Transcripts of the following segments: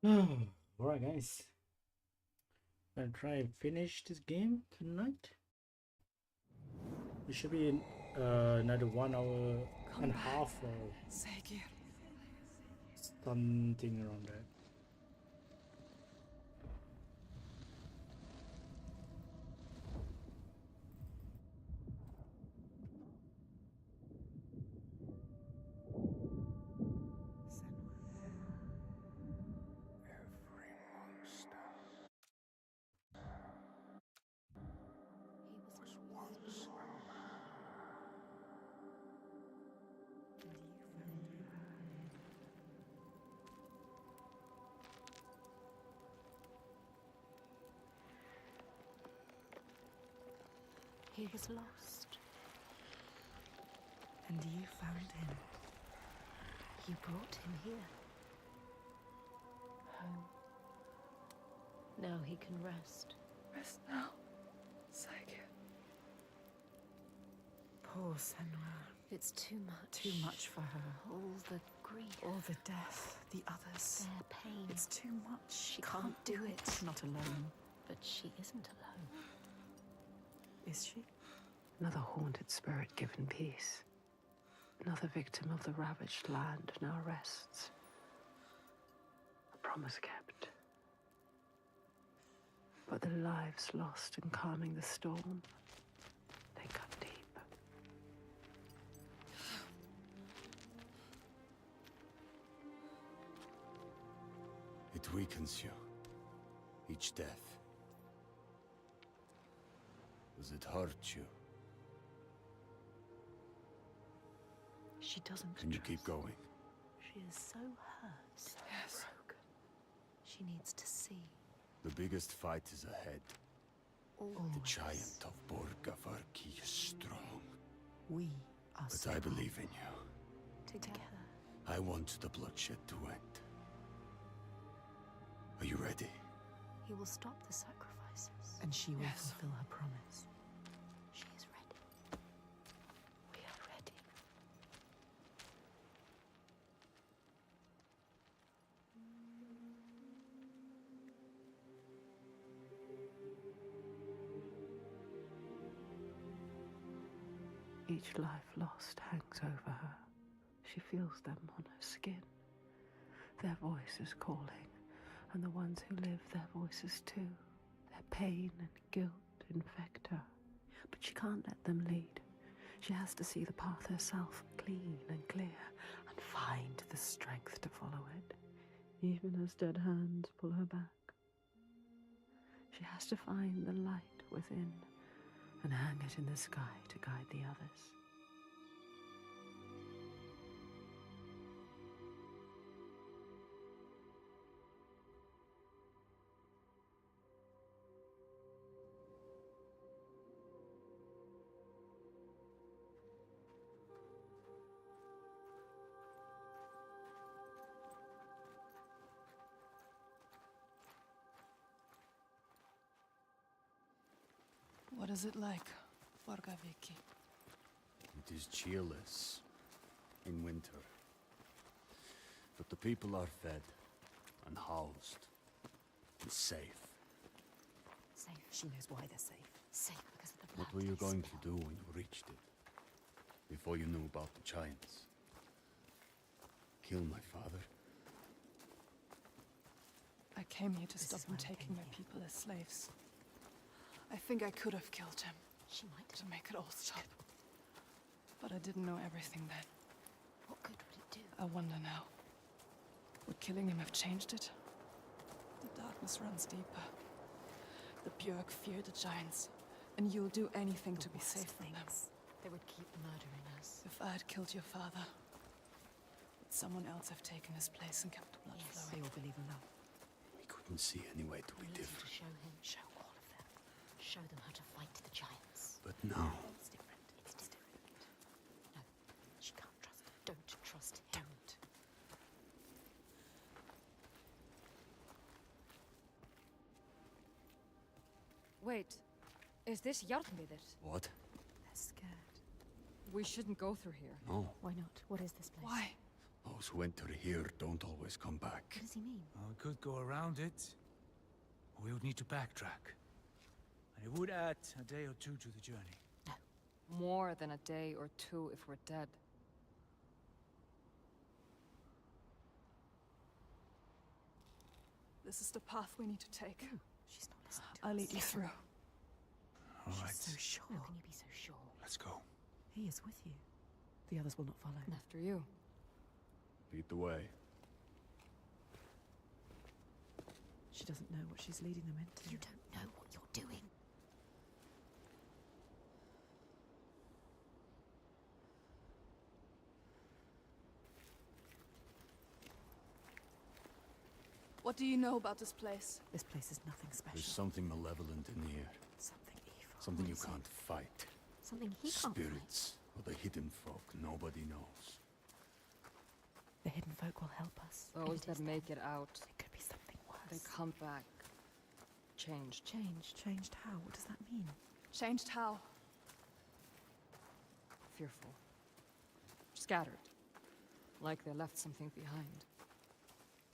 Alright, guys. Gonna try and finish this game tonight. It should be in, another 1 hour and a half or something around that. He was lost. And you found him. You brought him here. Home. Now he can rest. Rest now, itsaie. Poor Senua. It's too much. Too much for her. All the grief. All the death, the others. Their pain. It's too much. She can't do it. Not alone. But she isn't alone. Is she? Another haunted spirit given peace. Another victim of the ravaged land now rests. A promise kept. But the lives lost in calming the storm, they cut deep. It weakens you. Each death. Does it hurt you? She doesn't Can you keep going? She is so hurt, so Yes. broken. She needs to see. The biggest fight is ahead. Always. The giant of Borgavarki is strong. We are But I believe in you. Together. I want the bloodshed to end. Are you ready? He will stop the sacrifices. And she will Yes. fulfill her promise. She is ready. We are ready. Each life lost hangs over her. She feels them on her skin. Their voices calling, and the ones who live, their voices too. Their pain and guilt infect her. But she can't let them lead. She has to see the path herself, clean and clear, and find the strength to follow it, even as dead hands pull her back. She has to find the light within and hang it in the sky to guide the others. What is it like, Borgaviki? It is cheerless in winter. But the people are fed and housed and safe. Safe. She knows why they're safe. Safe because of the blood. What were you they going to spill. do when you reached it? Before you knew about the giants? Kill my father? I came here to This stop is him why I taking came my here. people as slaves. I think I could have killed him She might to have. make it all stop. But I didn't know everything then. What good would it do? I wonder now. Would killing him have changed it? The darkness runs deeper. The Björk fear the giants, and you'll do anything to be Worst safe from them. things. They would keep murdering us. If I had killed your father, would someone else have taken his place and kept the blood Yes. They flowing? all believe in love. We couldn't see any way to be We need to different. show him. Show all of them. Show them how to fight the giants. But now, It's different. It's different. No, she can't trust him. Don't trust him. Don't. Wait, is this Jarlmidr? what? They're scared. We shouldn't go through here. No. Why not? What is this place? Why? Those who enter here don't always come back. What does he mean? Well, we could go around it, or we would need to backtrack. And it would add a day or two to the journey. More than a day or two if we're dead. This is the path we need to take. She's not listening to I'll us. lead you through. All right, She's so sure. How can you be so sure? let's go. He is with you. The others will not follow. After you. Lead the way. She doesn't know what she's leading them into. You don't know what you're doing. What do you know about this place? This place is nothing special. There's something malevolent in the air. Something evil. Something you is it? can't fight. Something he can't fight. Spirits, or the hidden folk nobody knows. The hidden folk will help us. Those It that is make it out, It could be something they worse. come back. Changed. Changed. Changed how? What does that mean? Changed how? Fearful. Scattered. Like they left something behind.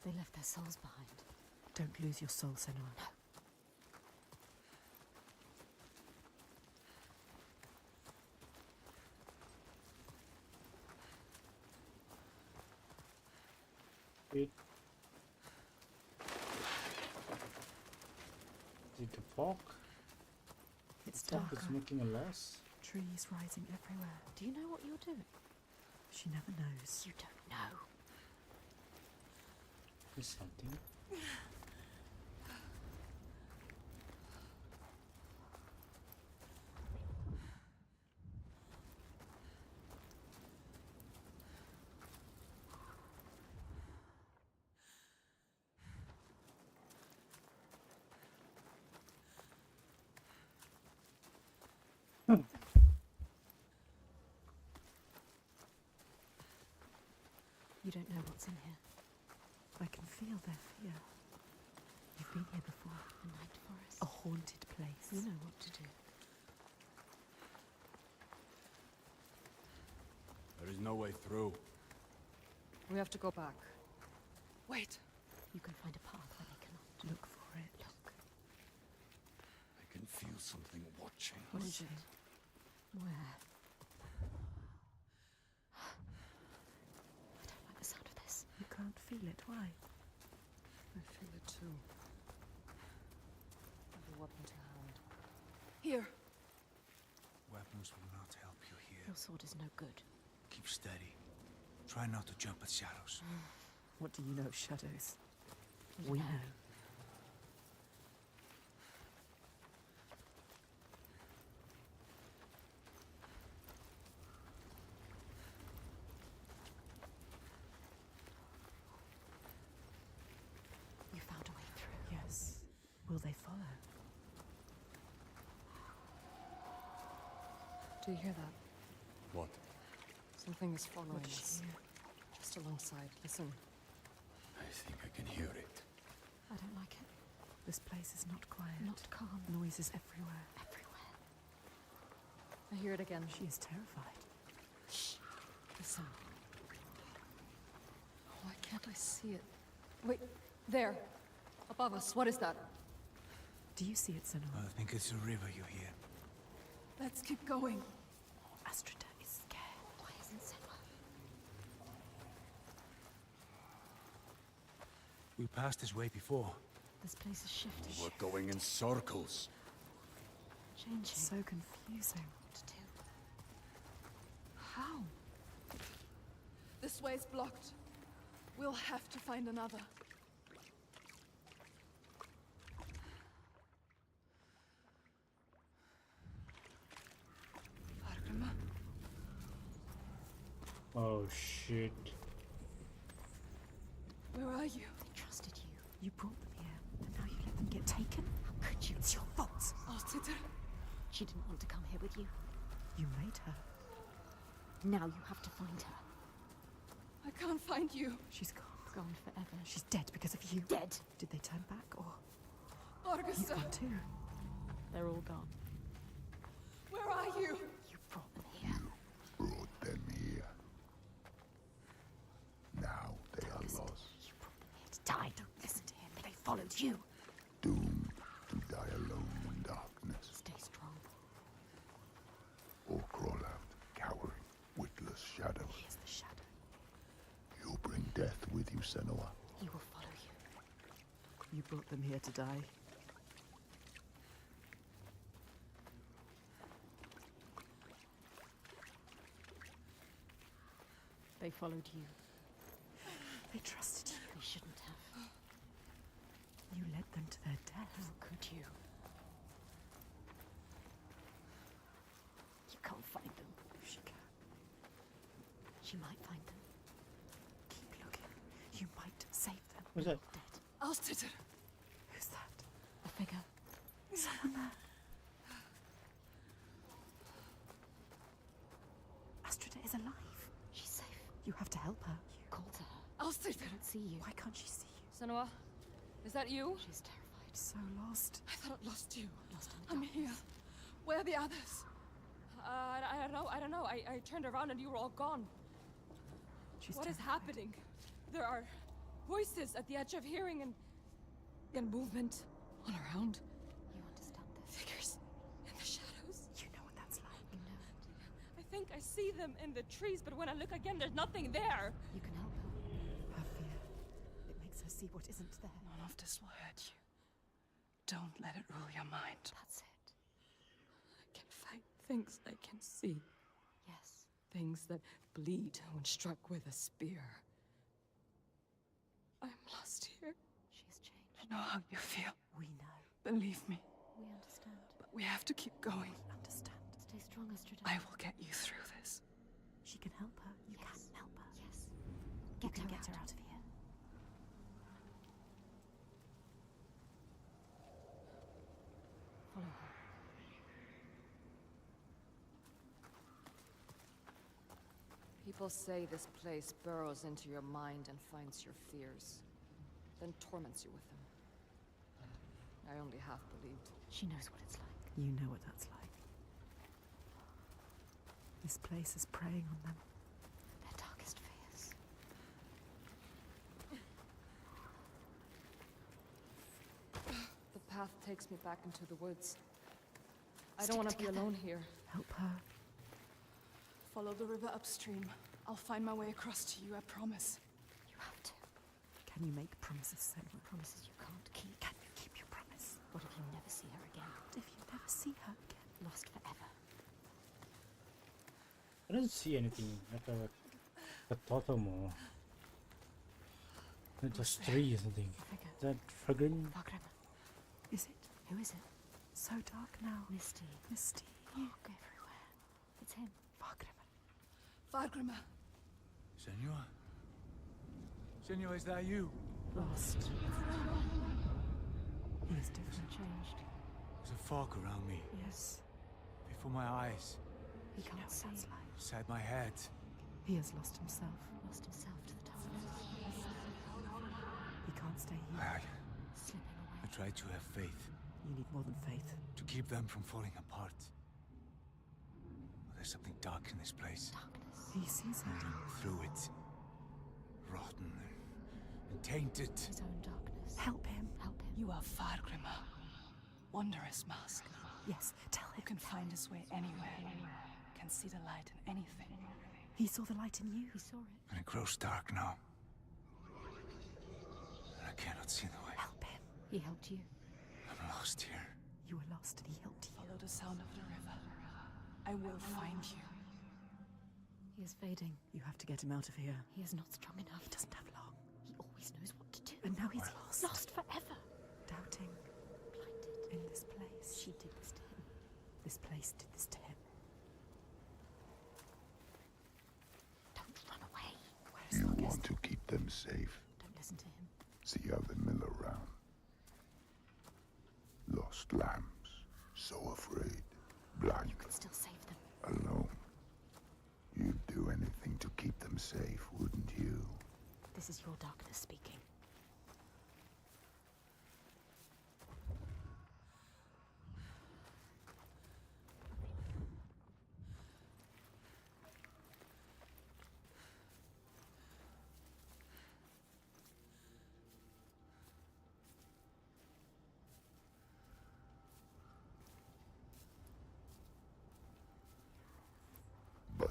They left their souls behind. Don't lose your soul, Senua. No. It. Is it the fog? It's Fog darker. is making a loss. Trees rising everywhere. Do you know what you're doing? She never knows. You don't know. There's something. You don't know what's in here. I can feel their fear. You've been here before. The night forest. A haunted place. You know what to do. There is no way through. We have to go back. Wait. You can find a path where they cannot. Look for it. Look. I can feel something watching. What is it? Where? I don't like the sound of this. You can't feel it. Why? I feel it too. Have a weapon to hand. Here. Weapons will not help you here. Your sword is no good. Keep steady. Try not to jump at shadows. What do you know of shadows? You We know. know. You found a way through. Yes. Will they follow? Do you hear that? What? Something is following What does us. she hear? Just alongside. Listen. I think I can hear it. I don't like it. This place is not quiet. Not calm. Noises everywhere. Everywhere. I hear it again. She is terrified. Listen. Why can't I see it? Wait, there. Above us. What is that? Do you see it, Senua? I think it's a river you hear. Let's keep going. Astrida is scared. Why isn't Senua? We passed this way before. This place is shifting. We're going in circles. Changing. So confusing. What to do? How? This way's blocked. We'll have to find another. Argrima? Oh shit. Where are you? They trusted you. You brought them here, and now you let them get taken? How could you? It's your fault. Alciter? She didn't want to come here with you. You made her. Now you have to find her. I can't find you. She's gone. Gone forever. She's dead because of you. Dead. Did they turn back, or you Augusta, gone too? They're all gone. where are you? You brought them here. Brought them here. Now followed you. Doomed to die alone in darkness. Stay strong. Or crawl out, cowering, witless shadows. He is the shadow. You bring death with you, Senua. He will follow you. You brought them here to die. They followed you. They trusted you. They shouldn't have. You led them to their death. How could you? You can't find them. She can. She might find them. Keep looking. You might save them. What's that? Dead. Alstead! Who's that? A figure. Someone there. Astrida is alive. She's safe. You have to help her. Call to her. Alstead! I don't see you. Why can't she see you? Senua, is that you? She's terrified. So lost. I thought I'd lost you. Lost in the I'm darkness. here. Where are the others? I don't know. I turned around and you were all gone. She's What is terrified. happening? There are voices at the edge of hearing and movement all around. You understand this? Figures in the shadows. You know what that's like. You know it. I think I see them in the trees, but when I look again, there's nothing there. You can help her. Her fear. It makes her see what isn't there. None of this will hurt you. Don't let it rule your mind. That's it. I can fight things I can see. Yes. Things that bleed when struck with a spear. I'm lost here. She's changed. I know how you feel. We know. Believe me. We understand. But we have to keep going. Understand. Stay strong, Astrida. I will get you through this. She can help her. You Yes. can help her. Yes. You can get her out of here. Follow her. People say this place burrows into your mind and finds your fears, then torments you with them. I only half believed. She knows what it's like. You know what that's like. This place is preying on them. Their darkest fears. The path takes me back into the woods. I Stick don't want to be together. alone here. Help her. Follow the river upstream. I'll find my way across to you, I promise. You have to. Can you make promises, Senua? Promises you can't keep. Can you keep your promise? What if you never see her again? What if you never see her again? Lost forever. I don't see anything like a totem or just tree or something. Figure. Is that fragrant? Fargrim. Is it? Who is it? So dark now. Misty. Misty. Fog everywhere. It's him. Fargrim. Fargrimma. Senua? Senua, is that you? Lost. He is different. Changed. There's a fog around me, Yes. before my eyes, He You know can't what see. that's like. inside my head. He has lost himself. Lost himself to the darkness. He can't stay here. I Slipping away. try to have faith, You need more than faith. to keep them from falling apart. But there's something dark in this place. Darkness. He sees it. Through it, rotten and tainted. His own darkness. Help him. Help him. You are Fargrimma. Wondrous mask. Yes, tell him. Who can find his way anywhere. Can see the light in anything. He saw the light in you. He saw it. And it grows dark now. And I cannot see the way. Help him. He helped you. I'm lost here. You were lost and he helped you. Follow the sound of the river. I will find you. He is fading. You have to get him out of here. He is not strong enough. He doesn't have long. He always knows what to do. And now he's lost. Lost forever. Doubting Blinded. in this place. She did this to him. This place did this to him. Don't run away. Where is You August? want to keep them safe. Don't listen to him. See how they mill around. Lost lambs, so afraid, blind, You can still save them. alone. You'd do anything to keep them safe, wouldn't you? This is your darkness speaking.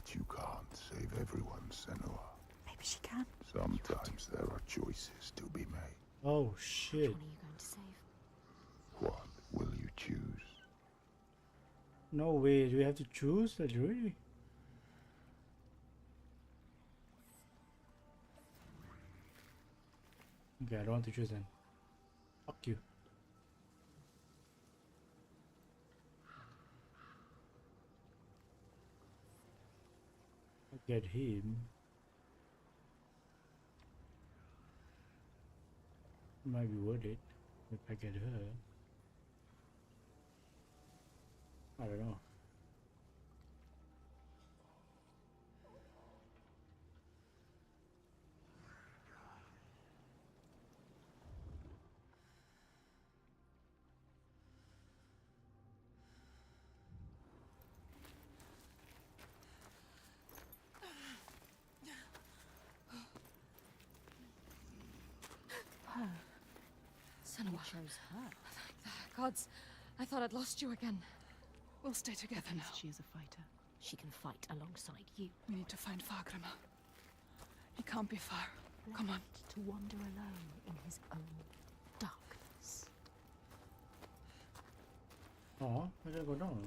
But you can't save everyone, Senua. Maybe she can. Sometimes there are choices to be made. Oh Which shit. one are you going to save? What will you choose? No way, do we have to choose? Like really? Okay, I don't want to choose then. Fuck you. I get him. Might be worth it if I get her. I don't know. Senua. Chose her. Gods, I thought I'd lost you again. We'll stay together At now. least she is a fighter. She can fight alongside you. We need to find Fargrimr. He can't be far. Come on. Left to wander alone in his own darkness. Oh, I gotta go down.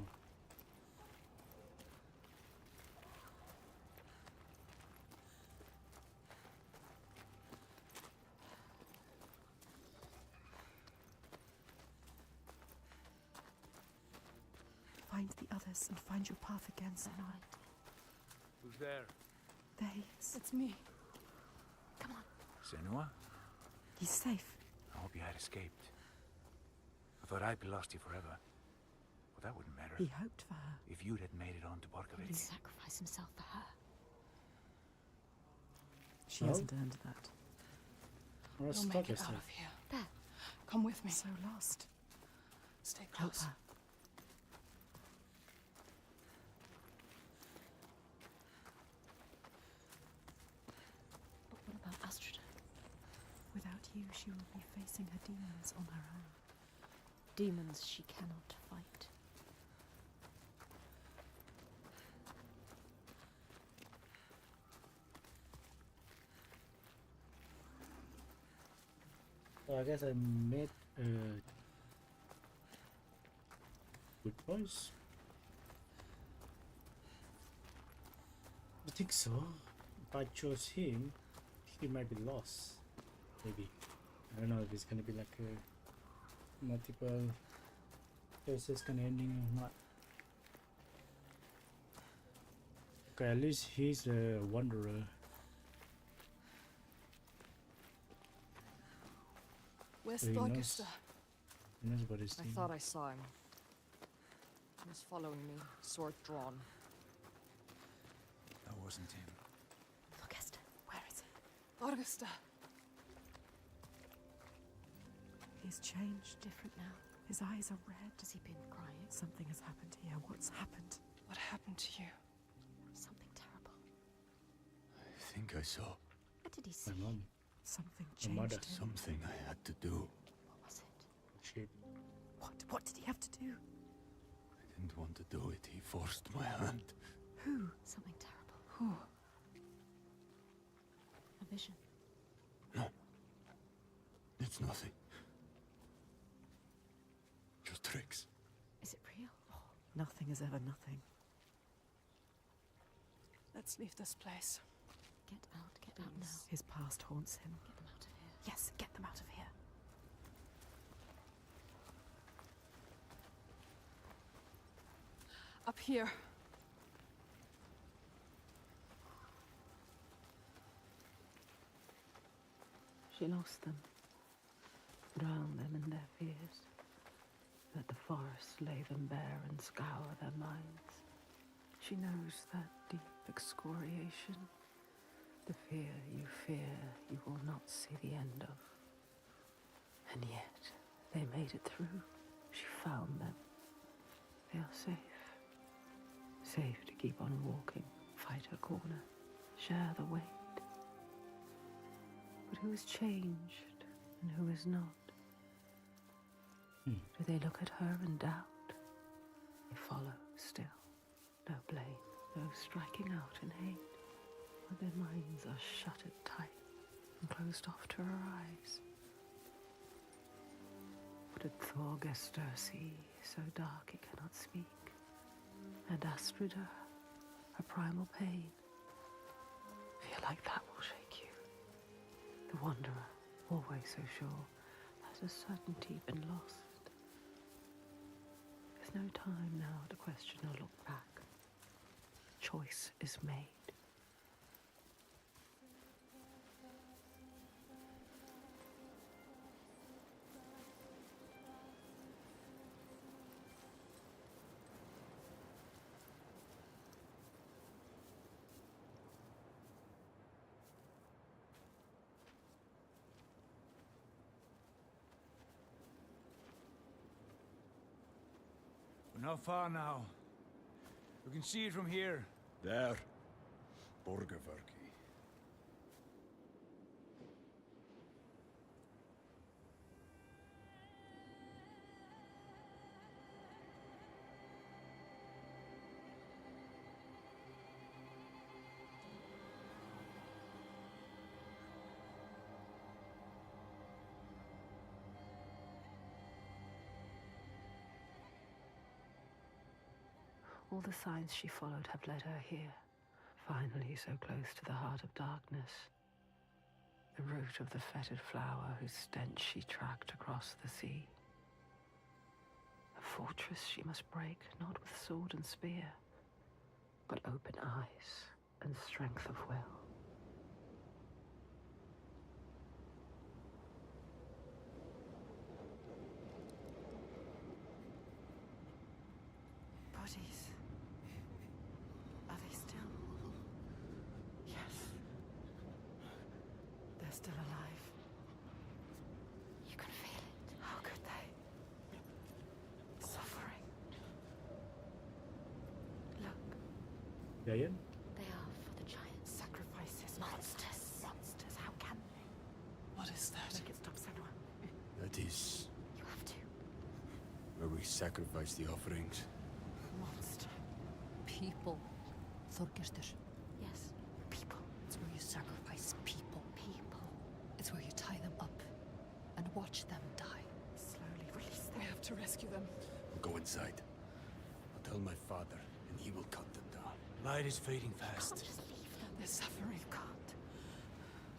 Find the others and find your path again, Senua. Who's there? There he is. It's me. Come on. Senua? He's safe. I hope you had escaped. I thought I'd be lost here forever. Well, that wouldn't matter. He hoped for her. If you'd had made it on to He would Borkovitz. sacrifice himself for her. She Oh. hasn't earned that. We're We'll stuck make it as out hell. of here. There. Come with me. So lost. Stay Help close. her. But what about Astrida? Without you, she will be facing her demons on her own. Demons she cannot fight. So I guess I made good choice. I think so. If I chose him, he might be lost. Maybe. I don't know if it's gonna be like a multiple choices kind of ending or not. Okay, at least he's a wanderer. Where's So he knows- Thorgester? He knows about his I team. thought I saw him. He was following me, sword drawn. That wasn't him. Thorgester. Where is he? Thorgester. He's changed. Different now. His eyes are red. Has he been crying? Something has happened here. What's happened? What happened to you? Something terrible. I think I saw What did he see? My mom. Something My mother. changed him. something I had to do. What was it? Shit. What did he have to do? I didn't want to do it. He forced my hand. Who? Something terrible. Who? A vision. No. It's nothing. Just tricks. Is it real? Oh, Nothing is ever nothing. Let's leave this place. get out now. His past haunts him. Get them out of here. Yes, get them out of here. Up here. She lost them, drowned them in their fears. Let the forest lay them bare and scour their minds. She knows that deep excoriation, the fear you will not see the end of. And yet, they made it through. She found them. They are safe. Safe to keep on walking, fight her corner, share the weight. But who is changed and who is not? Do they look at her in doubt? They follow still. No blame, no striking out in hate, but their minds are shuttered tight and closed off to her eyes. What did Thorgester see, so dark he cannot speak? And Astrida, her primal pain. Feel like that will shake you. The wanderer, always so sure, has a certainty been lost. There's no time now to question or look back. Choice is made. We're not far now. We can see it from here. There. Borgarverki. All the signs she followed have led her here, finally so close to the heart of darkness. The root of the fetid flower whose stench she tracked across the sea. A fortress she must break, not with sword and spear, but open eyes and strength of will. Bodies. Are they still? Yes. They're still alive. You can feel it. How could they? Suffering. Look, Yeah, yeah. They are for the giants. sacrifices. Monsters. Monsters, how can they? What is that? Make it stop, Senua. That is You have to. where we sacrifice the offerings. Monster. People. Thorgester. Yes. People. It's where you sacrifice people. People. It's where you tie them up and watch them die. Slowly release them. We have to rescue them. We'll go inside. I'll tell my father, and he will cut them down. Light is fading Can't fast. just leave them. They're suffering. You can't.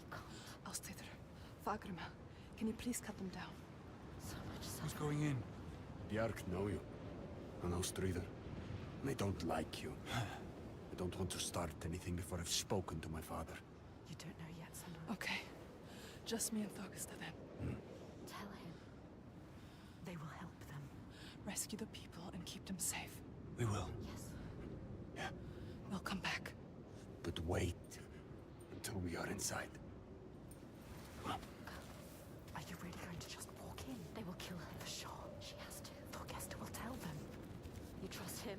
You can't. I'll stay there. Fagrima, can you please cut them down? So much Who's suffering. going in? Bjark know you. And Ástríðar. And they don't like you. I don't want to start anything before I've spoken to my father. You don't know yet, Senua. Okay. Just me and Thorgester then. Tell him. They will help them. Rescue the people and keep them safe. We will. Yes. Yeah, We'll come back. but wait until we are inside. Are you really going to just walk in? They will kill her. For sure. She has to. Thorgester will tell them. You trust him?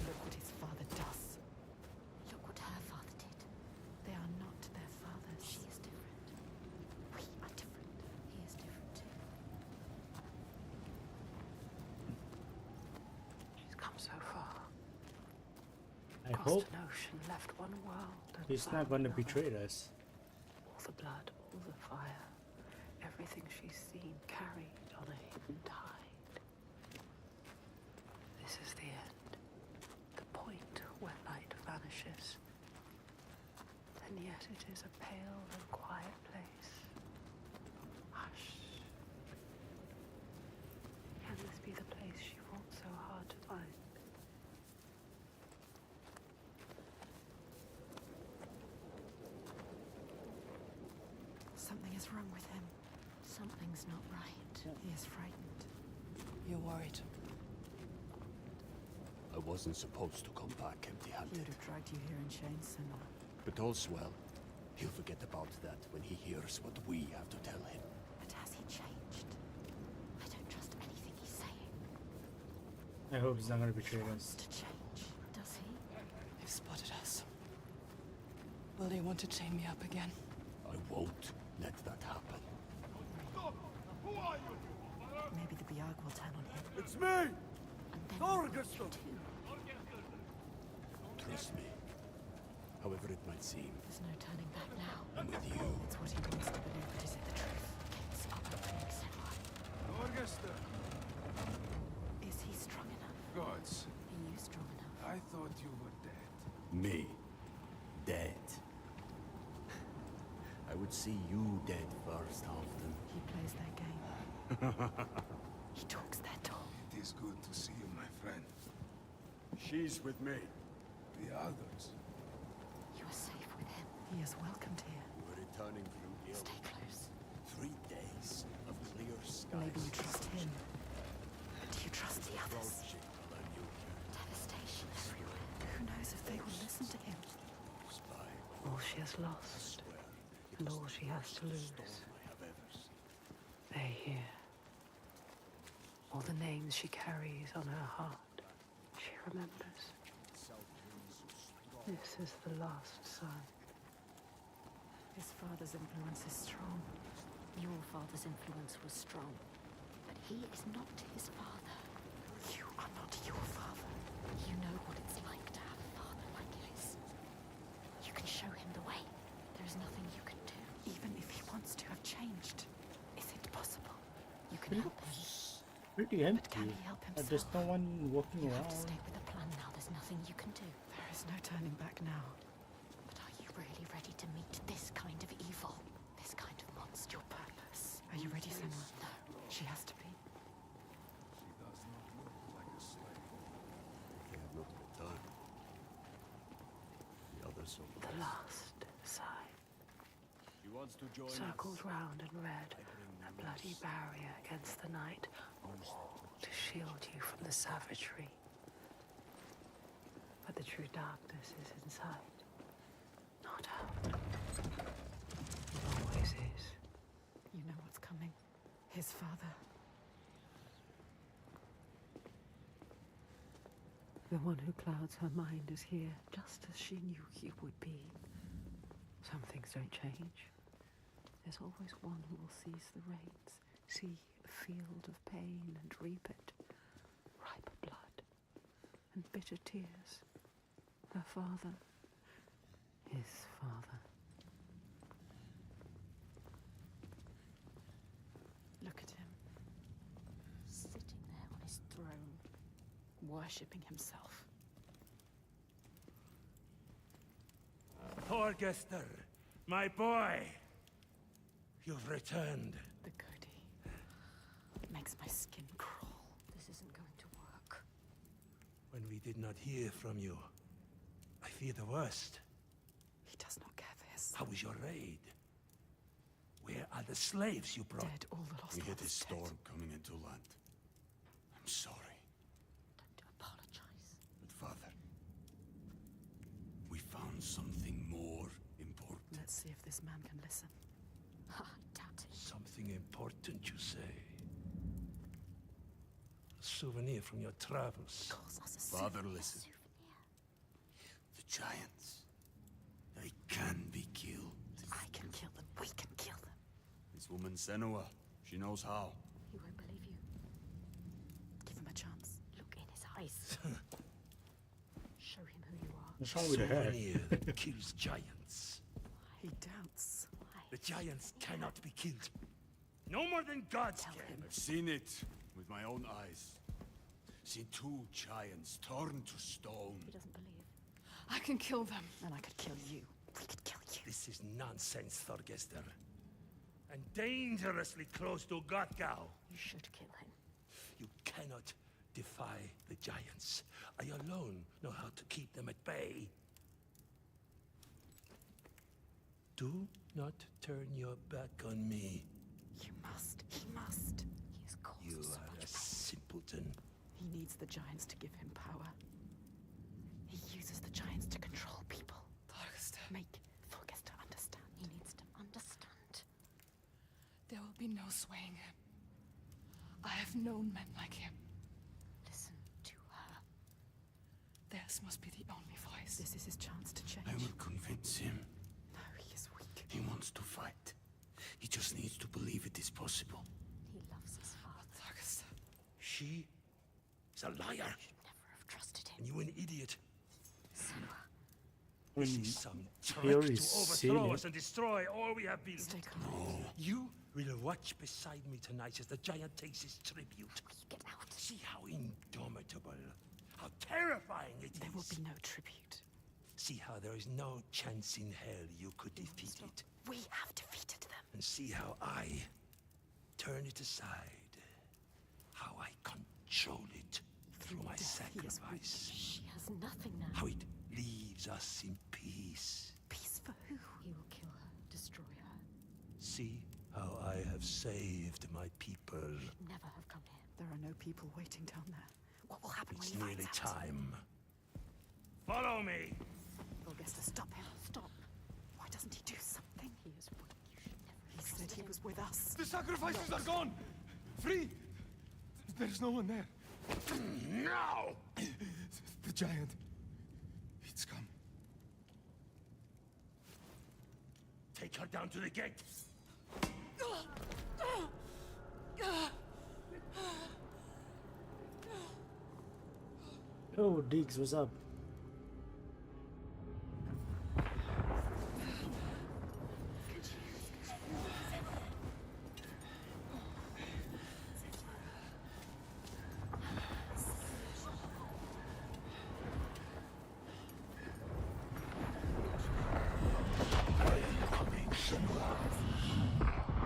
Look what his father does. Look what her father did. They are not their fathers. She is different. We are different. He is different too. She's come so far. I Crossed hope an ocean, left one world. and he's found not going to another. betray us. All the blood, all the fire, everything she's seen carried on a hidden tide. This is the end, the point where light vanishes. And yet it is a pale and quiet place. Hush. Can this be the place she fought so hard to find? Something is wrong with him. Something's not right. He is frightened. You're worried. I wasn't supposed to come back He empty-handed. would have dragged you here in chains, Senua. But all's well. He'll forget about that when he hears what we have to tell him. But has he changed? I don't trust anything he's saying. I hope he's not going to betray Wants us. to change. Does he? They've spotted us. Will they want to chain me up again? I won't let that happen. Maybe the Biag will turn on him. It's me! And then we'll want you Thorgester! too. Trust me. However it might seem, There's no turning back now. I'm with you. It's what he wants to believe, but is it the truth? Gates are opening, Senua. Orgester! Is he strong enough? Gods, Are you strong enough? I thought you were dead. Me? Dead? I would see you dead first, Halfdan. He plays their game. He talks their talk. It is good to see you, my friend. She's with me. The others. You are safe with him. He is welcomed here. We're returning through ill. Stay close. 3 days of clear skies. Maybe you trust him. Do you trust the others? Approaching Alanyoka. Devastation everywhere. Who knows if they will listen to him? Spy. All she has lost, Swear. and all she has to lose. Storm I have ever seen. They hear. All the names she carries on her heart. She remembers. This is the last sign. His father's influence is strong. Your father's influence was strong. But he is not his father. You are not your father. You know what it's like to have a father like his. You can show him the way. There is nothing you can do. Even if he wants to have changed, is it possible? You can help him. Pretty empty. Can he help himself? There's no one walking You have to around. stay with the plan now. There's nothing you can do. There is no turning back now. But are you really ready to meet this kind of evil? This kind of monster? Your purpose? Are you ready, Senua? No. She has to be. She does not look like a slave. They have not returned. The others are The last sign. She wants to join Circled us. round in red, a bloody barrier against the night, a wall to shield you from the savagery. But the true darkness is inside, not out. It always is. You know what's coming. His father. The one who clouds her mind is here, just as she knew he would be. Some things don't change. There's always one who will seize the reins, see a field of pain and reap it. Ripe blood and bitter tears. Her father, his father. Look at him, Sitting there on his throne. worshipping himself. Torgester, my boy! You've returned. The goatee makes my skin crawl. This isn't going to work. When we did not hear from you, I fear the worst. He does not care for his How was your raid? Where are the slaves you brought? dead. All the lost We hit ones a dead. storm coming into land. I'm sorry, Don't apologize. but Father, we found something more important. Let's see if this man can listen. I doubt it. Something important, you say? A souvenir from your travels. Calls us a Father, souvenir. listen. The giants, they can be killed. I can kill them. We can kill them. This woman Senua, she knows how. He won't believe you. Give him a chance. Look in his eyes. Show him who you are. What's wrong with the hair? Souvenir that kills giants. He doubts. Why? The giants cannot be killed. No more than gods Tell can. him. I've seen it with my own eyes. Seen 2 giants turned to stone. He doesn't believe. I can kill them. And I could kill you. We could kill you. This is nonsense, Thorgester. And dangerously close to Gothgau. You should kill him. You cannot defy the giants. I alone know how to keep them at bay. Do not turn your back on me. You must. He must. He has caused You so are much a pain. simpleton. He needs the giants to give him power. He uses the giants to control people. Make Thorgester understand. He needs to understand. There will be no swaying him. I have known men like him. Listen to her. Theirs must be the only voice. This is his chance to change. I will convince him. No, he is weak. He wants to fight. He just needs to believe it is possible. He loves his father. Thorgester. She is a liar, Should never have trusted him. and you an idiot. Senua, This When is some here trick to is overthrow silly. us and destroy all we have built. Stay calm. You will watch beside me tonight as the giant takes his tribute. Get out. See how indomitable, how terrifying it is. There will be no tribute. See how there is no chance in hell you could defeat it. We have defeated them. And see how I turn it aside. How I control it through my sacrifice. She has nothing now. How it leaves us in peace. Peace for who? He will kill her, destroy her. See how I have saved my people. Never have come here. There are no people waiting down there. What will happen It's when he nearly finds out? time. Follow me! Augusta, stop him. Stop. Why doesn't he do something? He is weak. You should never. He said he was with us. The sacrifices are gone! Free! There's no one there. Now! The giant. It's come. Take her down to the gate. Oh, Diggs, what's up?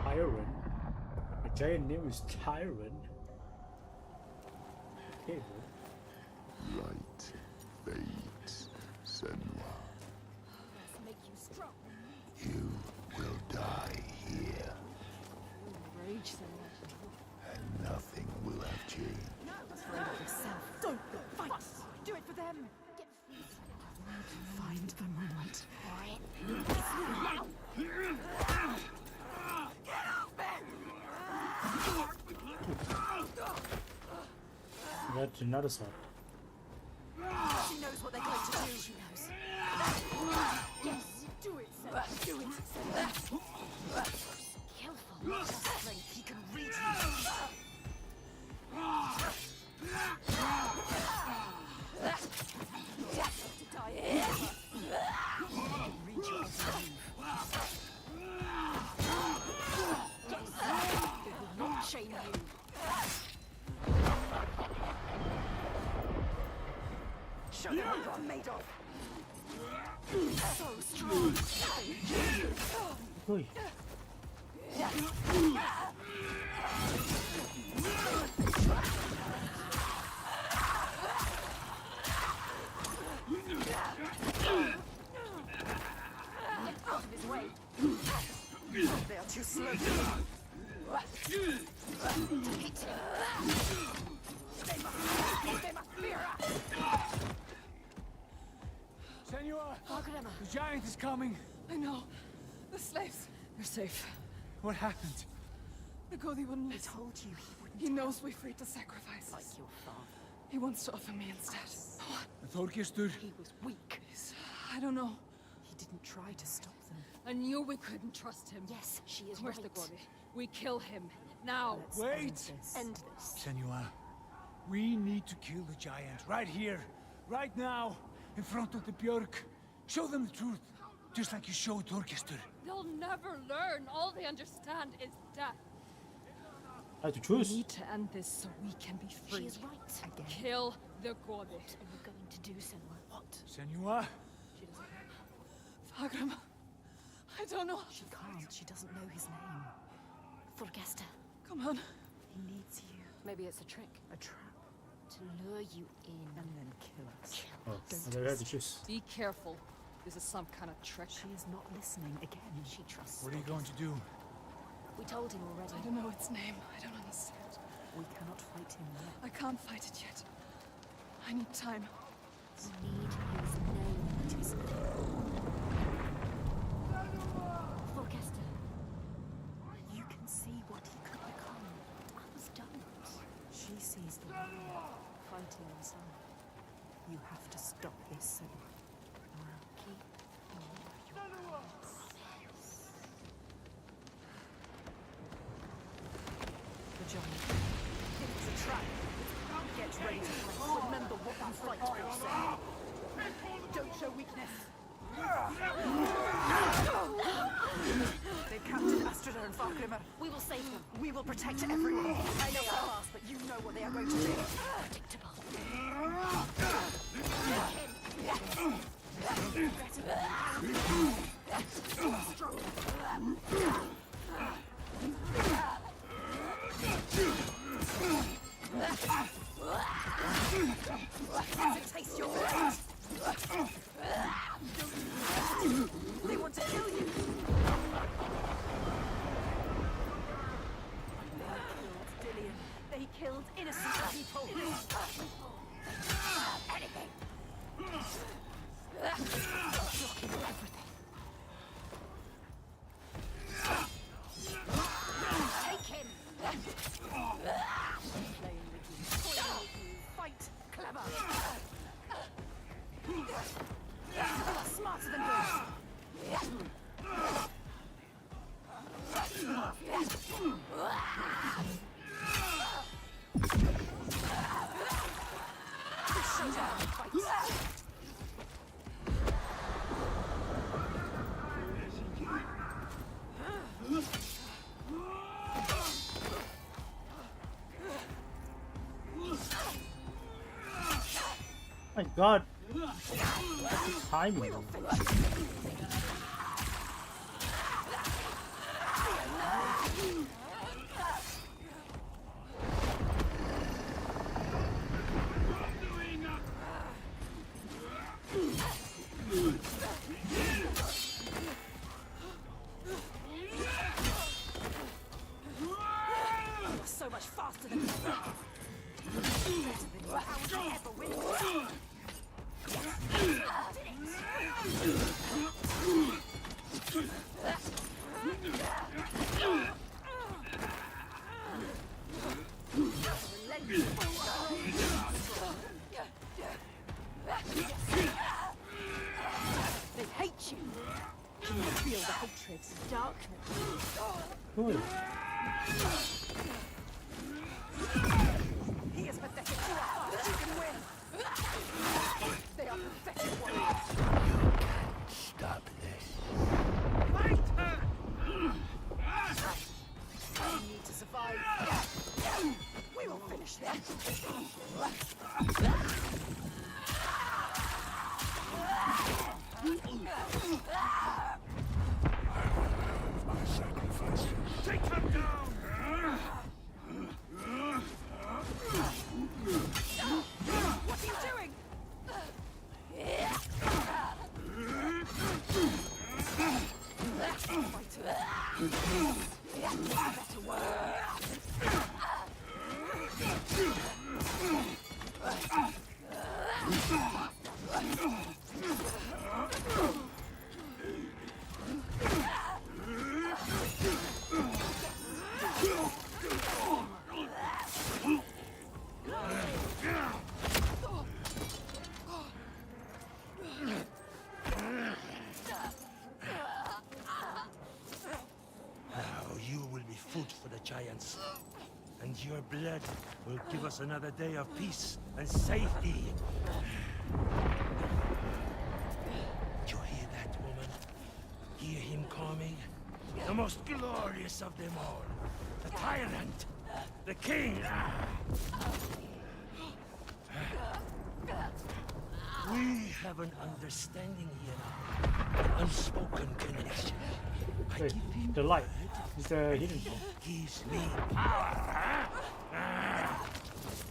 Tyron? A giant name is Tyron? Okay, bro. Light fades, Senua. Let's make you strong. You will die here, Rage, Senua. and nothing will have changed. Afraid of yourself. Don't fight. Do it for them. Find the moment. That's another sword. She knows what they're going to do. She knows. Yes, do it, Senua. Do it, Senua. Skillful. Strength, he can read you. To die here. Read you as you move. It will not shame you. Show them what I'm made of. So strong. Oi. Out of his way. They are too slow. They must fear us. Senua! Pagrima. The giant is coming! I know. The slaves. They're safe. What happened? The Godi wouldn't He listen. told you he wouldn't. He knows we freed the sacrifices. Like your father. He wants to offer me instead. Thorgestur? He was weak. I don't know. He didn't try to stop them. I knew we couldn't trust him. Yes, she is Where's right. the Godi? We kill him. Now. Let's Wait. end this. End this. Senua, we need to kill the giant right here, right now, in front of the Björk. Show them the truth, just like you showed Thorgestur. They'll never learn. All they understand is death. I have to We choose. need to end this so we can be free. She is right. Again. Kill the Godi. What are you going to do, Senua? What? Senua? She doesn't know. Fagram. I don't know. She can't. She doesn't know his name. Forgesta. Come on. He needs you. Maybe it's a trick. A trap. To lure you in. And then kill us. Oh, Don't I have to twist. choose. Be careful. This is some kind of trick. She is not listening again. She trusts. What are you going to do? We told him already. I don't know its name. I don't understand. We cannot fight him yet. I can't fight it yet. I need time. We need his name. It is Forgesta. You can see what he could become. Others don't. She sees the world fighting inside. You have to stop this, Senua. Keep all your promise. The giant. It's a trap. Get ready to fight. Remember what you fight for, Senua. Don't show weakness. will protect everyone. I know our past, but you know what they are going to do. Predictable. Taste your fate. They want to kill you. They killed innocent people. Anything. Blocking everything. Take him. Playing with you. Fight. Clever. Smarter than good. My God, timing. So much faster than better than how would you ever win? They hate you. Can you feel the hatred? Darkness. Cool. He is pathetic. You are fast. You can win. They are pathetic warriors. Stop this. You need to survive. We will finish them. My sacrifices. Take him down! What are you doing? Food for the giants. And your blood will give us another day of peace and safety. Do you hear that, woman? Hear him coming? The most glorious of them all. The tyrant. The king. We have an understanding here now. An unspoken connection. I Wait, give him the light is the hidden thing. gives me power, huh?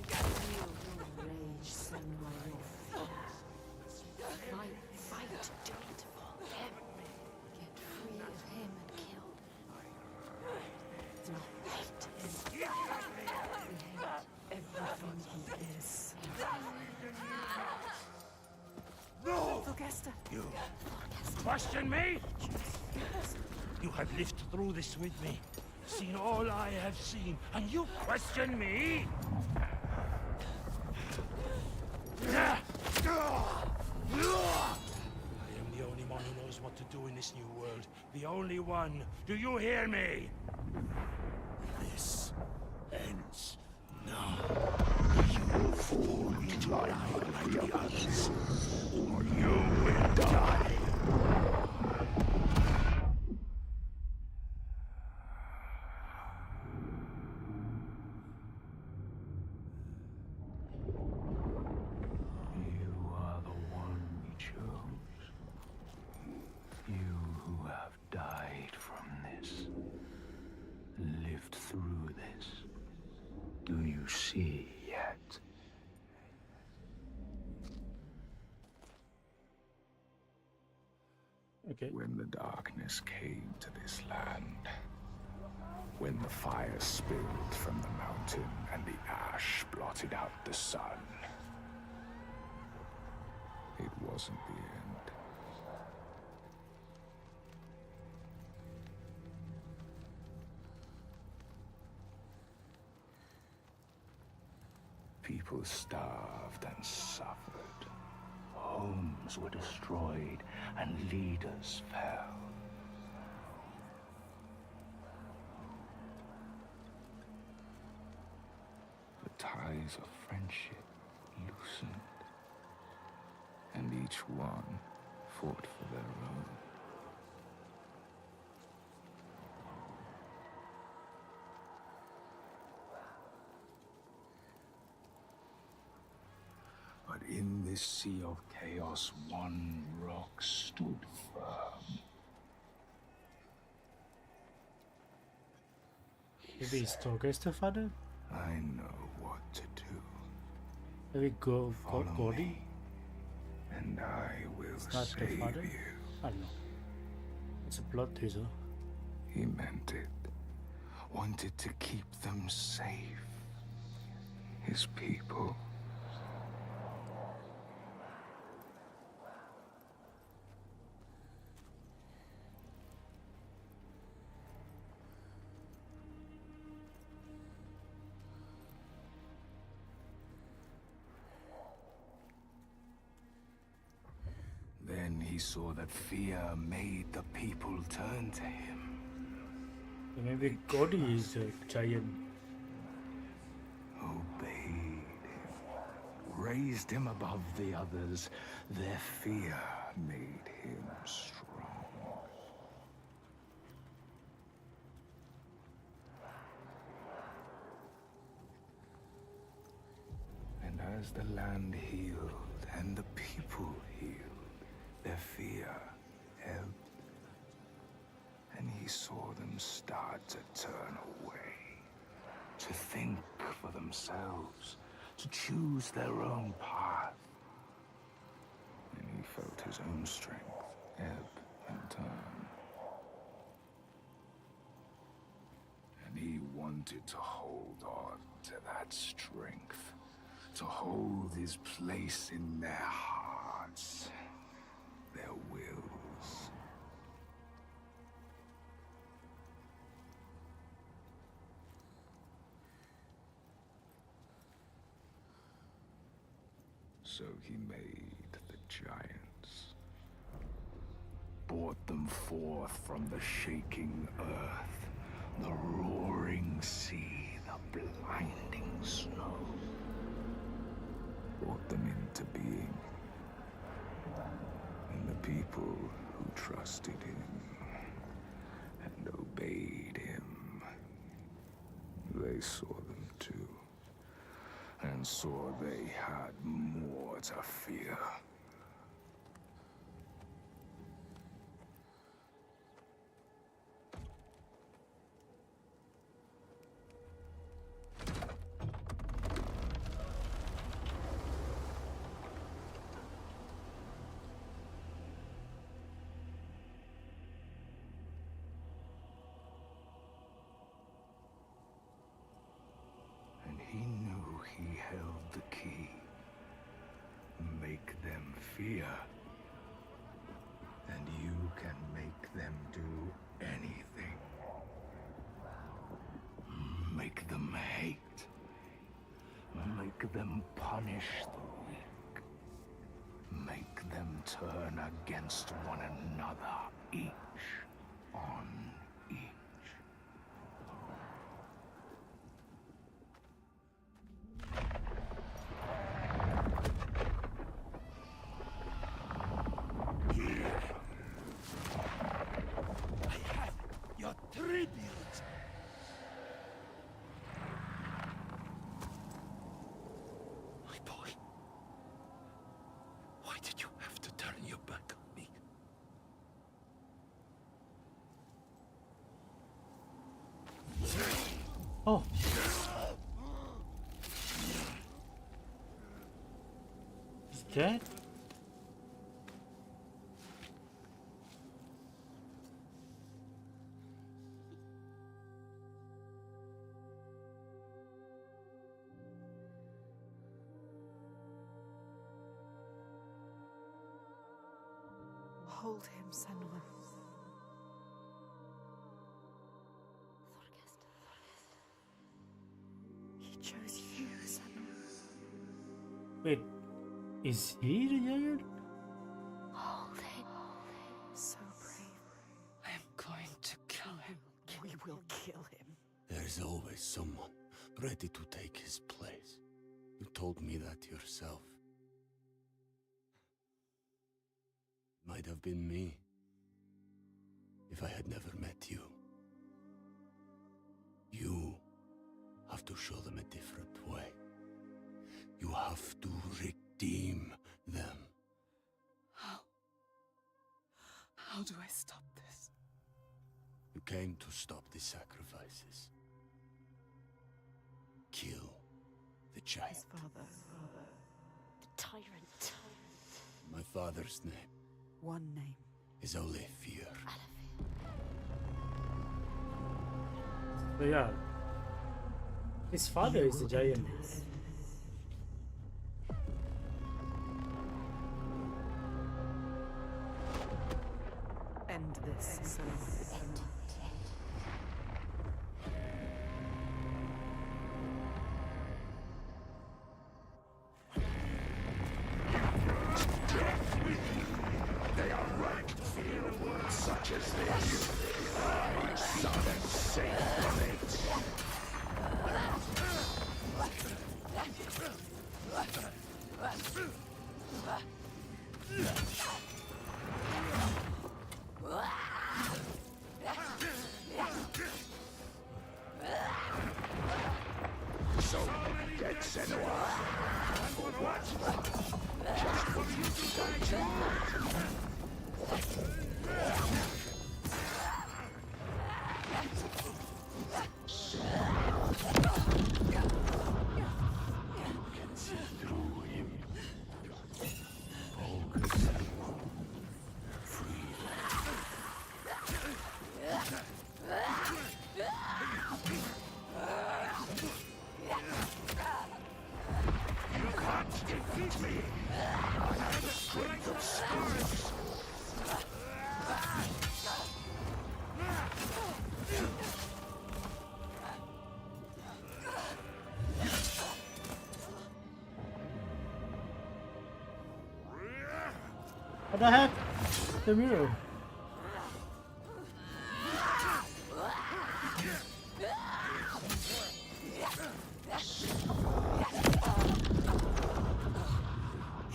Feel your rage, Senua, your fear. Fight to it for him. Get free of him and kill. Do not hate him. We hate everything he is. No! Fulgesta. You question me? You have lived through this with me, seen all I have seen, and you question me? I am the only one who knows what to do in this new world. The only one. Do you hear me? This ends now. You fall into line like the others, or you will die. Okay. When the darkness came to this land, when the fire spilled from the mountain and the ash blotted out the sun, it wasn't the end. People starved and suffered. Homes were destroyed and leaders fell. The ties of friendship loosened, and each one fought for their own. But in this sea of chaos, one rock stood firm. Maybe it's Torger's the father? I know what to do. Maybe Follow Gordy? me, and I will It's not the save father? you. I don't know. It's a plot teaser. He meant it. Wanted to keep them safe. His people. Then he saw that fear made the people turn to him. So maybe Gordy is a giant. Obeyed him, raised him above the others. Their fear made him strong. And as the land healed and the people healed, their fear helped. And he saw them start to turn away, to think for themselves, to choose their own path. And he felt his own strength ebb and turn. And he wanted to hold on to that strength, to hold his place in their hearts, their wills. So he made the giants, brought them forth from the shaking earth, the roaring sea, the blinding snow, brought them into being. And the people who trusted him and obeyed him, they saw them too, and saw they had more to fear. And he knew he held the key. Make them fear. And you can make them do anything. Make them hate. Make them punish the weak. Make them turn against one another, each on each. Your tribute! My boy. Why did you have to turn your back on me? Oh. Is that? Hold him, Senua. He chose you, Senua. Wait, is he the giant? Hold him. So brave. I'm going to kill him. We will kill him. There's always someone ready to take his place. You told me that yourself. Might have been me, if I had never met you. You have to show them a different way. You have to redeem them. How do I stop this? You came to stop the sacrifices. Kill the giant. His father. The tyrant. My father's name One name. is only fear. So yeah, his father is the giant. End this, Senua. They are right to fear words such as this. My son is safe from it. So, get Senua. For what? Just for you to die to. Can see through him. Focus. Free. You can't defeat me. I have the strength of stones. What the heck? The mirror.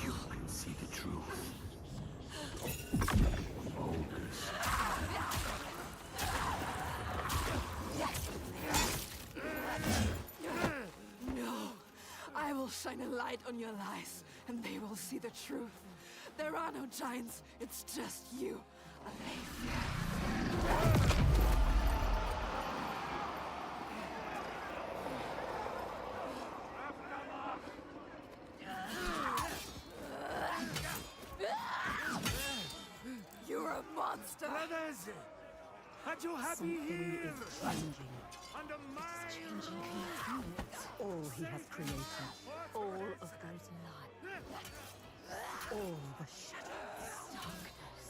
You can see the truth. Focus. No! I will shine a light on your lies, and they will see the truth. There are no giants, it's just you. You're a monster! Brothers! Are you happy here? Under my All he has created. All of those lies. All the shadows. Darkness.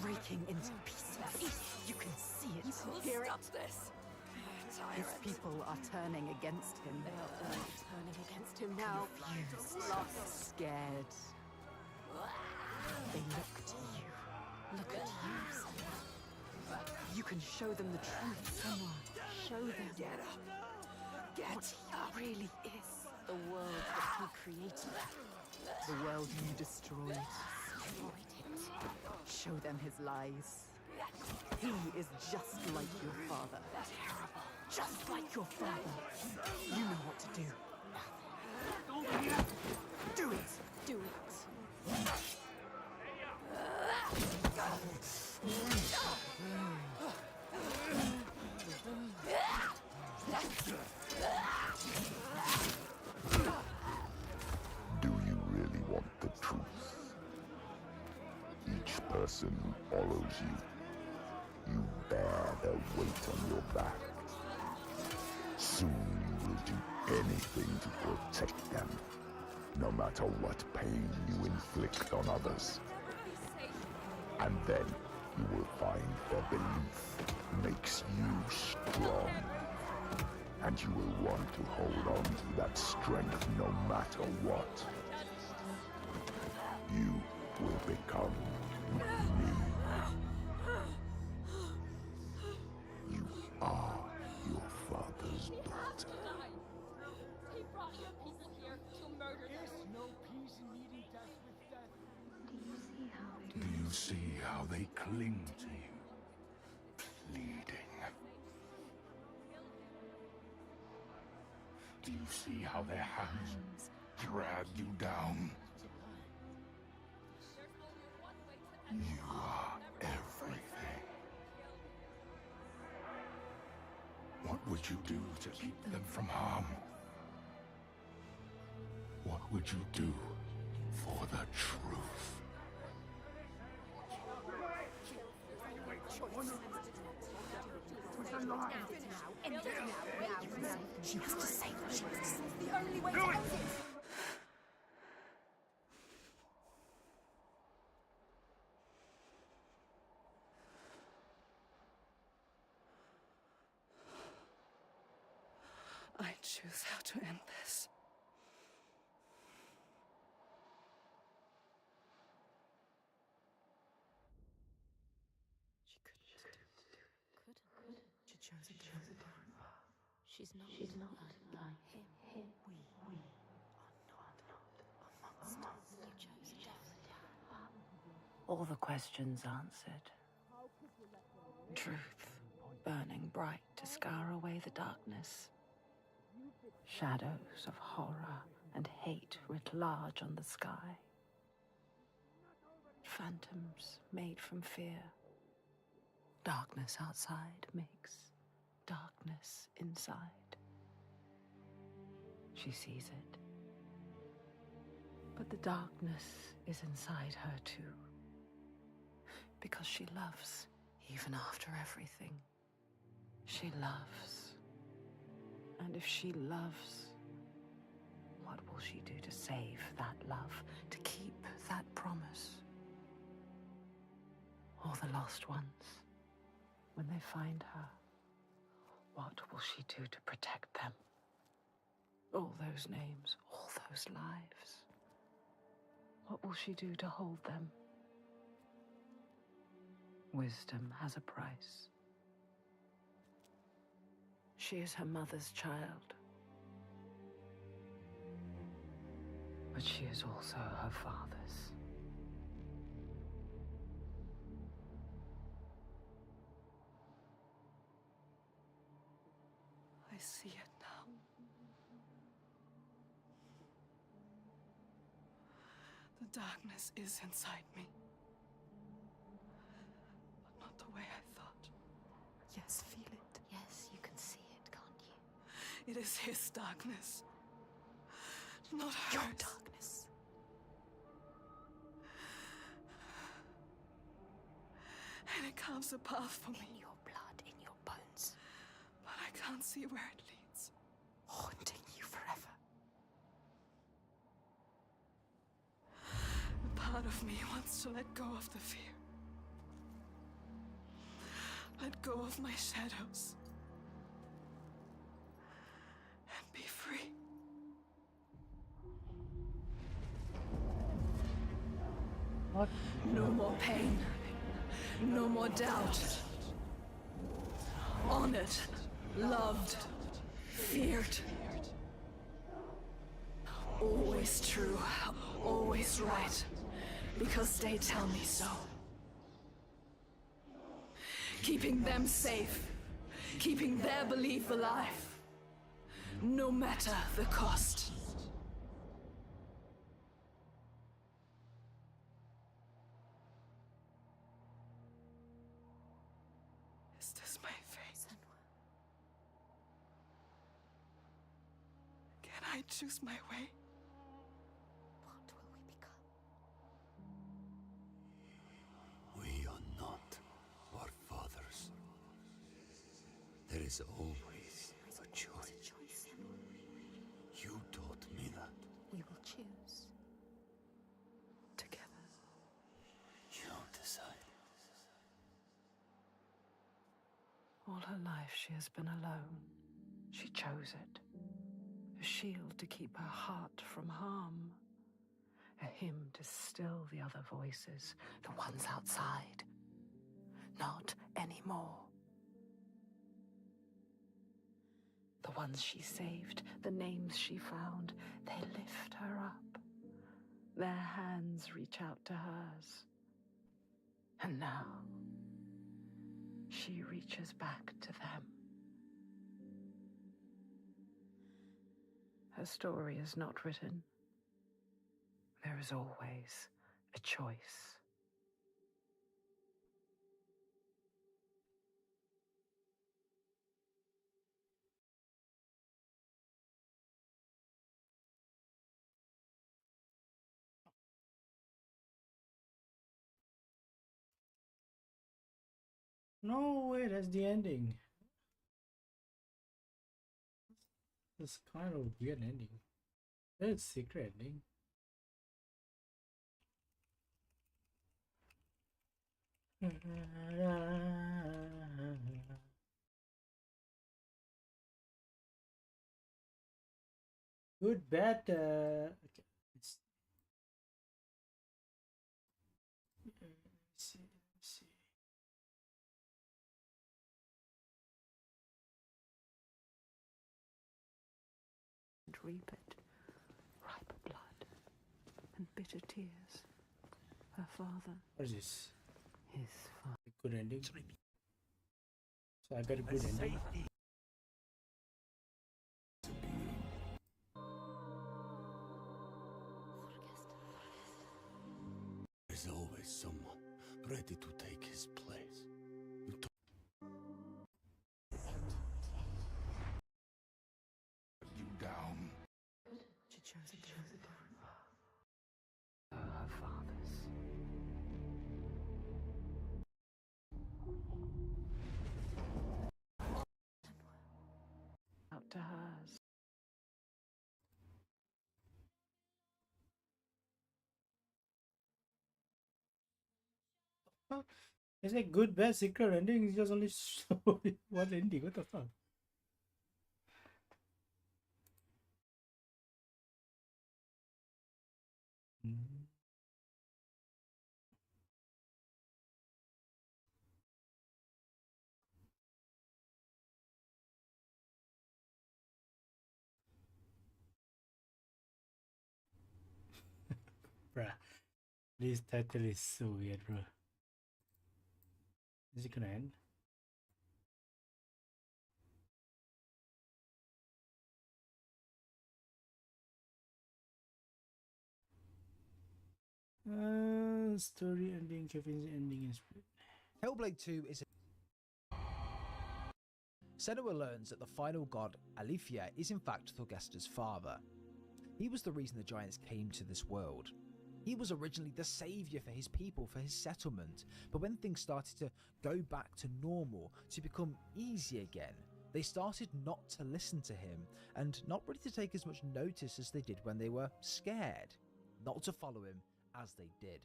Breaking into pieces. You can see it. Hear Stop it. this! His people are turning against him. They are all turning against him now. Confused, lost, scared. They look to you. Look at you, Senua. You can show them the truth, Senua. Show them Get up! Get what up! he really is. The world that he created. The world you destroyed. Destroyed it. Show them his lies. He is just like your father. Terrible. Just like your father. You know what to do. Do it! Do it. Do you really want the truth? Each person who follows you, you bear their weight on your back. Soon you will do anything to protect them, no matter what pain you inflict on others. And then you will find their belief makes you strong. And you will want to hold on to that strength no matter what. You will become me. You are your father's daughter. He brought your people here to murder them. No peace in meeting death with death. Do you see how they cling to you, pleading? Do you see how their hands drag you down? You are everything. What would you do to keep them from harm? What would you do for the truth? She has to save her. She has to save The only way to end it. I choose how to end this. She couldn't. She chose a different path. She's not like him. We are not a monster. You chose a different path. All the questions answered. Truth burning bright to scour away the darkness. Shadows of horror and hate writ large on the sky. Phantoms made from fear. Darkness outside makes darkness inside. She sees it. But the darkness is inside her too. Because she loves, even after everything. She loves. And if she loves, what will she do to save that love, to keep that promise? All the lost ones, when they find her, what will she do to protect them? All those names, all those lives. What will she do to hold them? Wisdom has a price. She is her mother's child. But she is also her father's. I see it now. The darkness is inside me. But not the way I thought. Yes, feel it. Yes, you can see it, can't you? It is his darkness. Not hers. Your darkness. And it carves a path for me. In your blood, in your bones. But I can't see where it leads. Haunting you forever. A part of me wants to let go of the fear. Let go of my shadows. And be free. What? No more pain. No more doubt. Honored. Loved. Feared. Always true. Always right. Because they tell me so. Keeping them safe. Keeping their belief alive. No matter the cost. Is this my fate? Senua. Can I choose my way? What will we become? We are not our fathers. There is always a choice. You taught me that. We will choose. Together. You decide. All her life she has been alone. She chose it. A shield to keep her heart from harm. A hymn to still the other voices, the ones outside. Not anymore. The ones she saved, the names she found, they lift her up. Their hands reach out to hers. And now, she reaches back to them. Her story is not written. There is always a choice. No way, that's the ending. It's kind of weird ending. That's secret ending. Good, bad. Okay. Let's see. Let's see. And reap it. Ripe blood and bitter tears. Her father. What is this? His father. Good ending. So I got a good ending. There's always someone ready to take his place. You down. She chose a different path. Her father's. Out to hers. It's like good, bad, secret ending. It's just only one ending. What the fuck? Bruh, this title is so weird, bro. Is it gonna end? Story ending, Kevin's ending is split. Hellblade 2 is Senua learns that the final god, Aletheia, is in fact Thorgester's father. He was the reason the giants came to this world. He was originally the saviour for his people, for his settlement, but when things started to go back to normal, to become easy again, they started not to listen to him, and not really to take as much notice as they did when they were scared, not to follow him as they did.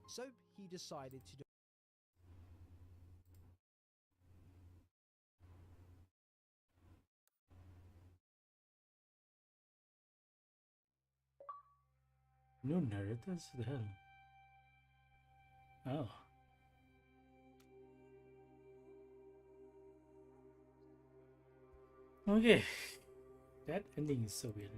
So he decided to No narrators? The hell? Oh. Okay. That ending is so weird.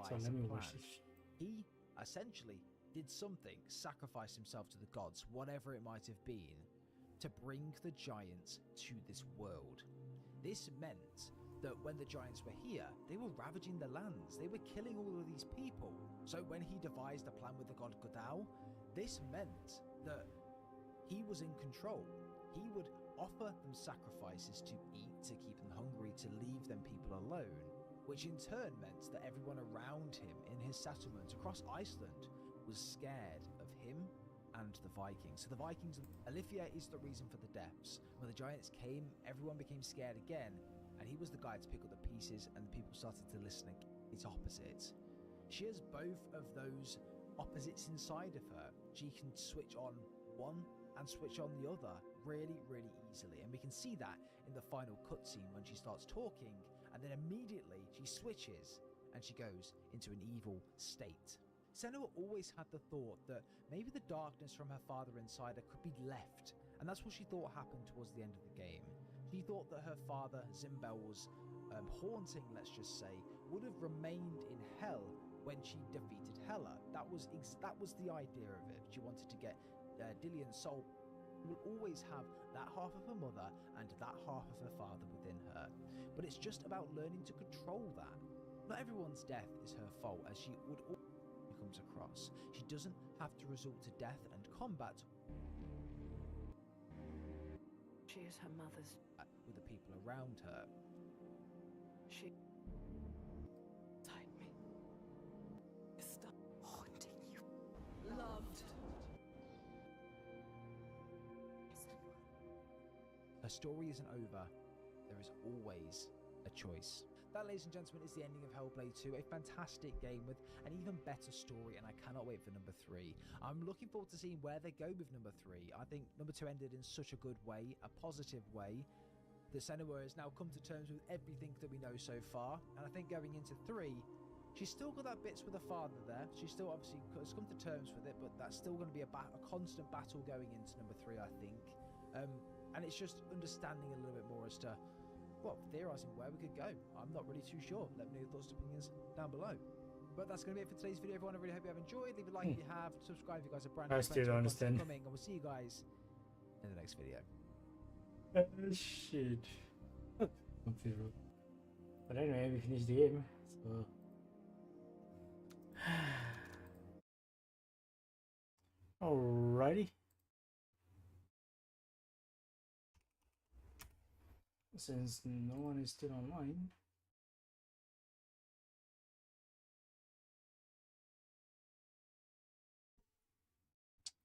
So let me watch this. He essentially did something, sacrificed himself to the gods, whatever it might have been, to bring the giants to this world. This meant that when the giants were here, they were ravaging the lands, they were killing all of these people. So when he devised a plan with the god Godao, this meant that he was in control. He would offer them sacrifices to eat, to keep them hungry, to leave them people alone, which in turn meant that everyone around him in his settlement across Iceland was scared of him and the Vikings. So the Vikings, Aletheia is the reason for the deaths. When the giants came, everyone became scared again, and he was the guy to pick up the pieces, and the people started to listen. It's opposite. She has both of those opposites inside of her. She can switch on one and switch on the other, really, really easily. And we can see that in the final cutscene when she starts talking, and then immediately she switches and she goes into an evil state. Senua always had the thought that maybe the darkness from her father inside her could be left, and that's what she thought happened towards the end of the game. She thought that her father, Zimbel's haunting, let's just say, would have remained in hell when she defeated Hela. That was the idea of it. She wanted to get Dillian's soul. She will always have that half of her mother and that half of her father within her. But it's just about learning to control that. Not everyone's death is her fault, as she would always comes across. She doesn't have to resort to death and combat. She is her mother's. With the people around her. She Inside me is still haunting you. Loved. Her story isn't over. There is always a choice. That, ladies and gentlemen, is the ending of Hellblade 2, a fantastic game with an even better story, and I cannot wait for number 3. I'm looking forward to seeing where they go with number 3. I think number 2 ended in such a good way, a positive way, that Senua has now come to terms with everything that we know so far, and I think going into 3, she's still got that bits with her father there. She still obviously has come to terms with it, but that's still going to be a constant battle going into number 3, I think. And it's just understanding a little bit more as to, well, theorising where we could go. I'm not really too sure. Let me know your thoughts and opinions down below. But that's going to be it for today's video, everyone. I really hope you have enjoyed. Leave a like if you have. Subscribe if you guys are brand new. I still don't understand. Coming, and we'll see you guys in the next video. Shit. Confused. But anyway, we finished the game. So. Alrighty. Since no one is still online.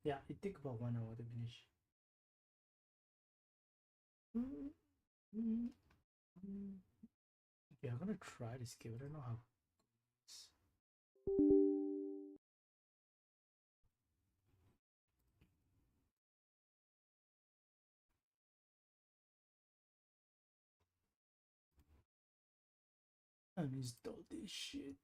Yeah, it took about 1 hour to finish. Okay, I'm gonna try this game. I don't know how. And install this shit.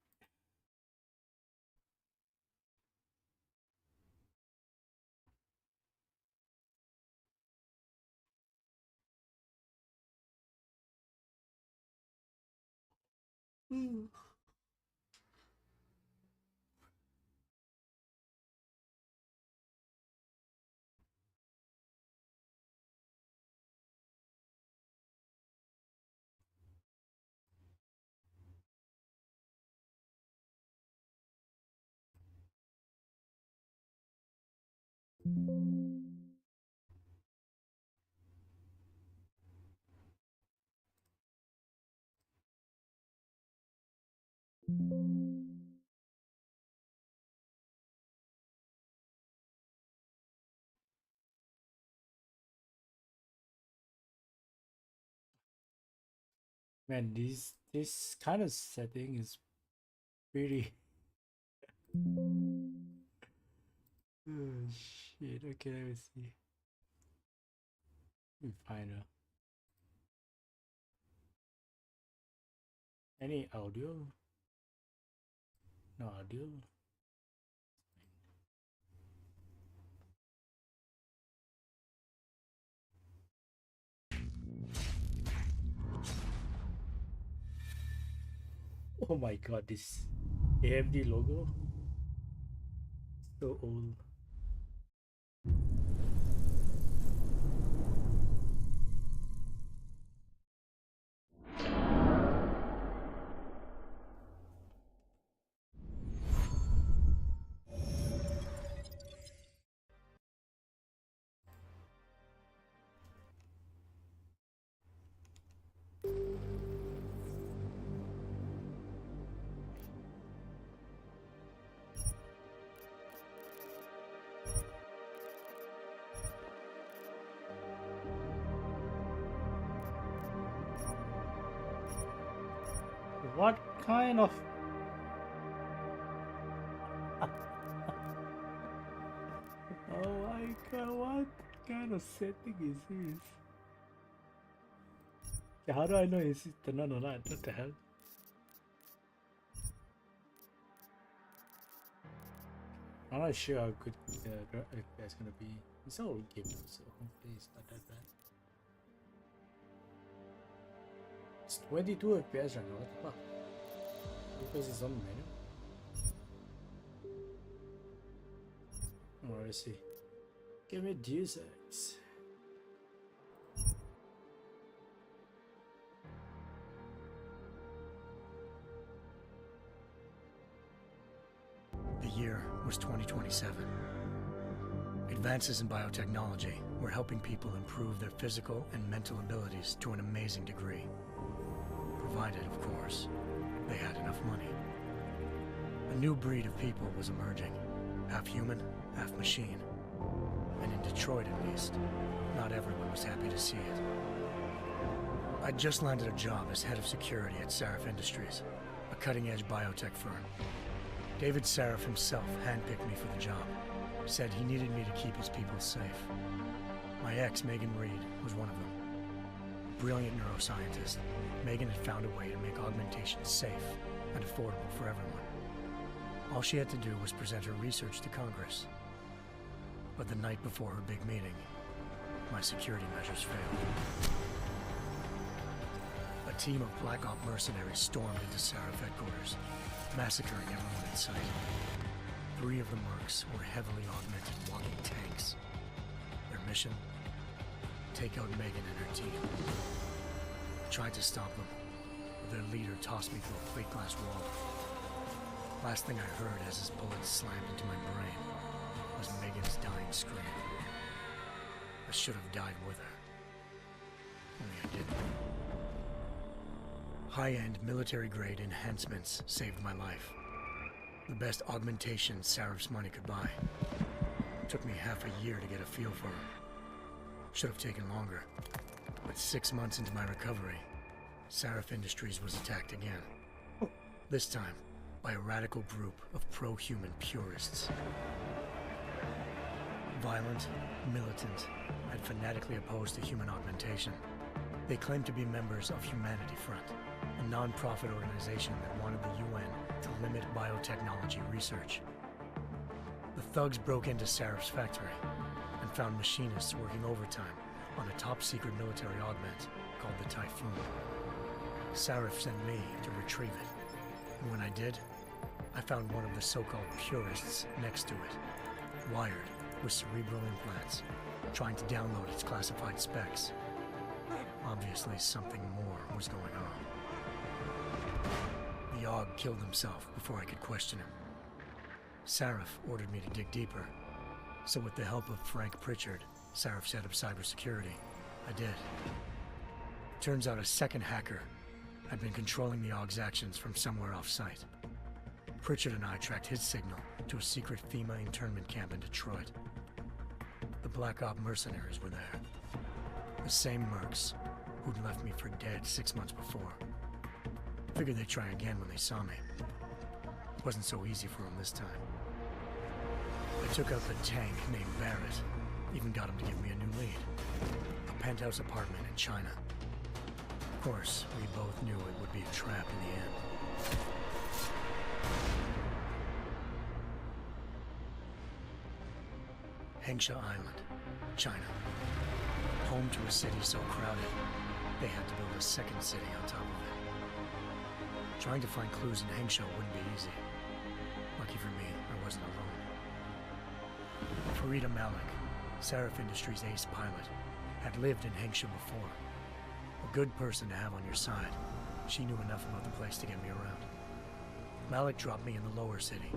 Man, this kind of setting is pretty. Oh shit! Okay, let me see. Let me find her. Any audio? No audio. Oh my god, this AMD logo. So old. What kind of oh my god, what? kind of setting is this? Yeah, how do I know his sister? No, what the hell? I'm not sure how good it's gonna be. It's an old game, so hopefully it's not that bad. It's 22 FPS right now, what the fuck? Because it's on the menu. Oh, let's see. Give me Deus Ex. The year was 2027. Advances in biotechnology were helping people improve their physical and mental abilities to an amazing degree. Provided, of course, they had enough money. A new breed of people was emerging, half human, half machine. And in Detroit, at least, not everyone was happy to see it. I'd just landed a job as head of security at Sarif Industries, a cutting-edge biotech firm. David Sarif himself handpicked me for the job, said he needed me to keep his people safe. My ex, Megan Reed, was one of them. A brilliant neuroscientist, Megan had found a way to make augmentation safe and affordable for everyone. All she had to do was present her research to Congress. But the night before her big meeting, my security measures failed. A team of Black Op mercenaries stormed into Sarif headquarters, massacring everyone in sight. 3 of the mercs were heavily augmented walking tanks. Their mission? Take out Megan and her team. I tried to stop them, but their leader tossed me through a plate glass wall. Last thing I heard as his bullets slammed into my brain was Megan's dying scream. I should have died with her. Only I didn't. High-end military-grade enhancements saved my life. The best augmentation Sarif's money could buy. Took me half a year to get a feel for her. Should have taken longer. But 6 months into my recovery, Sarif Industries was attacked again. This time, by a radical group of pro-human purists. Violent, militant, and fanatically opposed to human augmentation. They claimed to be members of Humanity Front, a non-profit organization that wanted the UN to limit biotechnology research. The thugs broke into Sarif's factory and found machinists working overtime on a top-secret military augment called the Typhoon. Sarif sent me to retrieve it, and when I did, I found one of the so-called purists next to it, wired with cerebral implants, trying to download its classified specs. Obviously, something more was going on. The AUG killed himself before I could question him. Sarif ordered me to dig deeper, so with the help of Frank Pritchard, Sarif's head of cybersecurity, I did. Turns out a second hacker had been controlling the AUG's actions from somewhere off-site. Pritchard and I tracked his signal to a secret FEMA internment camp in Detroit. The Black Op mercenaries were there. The same mercs who'd left me for dead 6 months before. Figured they'd try again when they saw me. It wasn't so easy for them this time. I took out the tank named Barrett, even got him to give me a new lead. A penthouse apartment in China. Of course, we both knew it would be a trap in the end. Hengsha Island, China. Home to a city so crowded, they had to build a second city on top of it. Trying to find clues in Hengsha wouldn't be easy. Lucky for me, I wasn't alone. Farida Malik, Sarif Industries' ace pilot, had lived in Hengsha before. A good person to have on your side. She knew enough about the place to get me around. Malik dropped me in the lower city,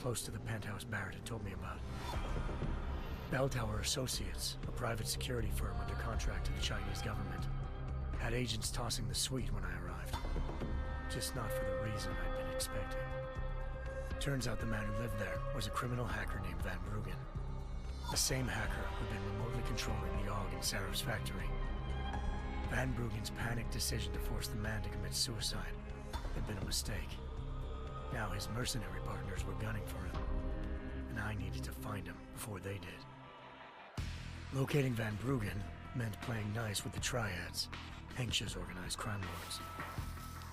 close to the penthouse Barrett had told me about. Bell Tower Associates, a private security firm under contract to the Chinese government, had agents tossing the suite when I arrived. Just not for the reason I'd been expecting. Turns out the man who lived there was a criminal hacker named Van Bruggen. The same hacker who'd been remotely controlling the AUG in Sarif's factory. Van Bruggen's panicked decision to force the man to commit suicide had been a mistake. Now his mercenary partners were gunning for him, and I needed to find him before they did. Locating Van Bruggen meant playing nice with the Triads, anxious organized crime lords.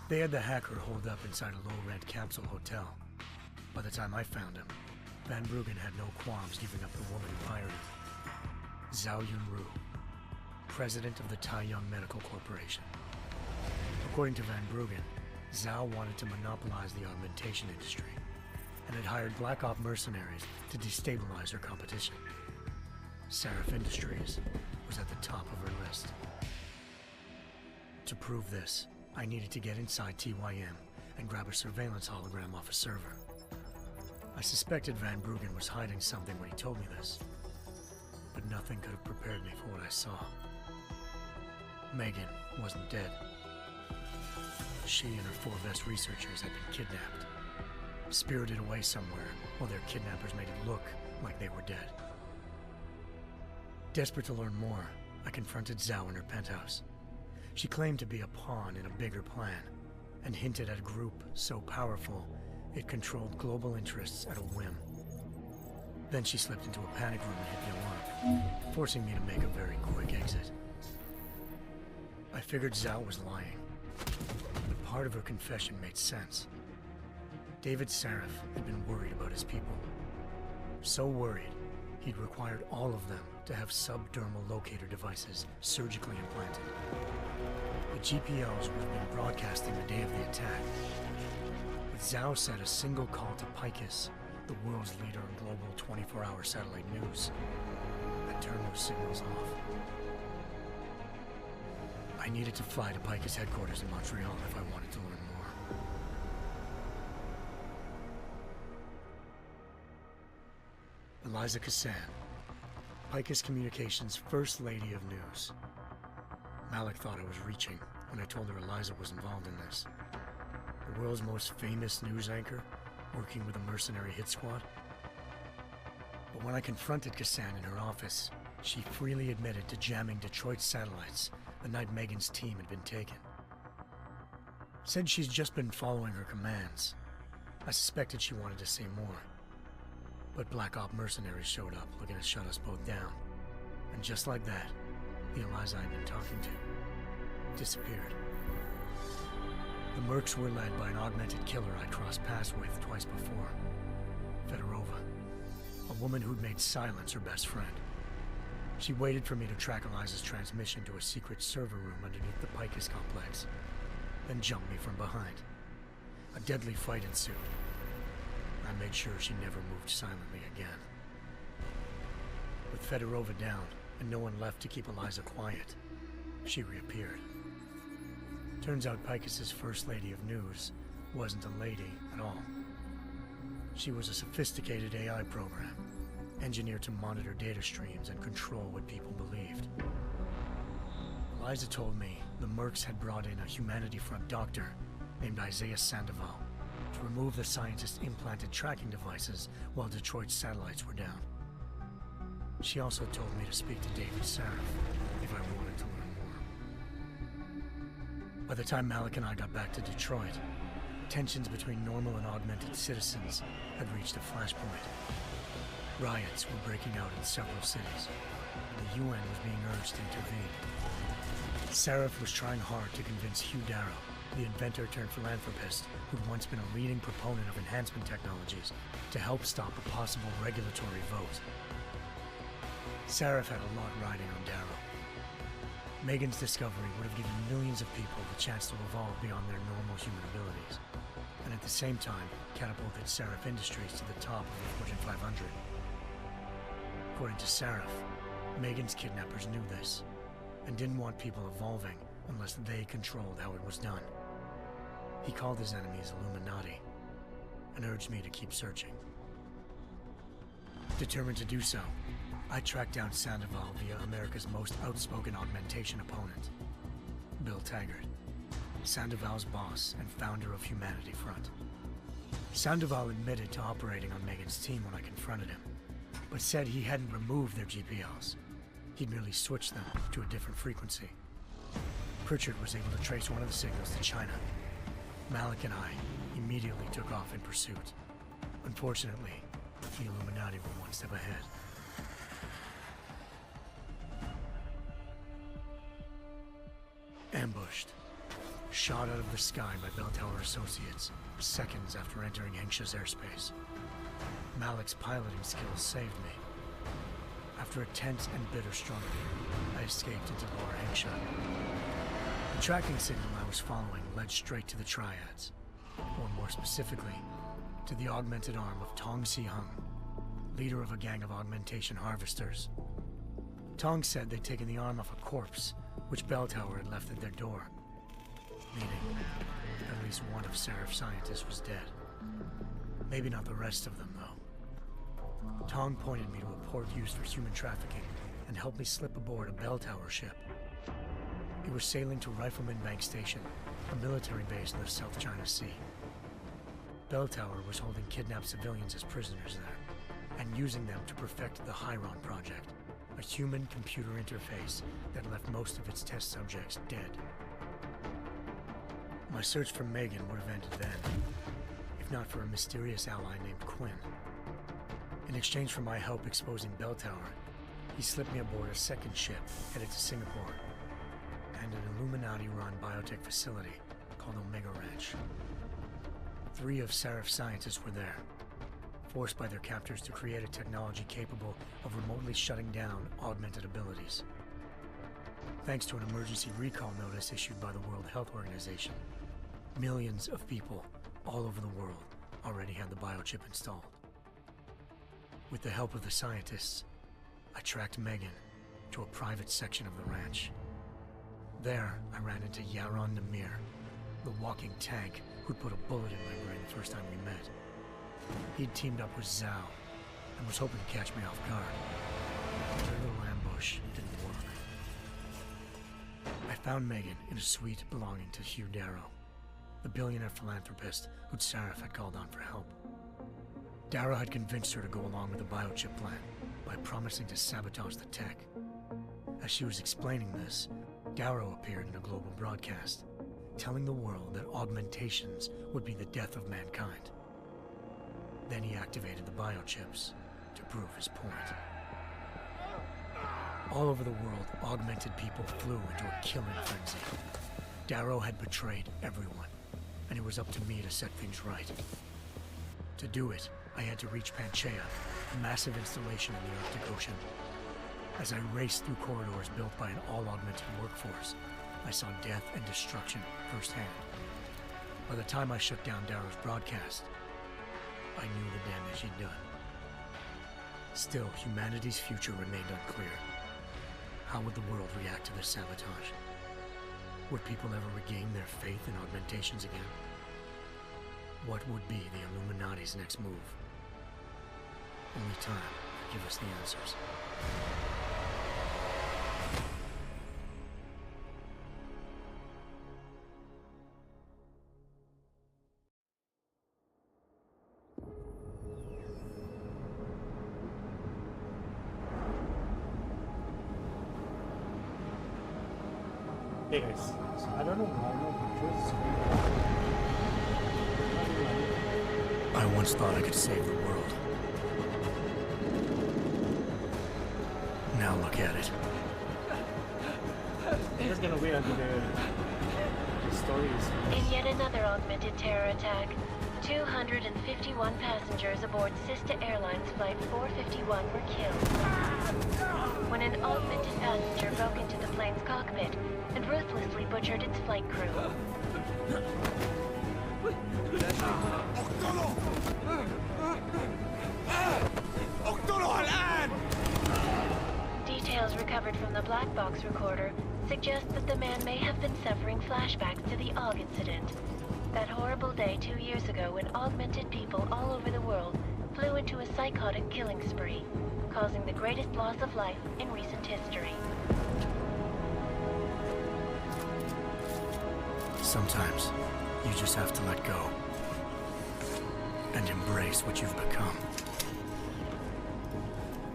They had the hacker holed up inside a low-rent capsule hotel. By the time I found him, Van Bruggen had no qualms giving up the woman who hired him. Zhao Yunru, president of the Taiyang Medical Corporation. According to Van Bruggen, Zhao wanted to monopolize the augmentation industry and had hired Black Op mercenaries to destabilize her competition. Seraph Industries was at the top of her list. To prove this, I needed to get inside TYM and grab a surveillance hologram off a server. I suspected Van Bruggen was hiding something when he told me this, but nothing could have prepared me for what I saw. Megan wasn't dead. She and her 4 best researchers had been kidnapped, spirited away somewhere while their kidnappers made it look like they were dead. Desperate to learn more, I confronted Zhao in her penthouse. She claimed to be a pawn in a bigger plan, and hinted at a group so powerful it controlled global interests at a whim. Then she slipped into a panic room and hit the alarm, forcing me to make a very quick exit. I figured Zhao was lying, but part of her confession made sense. David Sarif had been worried about his people. So worried, he'd required all of them to have subdermal locator devices surgically implanted. The GPLs would have been broadcasting the day of the attack. But Zhao said a single call to Picus, the world's leader in global 24-hour satellite news, had turned those signals off. I needed to fly to Picus headquarters in Montreal if I wanted to learn more. Eliza Cassan, Picus Communications' First Lady of News. Malik thought I was reaching when I told her Eliza was involved in this. The world's most famous news anchor, working with a mercenary hit squad. But when I confronted Cassan in her office, she freely admitted to jamming Detroit satellites the night Megan's team had been taken. Said she's just been following her commands. I suspected she wanted to say more. But Black Op mercenaries showed up looking to shut us both down. And just like that, the Eliza I'd been talking to disappeared. The Mercs were led by an augmented killer I'd crossed paths with twice before, Fedorova, a woman who'd made silence her best friend. She waited for me to track Eliza's transmission to a secret server room underneath the Picus complex, then jumped me from behind. A deadly fight ensued. I made sure she never moved silently again. With Fedorova down, and no one left to keep Eliza quiet, she reappeared. Turns out Picus's First Lady of News wasn't a lady at all. She was a sophisticated AI program, engineered to monitor data streams and control what people believed. Eliza told me the Mercs had brought in a Humanity Front doctor named Isaiah Sandoval to remove the scientist's implanted tracking devices while Detroit's satellites were down. She also told me to speak to David Sarif if I wanted to learn more. By the time Malik and I got back to Detroit, tensions between normal and augmented citizens had reached a flashpoint. Riots were breaking out in several cities, and the UN was being urged to intervene. Sarif was trying hard to convince Hugh Darrow, the inventor-turned-philanthropist who'd once been a leading proponent of enhancement technologies, to help stop a possible regulatory vote. Sarif had a lot riding on Darrow. Megan's discovery would have given millions of people the chance to evolve beyond their normal human abilities, and at the same time catapulted Seraph Industries to the top of the Fortune 500. According to Sarif, Megan's kidnappers knew this, and didn't want people evolving unless they controlled how it was done. He called his enemies Illuminati, and urged me to keep searching. Determined to do so, I tracked down Sandoval via America's most outspoken augmentation opponent, Bill Taggart, Sandoval's boss and founder of Humanity Front. Sandoval admitted to operating on Megan's team when I confronted him, but said he hadn't removed their GPLs. He'd merely switched them to a different frequency. Pritchard was able to trace one of the signals to China. Malik and I immediately took off in pursuit. Unfortunately, the Illuminati were one step ahead. Ambushed. Shot out of the sky by Bell Tower associates, seconds after entering Hengsha's airspace. Malik's piloting skills saved me. After a tense and bitter struggle, I escaped into Lower Hengsha. The tracking signal I was following led straight to the Triads, or more specifically, to the augmented arm of Tong Si-hung, leader of a gang of augmentation harvesters. Tong said they'd taken the arm off a corpse, which Bell Tower had left at their door, meaning at least one of Seraph's scientists was dead. Maybe not the rest of them, though. Tong pointed me to a port used for human trafficking and helped me slip aboard a Bell Tower ship. It was sailing to Rifleman Bank Station, a military base in the South China Sea. Bell Tower was holding kidnapped civilians as prisoners there, and using them to perfect the Hyron Project, a human-computer interface that left most of its test subjects dead. My search for Megan would have ended then, if not for a mysterious ally named Quinn. In exchange for my help exposing Bell Tower, he slipped me aboard a second ship headed to Singapore, and an Illuminati-run biotech facility called Omega Ranch. 3 of Seraph's scientists were there, forced by their captors to create a technology capable of remotely shutting down augmented abilities. Thanks to an emergency recall notice issued by the World Health Organization, millions of people all over the world already had the biochip installed. With the help of the scientists, I tracked Megan to a private section of the ranch. There, I ran into Yaron Namir, the walking tank who'd put a bullet in my brain the first time we met. He'd teamed up with Zhao and was hoping to catch me off guard. Their little ambush didn't work. I found Megan in a suite belonging to Hugh Darrow, the billionaire philanthropist who'd Seraph had called on for help. Darrow had convinced her to go along with the biochip plan by promising to sabotage the tech. As she was explaining this, Darrow appeared in a global broadcast, telling the world that augmentations would be the death of mankind. Then he activated the biochips to prove his point. All over the world, augmented people flew into a killing frenzy. Darrow had betrayed everyone, and it was up to me to set things right. To do it, I had to reach Panchaea, a massive installation in the Arctic Ocean. As I raced through corridors built by an all-augmented workforce, I saw death and destruction firsthand. By the time I shut down Darrow's broadcast, I knew the damage he'd done. Still, humanity's future remained unclear. How would the world react to this sabotage? Would people ever regain their faith in augmentations again? What would be the Illuminati's next move? Only time could give us the answers. Hey guys, so I don't know why I once thought I could save the world. Now look at it. I'm just gonna wait until the story is... In yet another augmented terror attack, 251 passengers aboard Sister Airlines Flight 451 were killed when an augmented passenger broke into the plane's cockpit and ruthlessly butchered its flight crew. Details recovered from the black box recorder suggest that the man may have been suffering flashbacks to the AUG incident. That horrible day 2 years ago when augmented people all over the world flew into a psychotic killing spree, causing the greatest loss of life in recent history. Sometimes, you just have to let go. And embrace what you've become.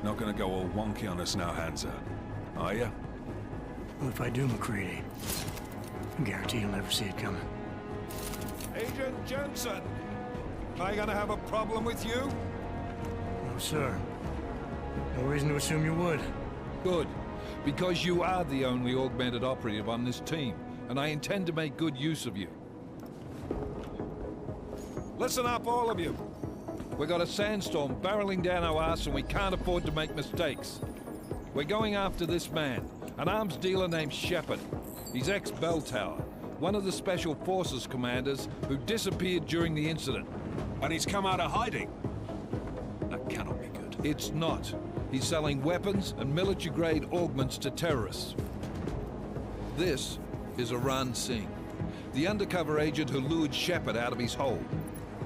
Not gonna go all wonky on us now, Hansa, are you? Well, if I do, McCready, I guarantee you'll never see it coming. Agent Jensen! Am I gonna have a problem with you? No, sir. No reason to assume you would. Good. Because you are the only augmented operative on this team. and I intend to make good use of you. Listen up, all of you. We got a sandstorm barreling down our ass and we can't afford to make mistakes. We're going after this man, an arms dealer named Shepard. He's ex-Bell Tower, one of the Special Forces commanders who disappeared during the incident. And he's come out of hiding. That cannot be good. It's not. He's selling weapons and military-grade augments to terrorists. This is Aran Singh, the undercover agent who lured Shepard out of his hole.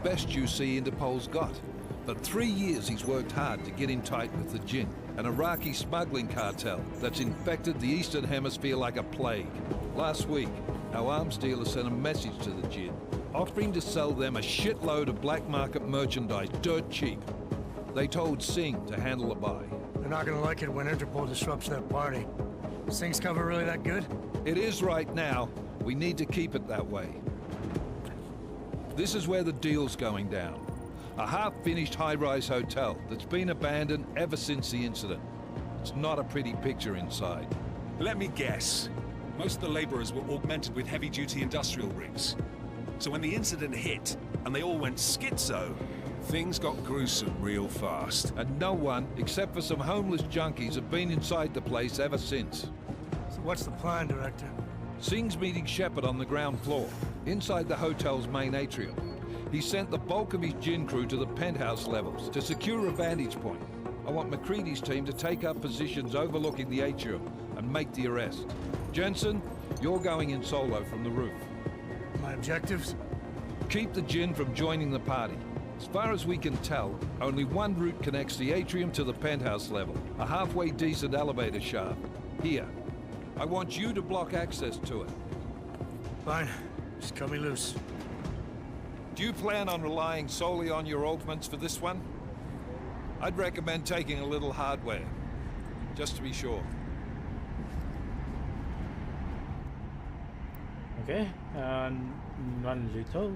Best you see Interpol's got. For 3 years he's worked hard to get in tight with the Jinn, an Iraqi smuggling cartel that's infected the Eastern Hemisphere like a plague. Last week, our arms dealer sent a message to the Jinn, offering to sell them a shitload of black market merchandise dirt cheap. They told Singh to handle the buy. They're not gonna like it when Interpol disrupts their party. Singh's cover really that good? It is right now. We need to keep it that way. This is where the deal's going down. A half-finished high-rise hotel that's been abandoned ever since the incident. It's not a pretty picture inside. Let me guess. Most of the laborers were augmented with heavy-duty industrial rigs. So when the incident hit, and they all went schizo, things got gruesome real fast. And no one, except for some homeless junkies, have been inside the place ever since. So what's the plan, Director? Singh's meeting Shepard on the ground floor, inside the hotel's main atrium. He sent the bulk of his Jinn crew to the penthouse levels to secure a vantage point. I want McCready's team to take up positions overlooking the atrium and make the arrest. Jensen, you're going in solo from the roof. My objectives? Keep the Jinn from joining the party. As far as we can tell, only one route connects the atrium to the penthouse level, a halfway decent elevator shaft. Here. I want you to block access to it. Fine. Just cut me loose. Do you plan on relying solely on your augments for this one? I'd recommend taking a little hardware, just to be sure. Okay, one little.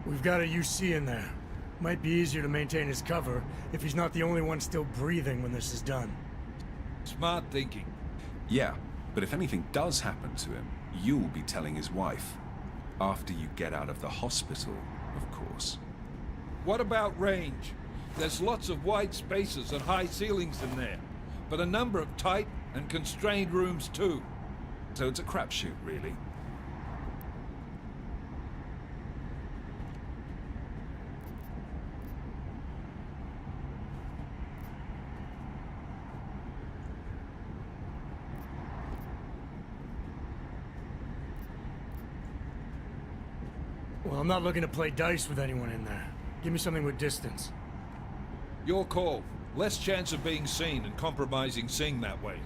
We've got a UC in there. Might be easier to maintain his cover if he's not the only one still breathing when this is done. Smart thinking. Yeah, but if anything does happen to him, you'll be telling his wife. After you get out of the hospital, of course. What about range? There's lots of wide spaces and high ceilings in there, but a number of tight and constrained rooms too. So it's a crapshoot, really. Well, I'm not looking to play dice with anyone in there. Give me something with distance. Your call. Less chance of being seen and compromising Singh that way.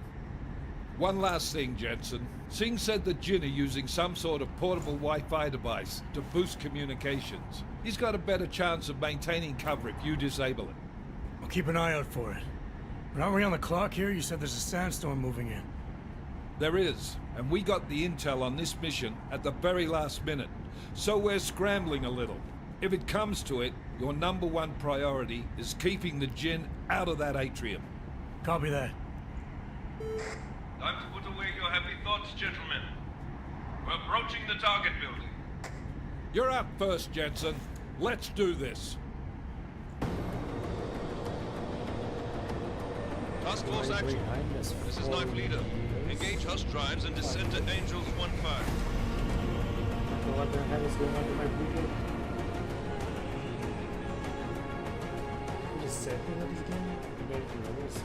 One last thing, Jensen. Singh said the Jinn are using some sort of portable Wi-Fi device to boost communications. He's got a better chance of maintaining cover if you disable it. I'll keep an eye out for it. But aren't we on the clock here? You said there's a sandstorm moving in. There is, and we got the intel on this mission at the very last minute. So we're scrambling a little. If it comes to it, your #1 priority is keeping the Jinn out of that atrium. Copy that. Time to put away your happy thoughts, gentlemen. We're approaching the target building. You're up first, Jensen. Let's do this. Task Force action. This is Knife Leader. Engage Hush drives and descend to Angels 1-5. What the hell is going on with my video? What is setting of this game? Very close.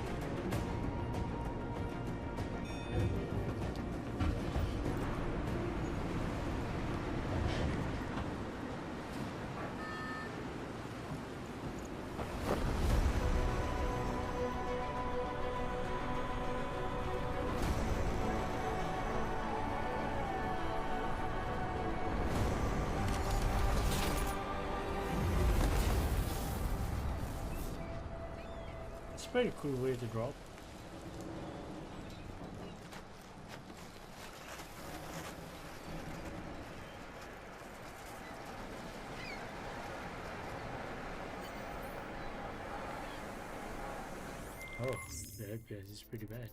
It's a very cool way to drop. FPS is pretty bad.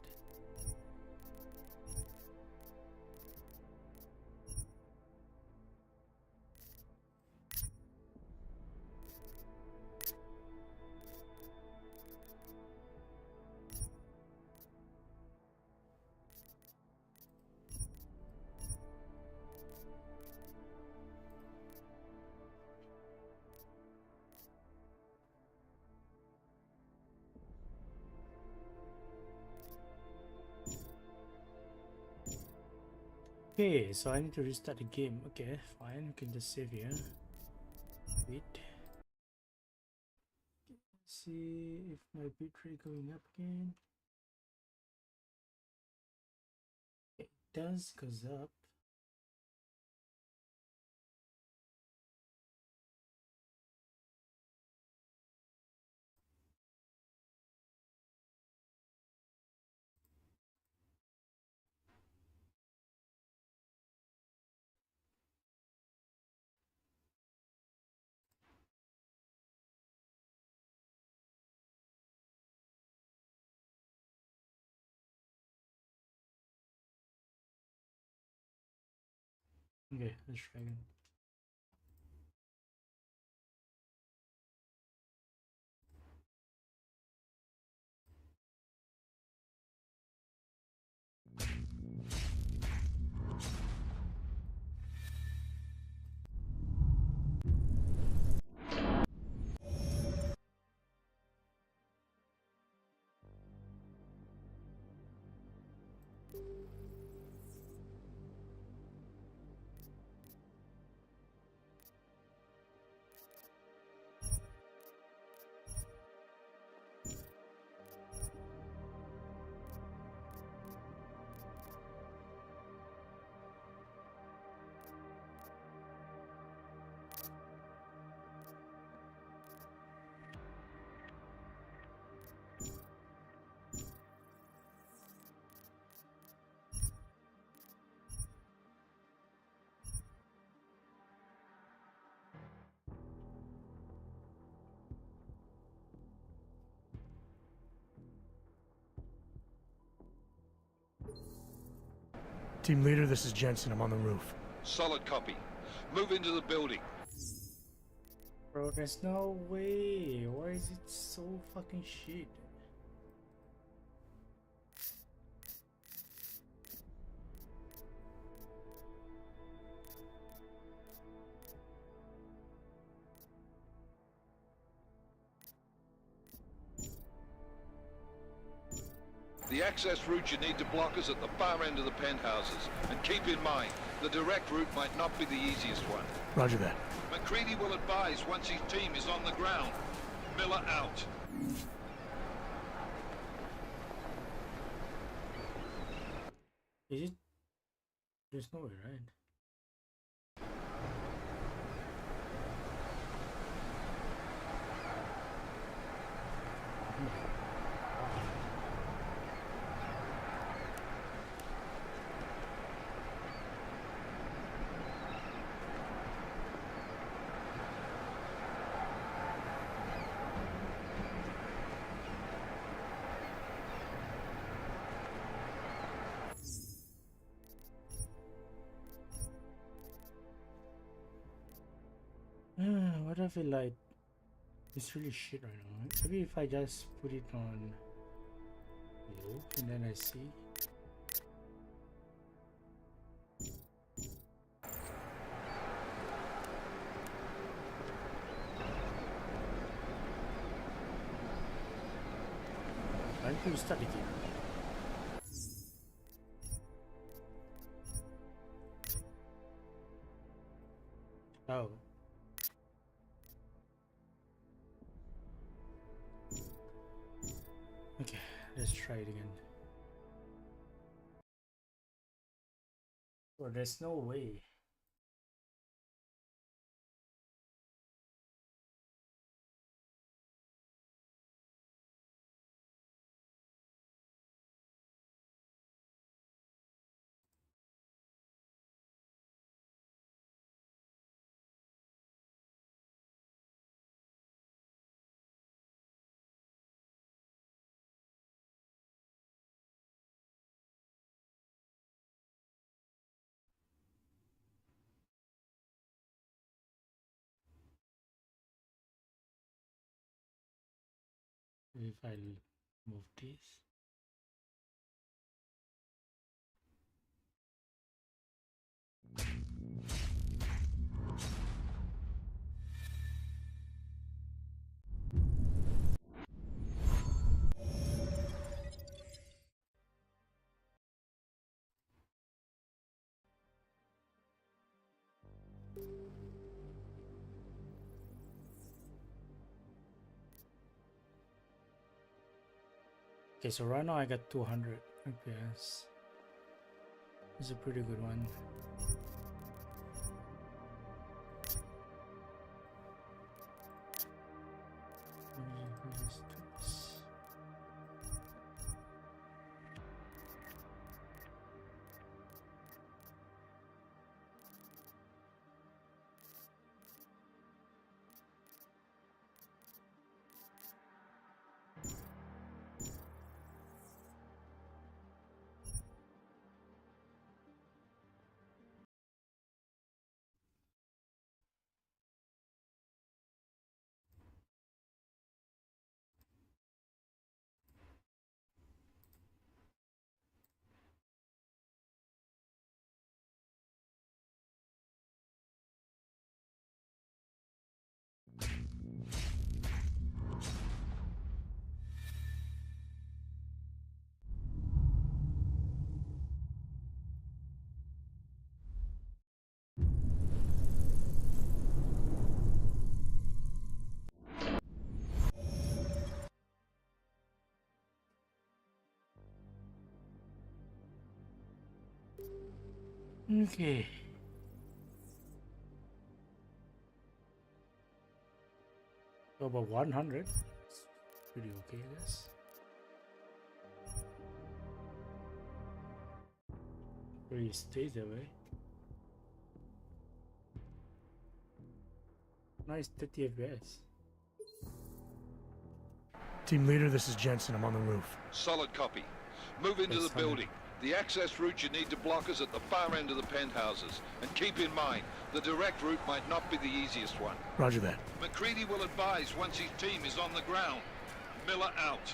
Okay, so I need to restart the game. Okay, fine. We can just save here. Wait. See if my bitrate going up again. It does goes up. Okay, let's try again. Team leader, this is Jensen. I'm on the roof. Solid copy. Move into the building. Bro, there's no way. Why is it so fucking shit? The access route you need to block is at the far end of the penthouses. And keep in mind, the direct route might not be the easiest one. Roger that. McCready will advise once his team is on the ground. Miller out. Is it? There's no way, right? What I feel like it's really shit right now. Maybe if I just put it on low and then I see. I need to start again. Oh. Okay, let's try it again. Well, there's no way. Maybe if I move this. Okay, so right now I got 200 FPS. This is a pretty good one. Okay. So about 100. It's pretty okay, I guess. Pretty stays that way. Nice 30 FPS. Team leader, this is Jensen. I'm on the roof. Solid copy. Move into the building. The access route you need to block is at the far end of the penthouses. And keep in mind, the direct route might not be the easiest one. Roger that. McCready will advise once his team is on the ground. Miller out.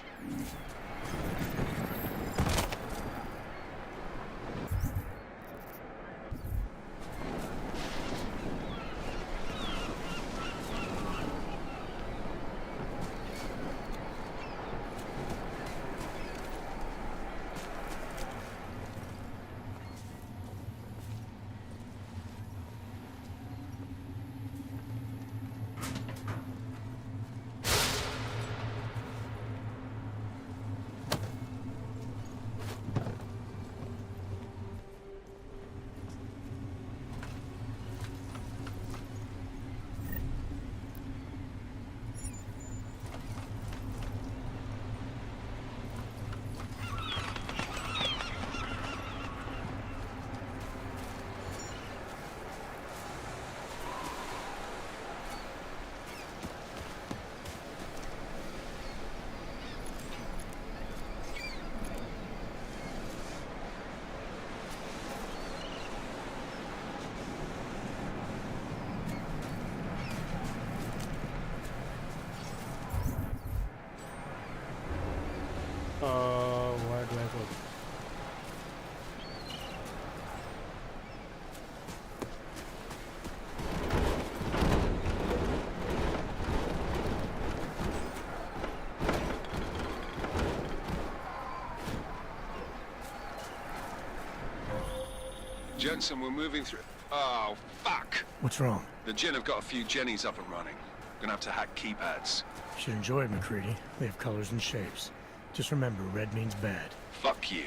Where do I go? Jensen, we're moving through... Oh, fuck! What's wrong? The Jinn have got a few Jennies up and running. Gonna have to hack keypads. Should enjoy it, McCready. They have colors and shapes. Just remember, red means bad. Fuck you.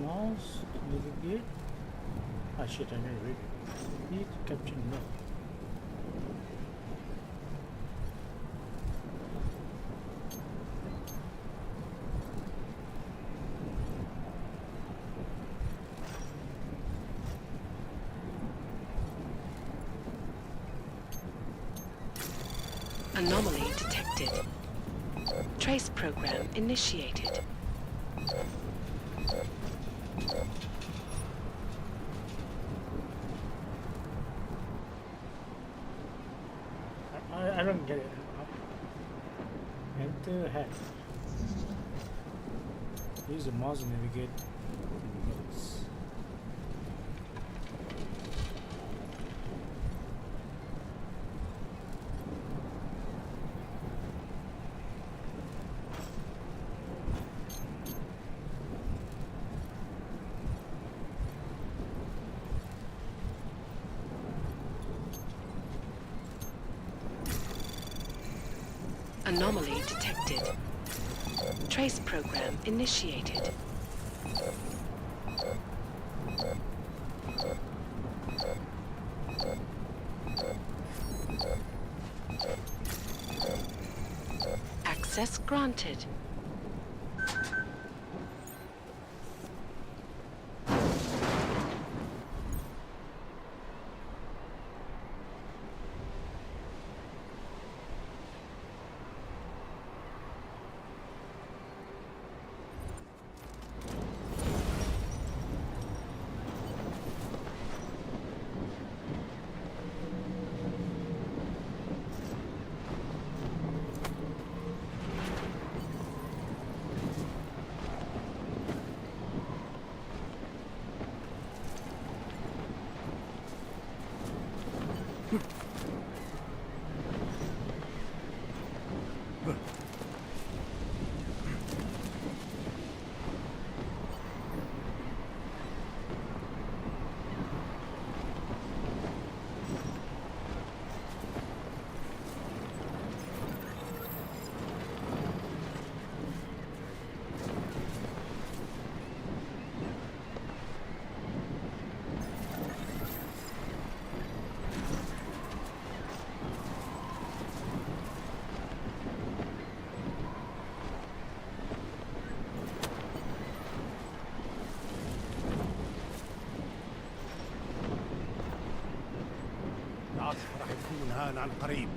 mouse, navigate. Ah shit, I didn't read it. Need capture no. Anomaly detected. Trace program initiated. I don't get it. Enter head. Use the mouse to navigate notes. Anomaly detected. Trace program initiated. Access granted. العاصفة راح تكون هان عن قريب.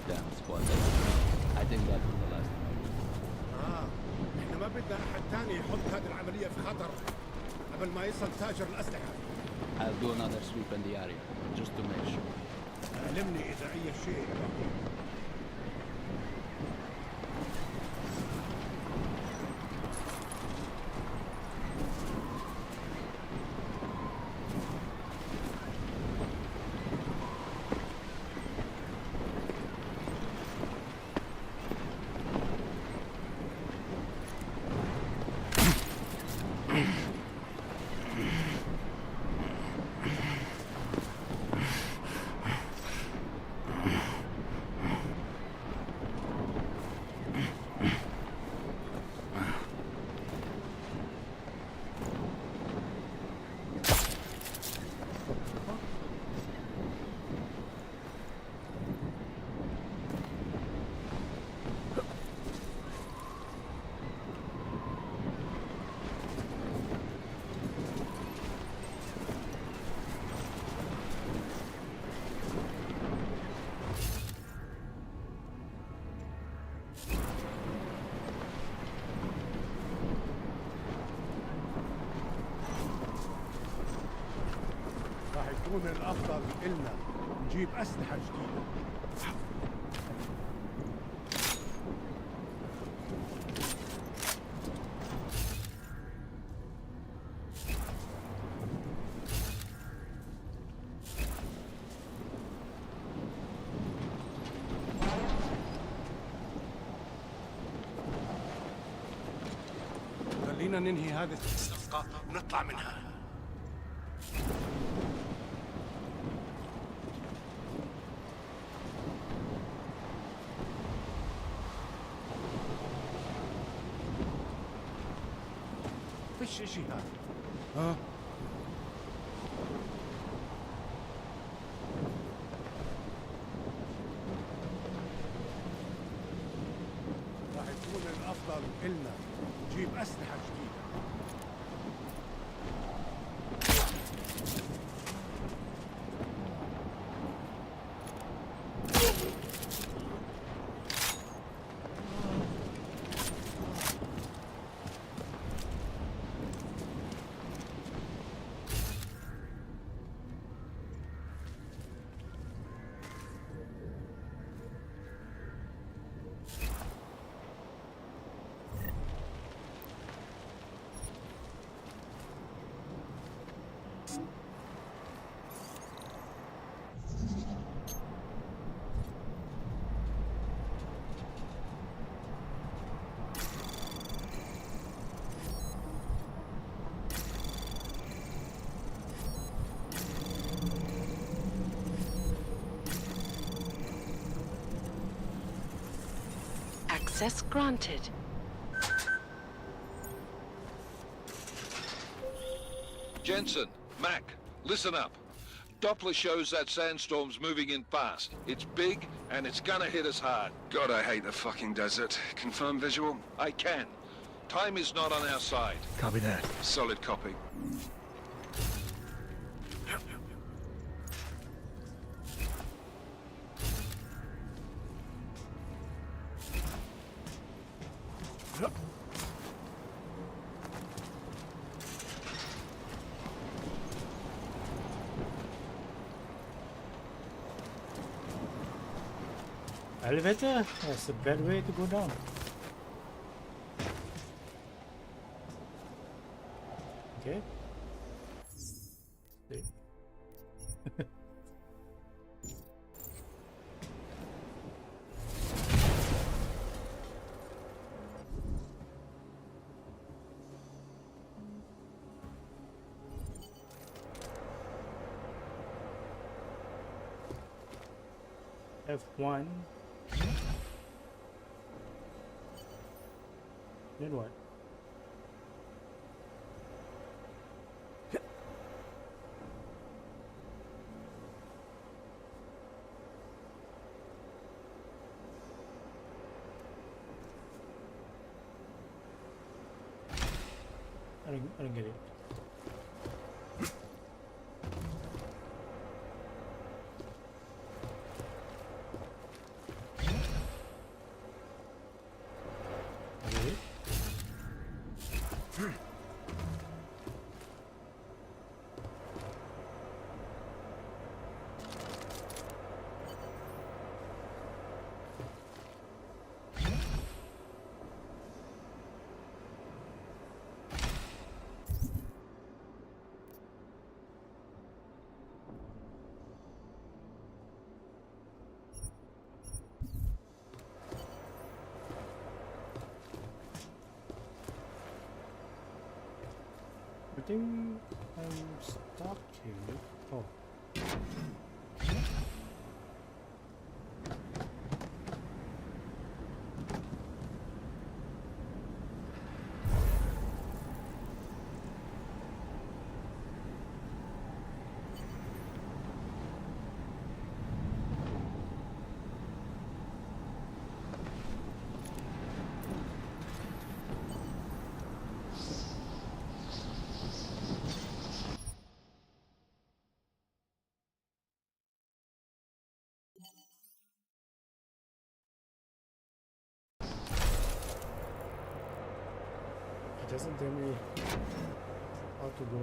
Damn squad. I think that was the last one. احنا ما بدنا احد تاني يحط هذه العملية في خطر قبل ما يصل تاجر الأسلحة. I'll do another sweep in the area, just to make sure. علمني إذا أي شيء. يكون الأفضل إلنا نجيب أسلحة جديدة. خلينا ننهي هذه الصفقة ونطلع منها. فيش اشي هاد. ها؟ راح يكون الافضل إلنا نجيب اسلحة جديدة. Access granted. Jensen, Mac, listen up. Doppler shows that sandstorm's moving in fast. It's big, and it's gonna hit us hard. God, I hate the fucking desert. Confirm visual? I can. Time is not on our side. Copy that. Solid copy. Elevator? That's a bad way to go down. Okay. See. F1. Then what? I don't get it. I think I'm stuck here. Oh. It doesn't tell me how to go.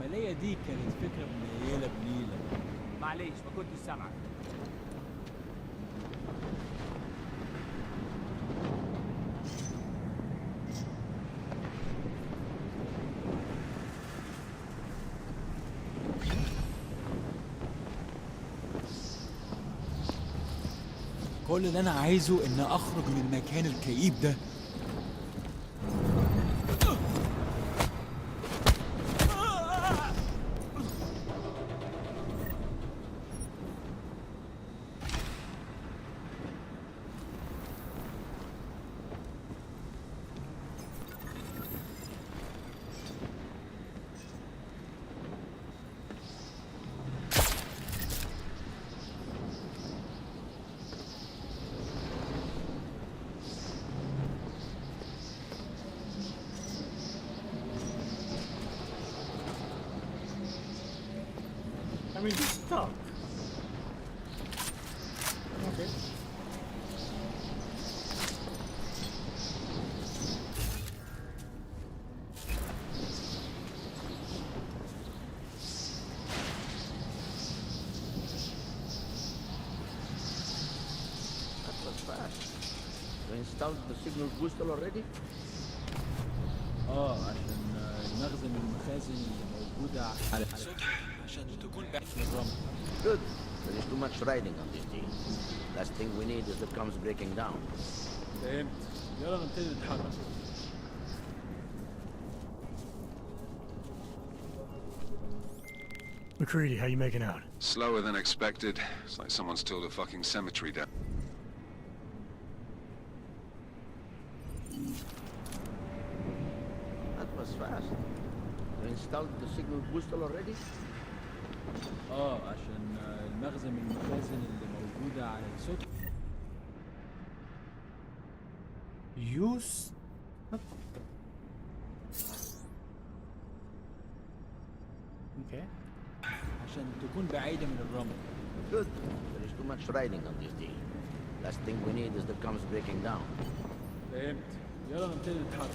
العملية دي كانت فكرة منيلة بنيلة. معليش ما كنتش سامعك. كل اللي انا عايزه ان اخرج من المكان الكئيب ده. I mean, he's stuck. Okay. That was fast. You installed the signal booster already? عشان المخزن المخازن اللي موجودة على السطح عشان تكون بعيد من الرمل. Good. There is too much riding on this deal. Last thing we need is the comms breaking down. فهمت. يلا نبتدي نتحرك. McCready, how you making out? Slower than expected. It's like someone's tilled a fucking cemetery down. That was fast. You installed the signal booster already? عشان المخزن المخازن اللي موجودة على السطح. Use. Okay. عشان تكون بعيدة من الرمل. Good. There is too much riding on this deal. Last thing we need is the comms breaking down. فهمت. يلا نبتدي نتحرك.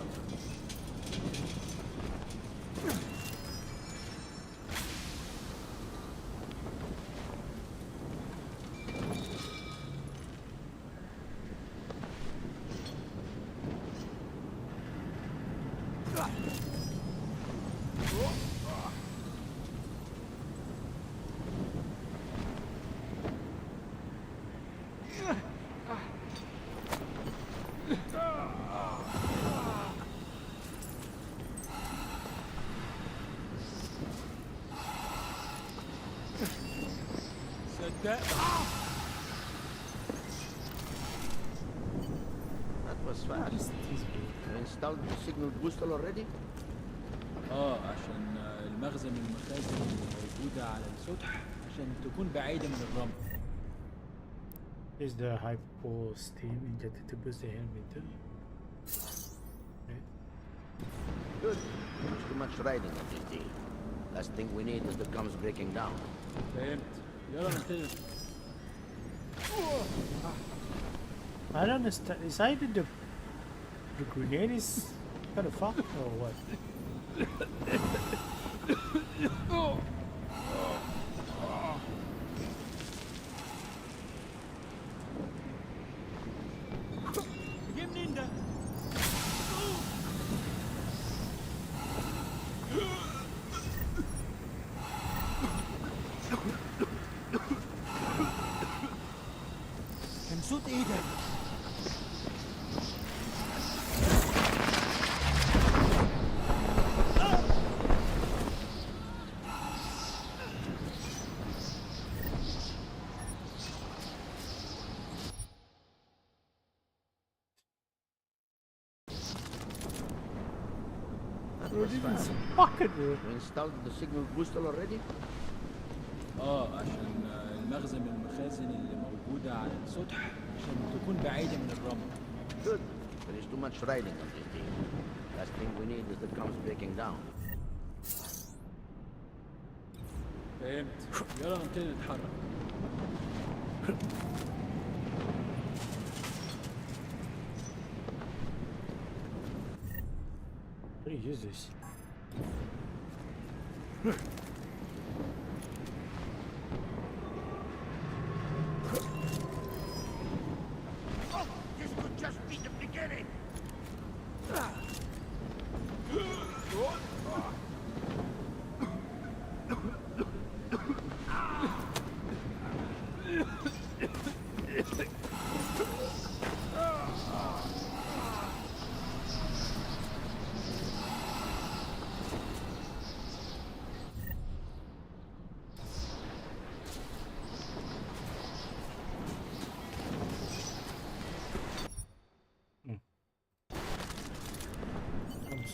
That was fast. You installed the signal booster already? عشان المخزن المخازن اللي موجودة على السطح عشان تكون بعيدة من الرمل. Is the hypo steam injected to boost the elevator? Okay. Good. There's too much riding on this deal. Last thing we need is the comms breaking down. فهمت. يلا نبتدي. I don't understand. Is either the grenade is kind of fucked or what? جه منين ده؟ كان صوت ايه ده؟ Fucking you installed the signal booster already? عشان المخزن المخازن اللي موجودة على السطح عشان تكون بعيدة من الرمل. Good. There is too much riding on this deal. Last thing we need is the comms breaking down. فهمت. يلا نبتدي نتحرك. How do you use this? This could just be the beginning.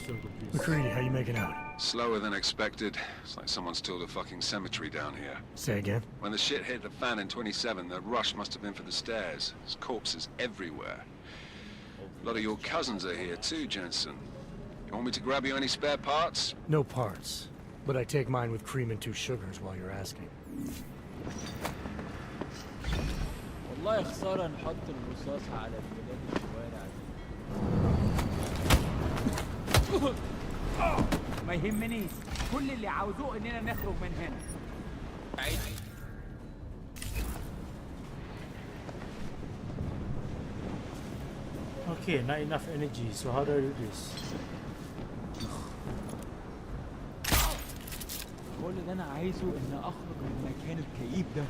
so confused. McCready, how you making out? Slower than expected. It's like someone's tilled a fucking cemetery down here. Say again? When the shit hit the fan in 27, the rush must have been for the stairs. There's corpses everywhere. A lot of your cousins are here too, Jensen. You want me to grab you any spare parts? No parts. But I take mine with cream and 2 sugars while you're asking. والله خسارة نحط الرصاص على بلاد الشوارع. ما يهمنيش، كل اللي عاوزوه اننا نخرج من هنا. Okay, not enough energy, so how do I do this? كل اللي انا عايزه ان اخرج من مكان الكئيب ده.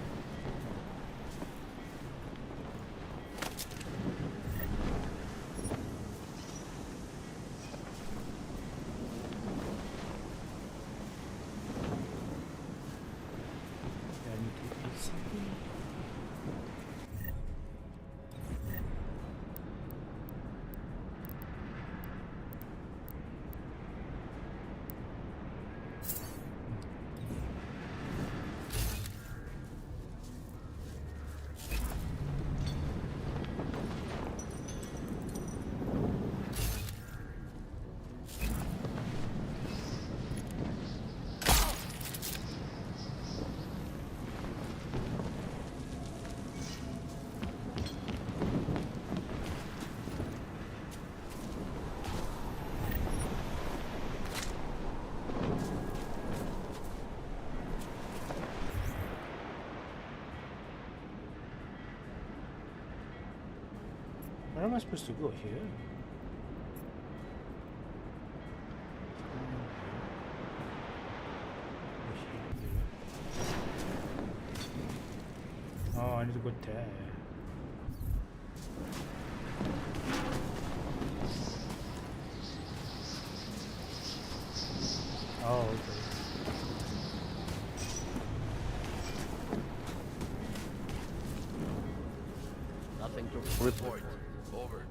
Where am I supposed to go here? Oh, I need to go there. Oh, okay. Nothing to report. Over.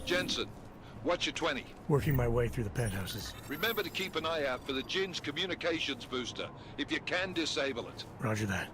Jensen, what's your 20? Working my way through the penthouses. Remember to keep an eye out for the Jin's communications booster. If you can, disable it. Roger that.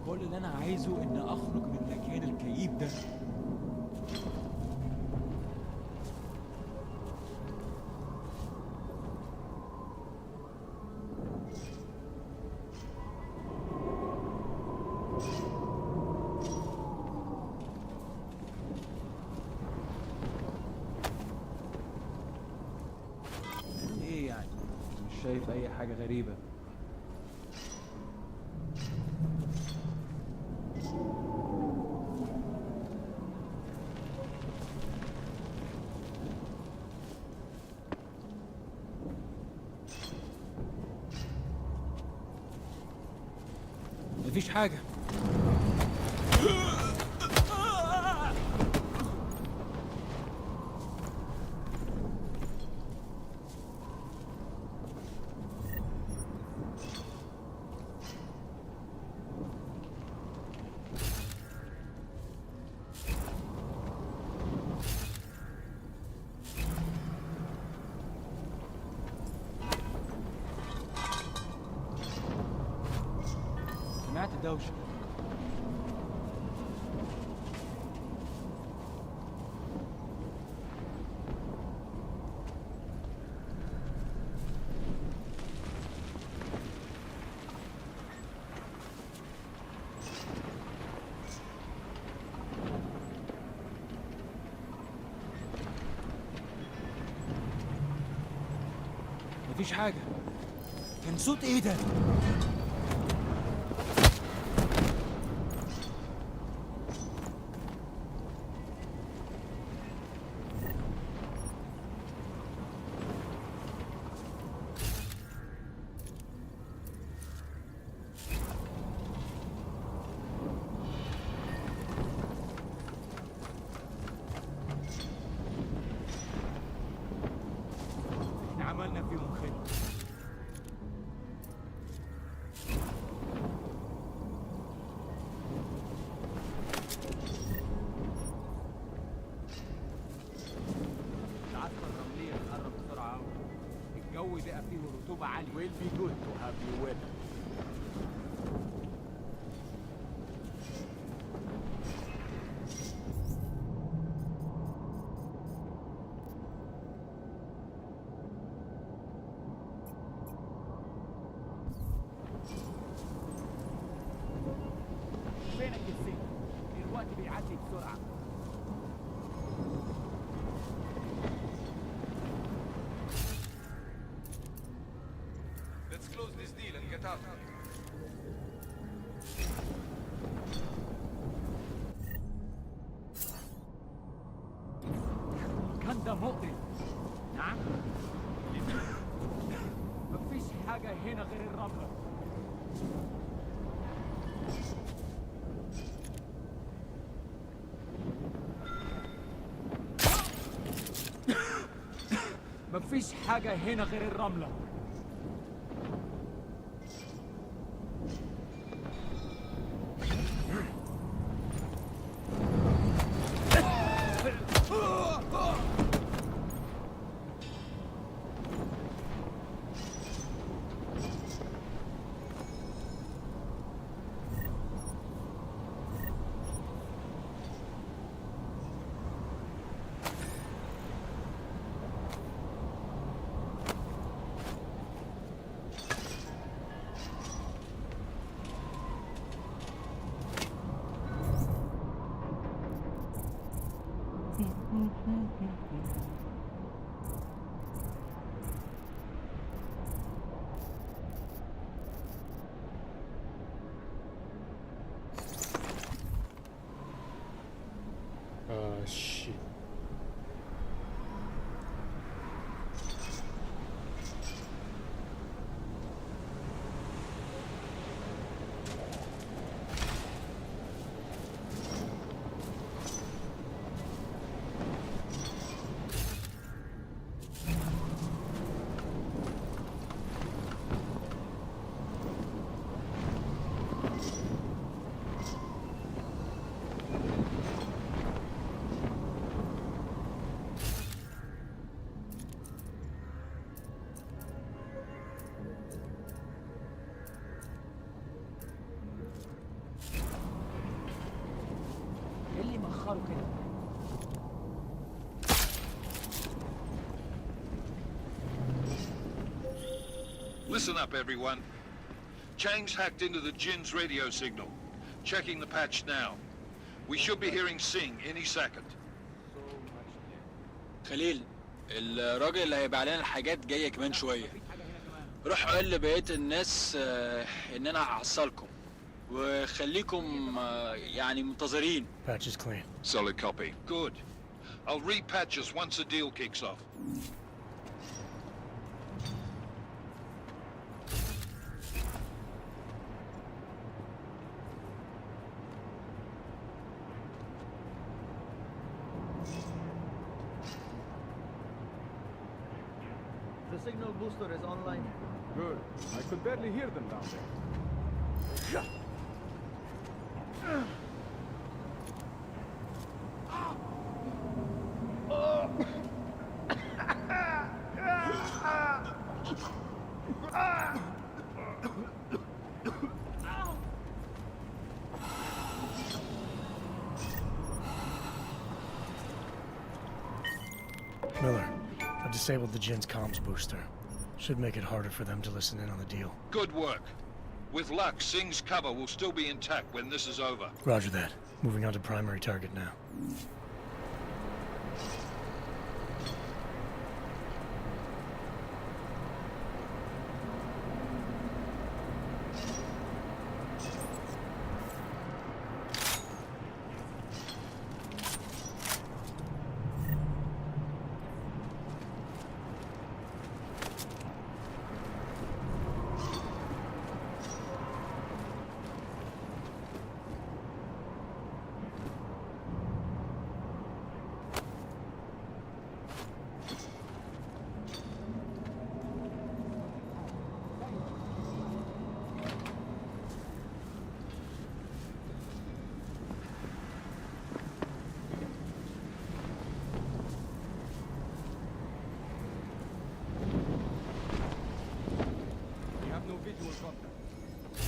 كل اللي انا عايزه ان اخرج من مكان الكئيب ده. ايه يعني؟ مش شايف اي حاجة غريبة. مفيش حاجة. سمعت الدوشة. مفيش حاجة. كان صوت ايه ده؟ احنا عملنا فيهم خدمة. العاصفة الرملية بتقرب بسرعة أوي. الجو بقى فيه رطوبة عالية. Will be good to have you with us. فينك يا سيدي؟ الوقت بيعدي بسرعة. Let's close this deal and get out. كان ده مقرف. نعم؟ مفيش حاجة هنا غير الرملة. مفيش حاجة هنا غير الرملة. Shit. ايه اللي مأخره كده؟ Listen up, everyone. Chang's hacked into the Jin's radio signal. Checking the patch now. We should be hearing Sing any second. خليل، الراجل اللي هيبيع لنا الحاجات جاي كمان شوية. روح قول لبقية الناس إن أنا هحصلكم وخليكم يعني منتظرين. Patch is clean. Solid copy. Good. I'll repatch us once the deal kicks off. The signal booster is online. Good. I could barely hear them down there. Miller, I've disabled the Jin's comms booster. Should make it harder for them to listen in on the deal. Good work. With luck, Singh's cover will still be intact when this is over. Roger that. Moving on to primary target now.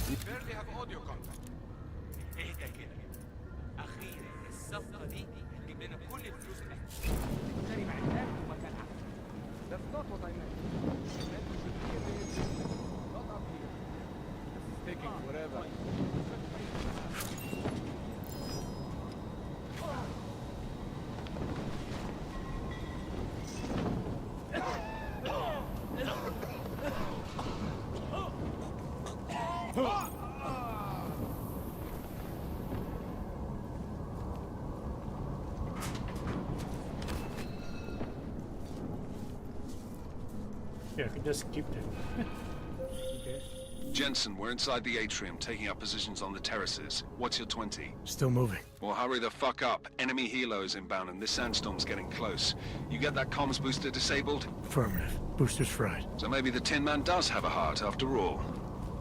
We barely have audio contact. اهدى كده. أخيرا الصفقة دي تجيب لنا كل الفلوس اللي احنا معناها ومكان عمل. That's not what I meant. I meant we should be in the business, not up here. This is taking forever. Yeah, I can just keep them. Okay. Jensen, we're inside the atrium, taking up positions on the terraces. What's your 20? Still moving. Well, hurry the fuck up. Enemy helos inbound and this sandstorm's getting close. You get that comms booster disabled? Affirmative. Booster's fried. So maybe the Tin Man does have a heart after all.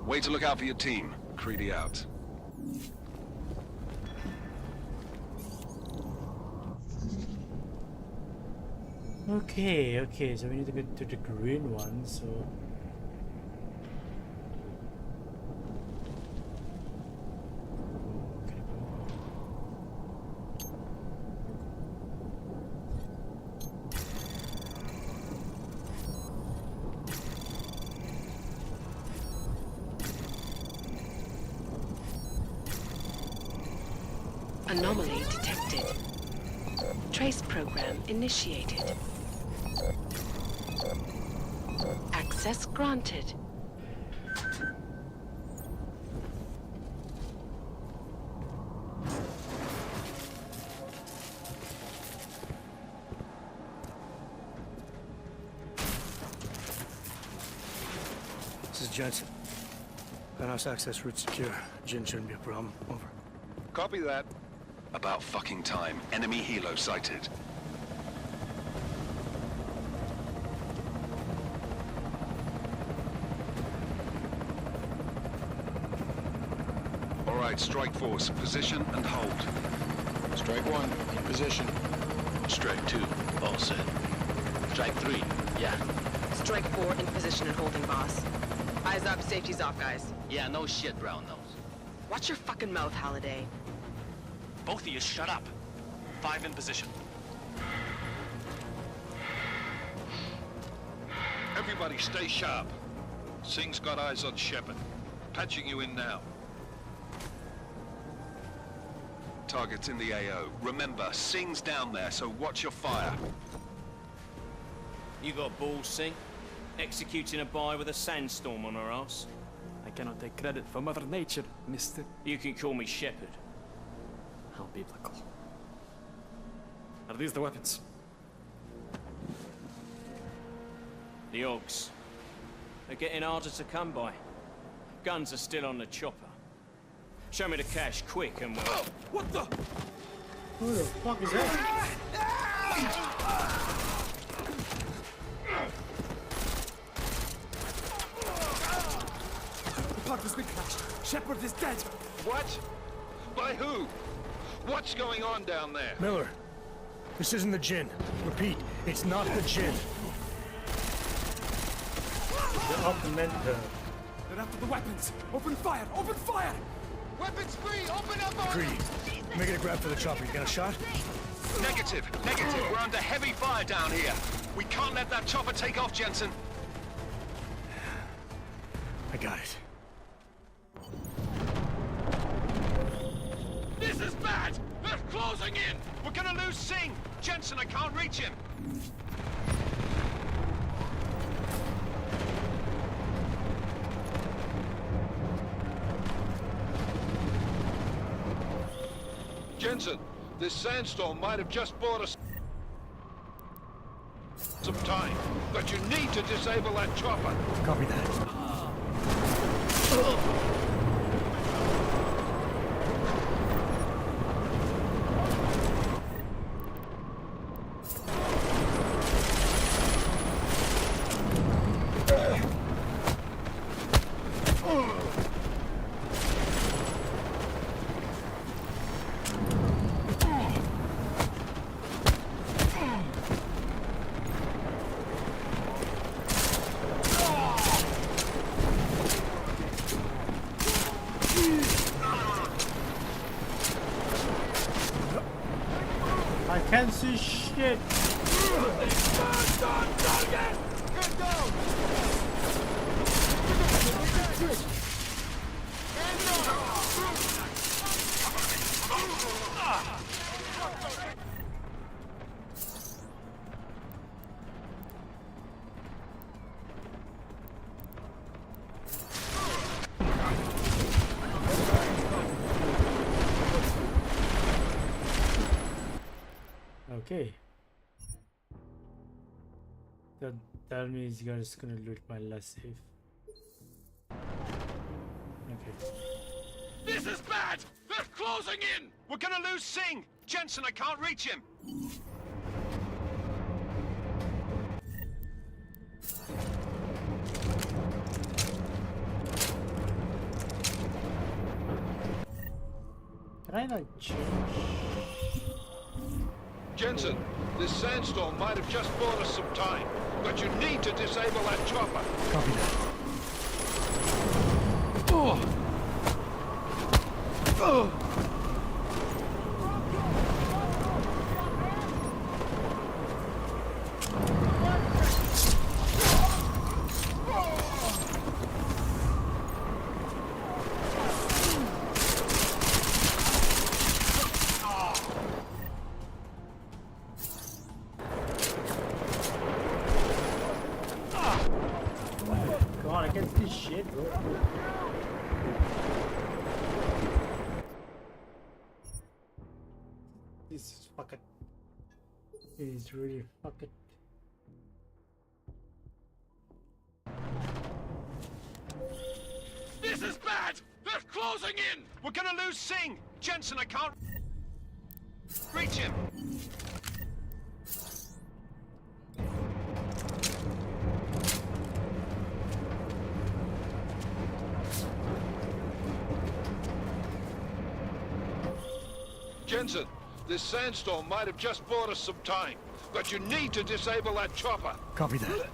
Way to look out for your team. Creedy out. Okay, so we need to get to the green one, so... Anomaly detected. Trace program initiated. Access granted. This is Jensen. Penthouse access route secure. Jin shouldn't be a problem. Over. Copy that. About fucking time. Enemy helo sighted. All right, strike force. Position and hold. Strike 1, in position. Strike 2, all set. Strike 3, yeah. Strike 4 in position and holding, boss. Eyes up, safety's off, guys. Yeah, no shit, brown nose. Watch your fucking mouth, Halliday. Both of you shut up. 5 in position. Everybody stay sharp. Singh's got eyes on Shepard. Patching you in now. Target's in the AO. Remember, Singh's down there, so watch your fire. You got balls, Singh? Executing a buy with a sandstorm on our ass? I cannot take credit for Mother Nature, mister. You can call me Shepard. How biblical. Are these the weapons? The Ogs. They're getting harder to come by. Guns are still on the chopper. Show me the cash, quick, and we'll... What the? Who the fuck is that? has been crashed. Shepard is dead. What? By who? What's going on down there? Miller, this isn't the Jinn. Repeat, it's not the Jinn. The augmenter. They're after the weapons. Open fire! Open fire! Weapons free! Open up on Greedy. Making a grab for the chopper. You got a shot? Negative. We're under heavy fire down here. We can't let that chopper take off, Jensen. I got it. This is bad! They're closing in! We're gonna lose Singh! Jensen, I can't reach him! Jensen, this sandstorm might have just bought us some time, but you need to disable that chopper. Copy that. I can't see shit. Okay. That means you're just gonna loot my last save. Okay. This is bad! They're closing in! We're gonna lose Singh! Jensen, I can't reach him! Can I not change? Jensen, this sandstorm might have just bought us some time, but you need to disable that chopper. Copy that. God, I can't see shit, bro. This is fucking. This is really fucking. This is bad! They're closing in! We're gonna lose Singh! Jensen, I can't reach him! Jensen, this sandstorm might have just bought us some time, but you need to disable that chopper. Copy that.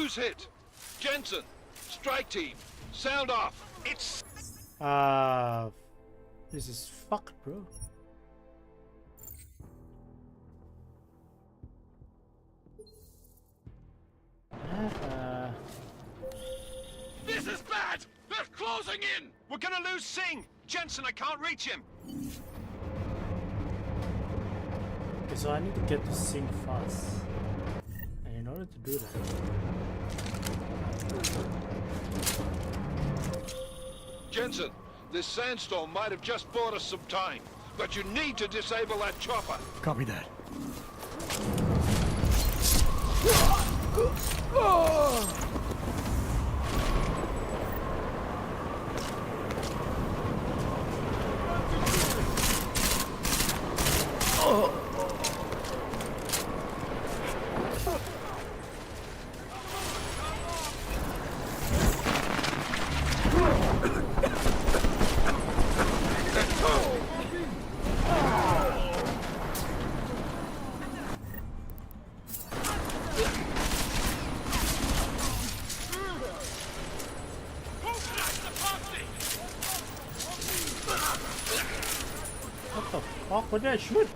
Who's hit? Jensen, strike team, sound off. It's... This is fucked, bro. This is bad! They're closing in! We're gonna lose Singh! Jensen, I can't reach him! Okay, so I need to get to Sing fast. And in order to do that... Jensen, this sandstorm might have just bought us some time, but you need to disable that chopper. Copy that. What the fuck? What did I shoot?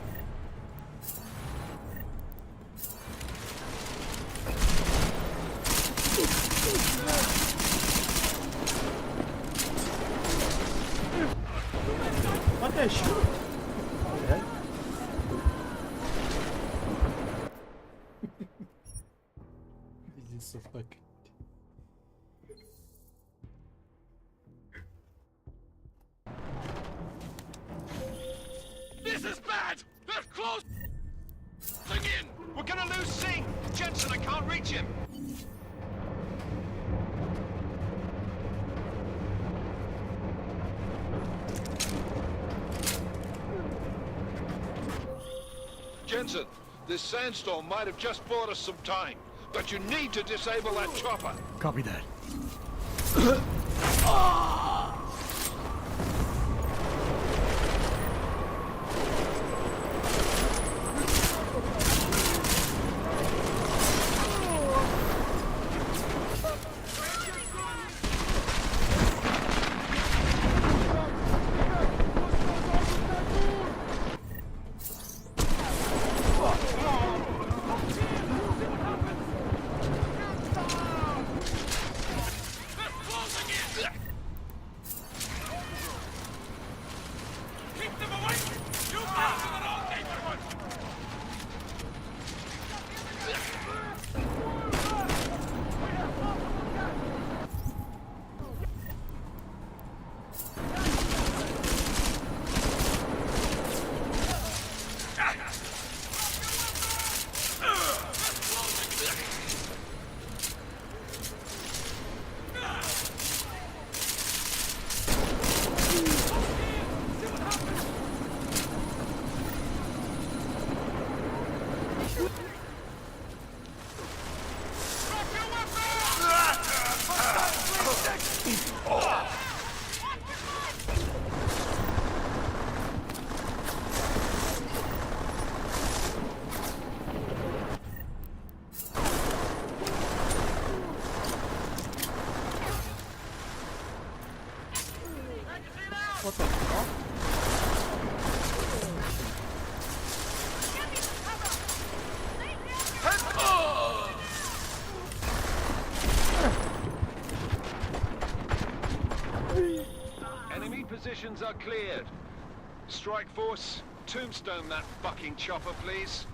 What did I shoot? Okay. This is so fucking... This is bad! They're closing in! We're gonna lose Singh! Jensen, I can't reach him! Jensen, this sandstorm might have just bought us some time, but you need to disable that chopper. Copy that. What the fuck? Enemy positions are cleared. Strike Force, tombstone that fucking chopper, please.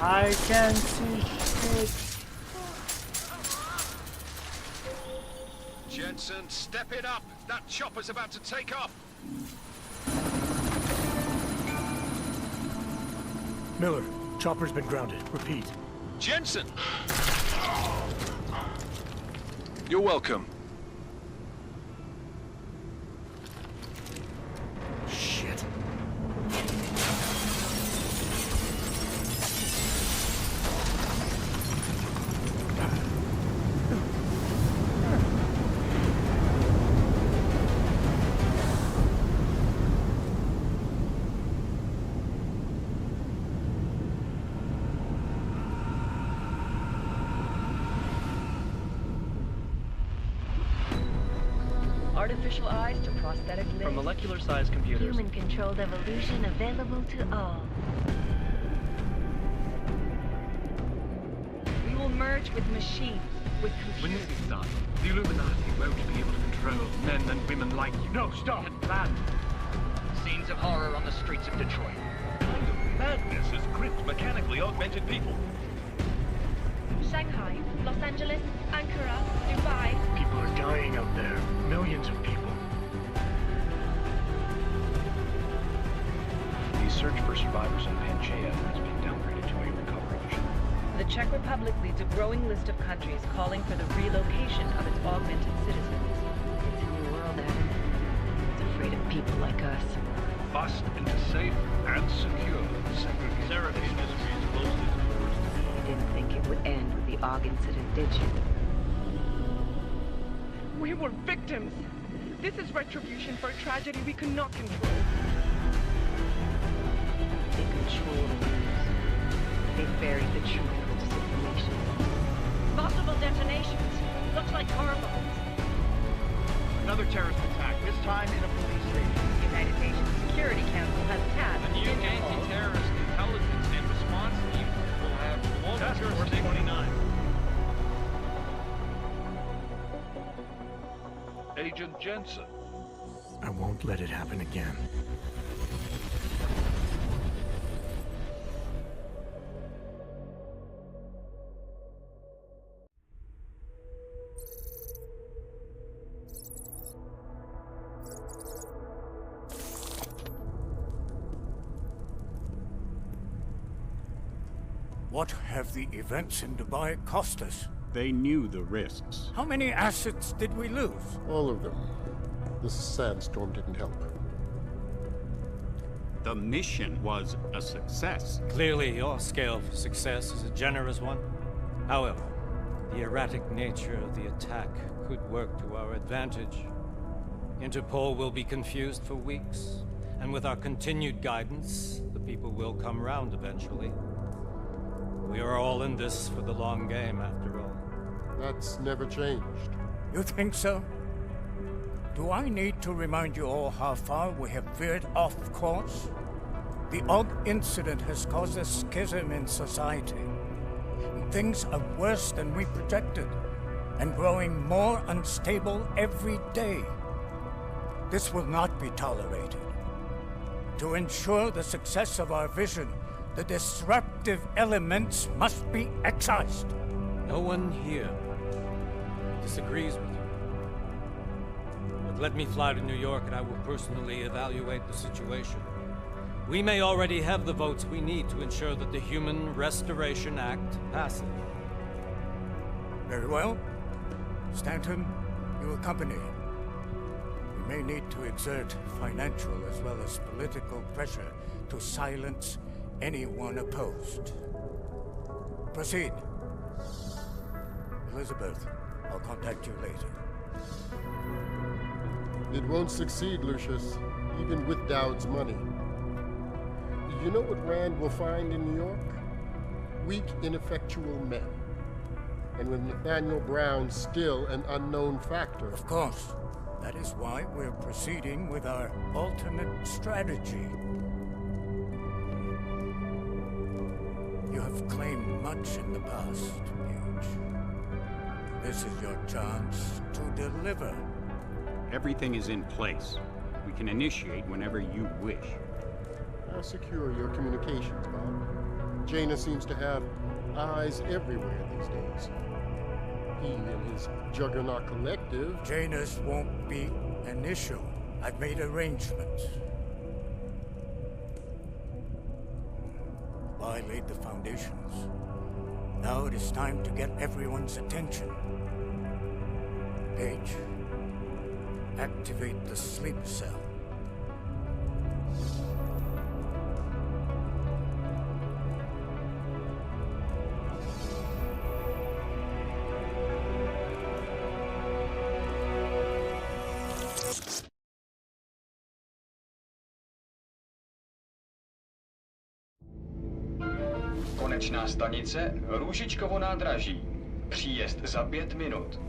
I can see shit. Jensen, step it up. That chopper's about to take off. Miller, chopper's been grounded. Repeat. Jensen! You're welcome. Shit. artificial eyes to prosthetic limbs. From molecular-sized computers. Human-controlled evolution available to all. We will merge with machines, with When computers. this is done, the Illuminati won't be able to control men and women like you. No, stop! We had planned. Scenes of horror on the streets of Detroit. Kind of madness has gripped mechanically augmented people. Shanghai, Los Angeles, Ankara, Dubai. People are dying out there. Millions of people. The search for survivors in Pangaea has been downgraded to a recovery mission. The Czech Republic leads a growing list of countries calling for the relocation of its augmented citizens. It's a new world, Adam. It's afraid of people like us. Bust into safe and secure segregation. Seraphine Industries closed its doors. You didn't think it would end with the AUG incident, did you? We were victims. This is retribution for a tragedy we could not control. They control the news. They buried the truth with disinformation. Multiple detonations. Looks like car bombs. Another terrorist attack, this time in a police station. The United Nations Security Council has tasked The new anti-terrorist intelligence and response team will have Task Force Force 29. Agent Jensen. I won't let it happen again. What have the events in Dubai cost us? They knew the risks. How many assets did we lose? All of them. This sandstorm didn't help. The mission was a success. Clearly, your scale for success is a generous one. However, the erratic nature of the attack could work to our advantage. Interpol will be confused for weeks, and with our continued guidance, the people will come round eventually. We are all in this for the long game, after all. That's never changed. You think so? Do I need to remind you all how far we have veered off course? The AUG incident has caused a schism in society. Things are worse than we projected, and growing more unstable every day. This will not be tolerated. To ensure the success of our vision, the disruptive elements must be excised. No one here disagrees with you. But let me fly to New York and I will personally evaluate the situation. We may already have the votes we need to ensure that the Human Restoration Act passes. Very well. Stanton, you accompany him. We may need to exert financial as well as political pressure to silence anyone opposed. Proceed. Elizabeth, I'll contact you later. It won't succeed, Lucius, even with Dowd's money. You know what Rand will find in New York? Weak, ineffectual men. And with Nathaniel Brown still an unknown factor. Of course. That is why we're proceeding with our alternate strategy. You have claimed much in the past, Huge. This is your chance to deliver. Everything is in place. We can initiate whenever you wish. How secure are your communications, Bob? Jaina seems to have eyes everywhere these days. He and his Juggernaut Collective... Jaina's won't be an issue. I've made arrangements. I laid the foundations. Now it is time to get everyone's attention. Paige, activate the sleep cell. Konečná stanice Růžičkovo nádraží. Příjezd za 5 minut.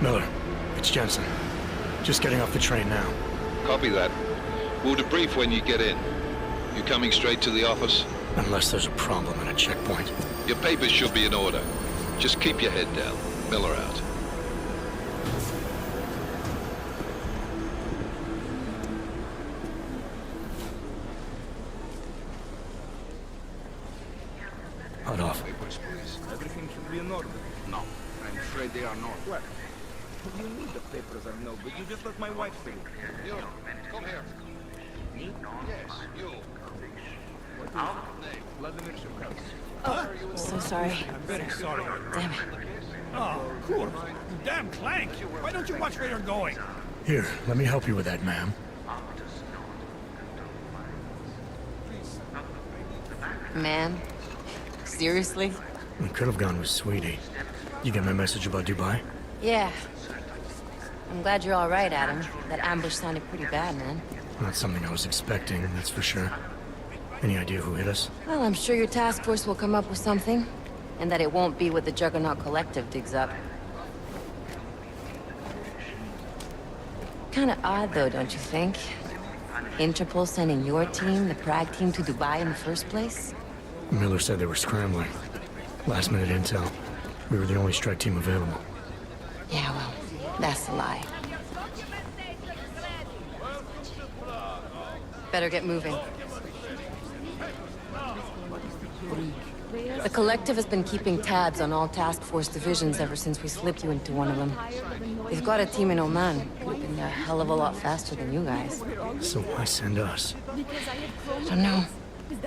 Miller, it's Jensen. Just getting off the train now. Copy that. We'll debrief when you get in. You coming straight to the office? Unless there's a problem at a checkpoint. Your papers should be in order. Just keep your head down. Miller out. Hot off. Everything should be in order. No, I'm afraid they are not. What? You need the papers, I know, but you just let my wife through. You, come here. Me? Yes, you. What is your name? Vladimir Shevkov. Oh, so sorry. I'm very sorry. Damn it. Oh, cool. You damn clank. Why don't you watch where you're going? Here, let me help you with that, ma'am. Man? Seriously? We could have gone with Sweetie. You get my message about Dubai? Yeah. I'm glad you're all right, Adam. That ambush sounded pretty bad, man. Not something I was expecting, that's for sure. Any idea who hit us? Well, I'm sure your task force will come up with something. And that it won't be what the Juggernaut Collective digs up. Kinda odd, though, don't you think? Interpol sending your team, the Prague team, to Dubai in the first place? Miller said they were scrambling. Last minute intel. We were the only strike team available. Yeah, well, that's a lie. Better get moving. The Collective has been keeping tabs on all task force divisions ever since we slipped you into one of them. They've got a team in Oman. Could have been a hell of a lot faster than you guys. So why send us? I don't know. If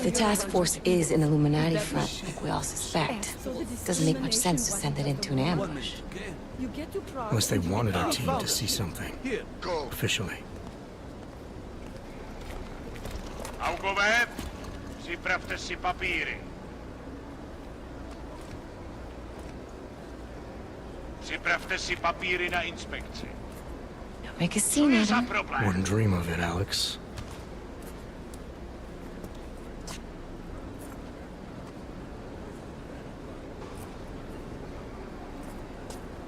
the task force is an Illuminati front, like we all suspect, it doesn't make much sense to send it into an ambush. Unless they wanted our team to see something. Officially. Augoveb, připravte si papíry. Připravte si papíry na inspekci. Make a scene, Adam. Wouldn't dream of it, Alex.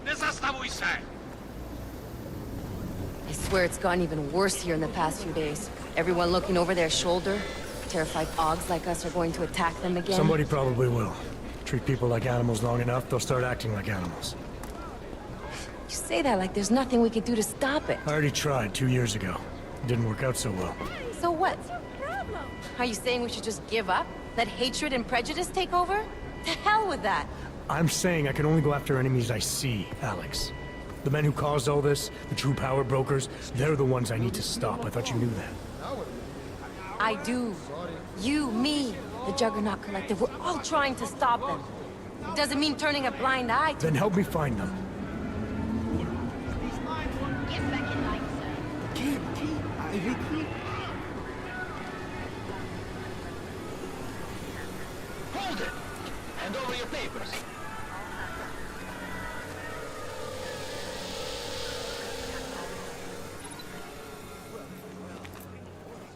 Nezastavuj se! I swear it's gotten even worse here in the past few days. Everyone looking over their shoulder. Terrified Augs like us are going to attack them again. Somebody probably will. Treat people like animals long enough, they'll start acting like animals. You say that like there's nothing we could do to stop it. I already tried 2 years ago. It didn't work out so well. So what? Are you saying we should just give up? Let hatred and prejudice take over? To hell with that! I'm saying I can only go after enemies I see, Alex. The men who caused all this, the true power brokers, they're the ones I need to stop. I thought you knew that. I do. You, me, the Juggernaut Collective, we're all trying to stop them. It doesn't mean turning a blind eye to... Then help me find them. Hold it! Hand over your papers.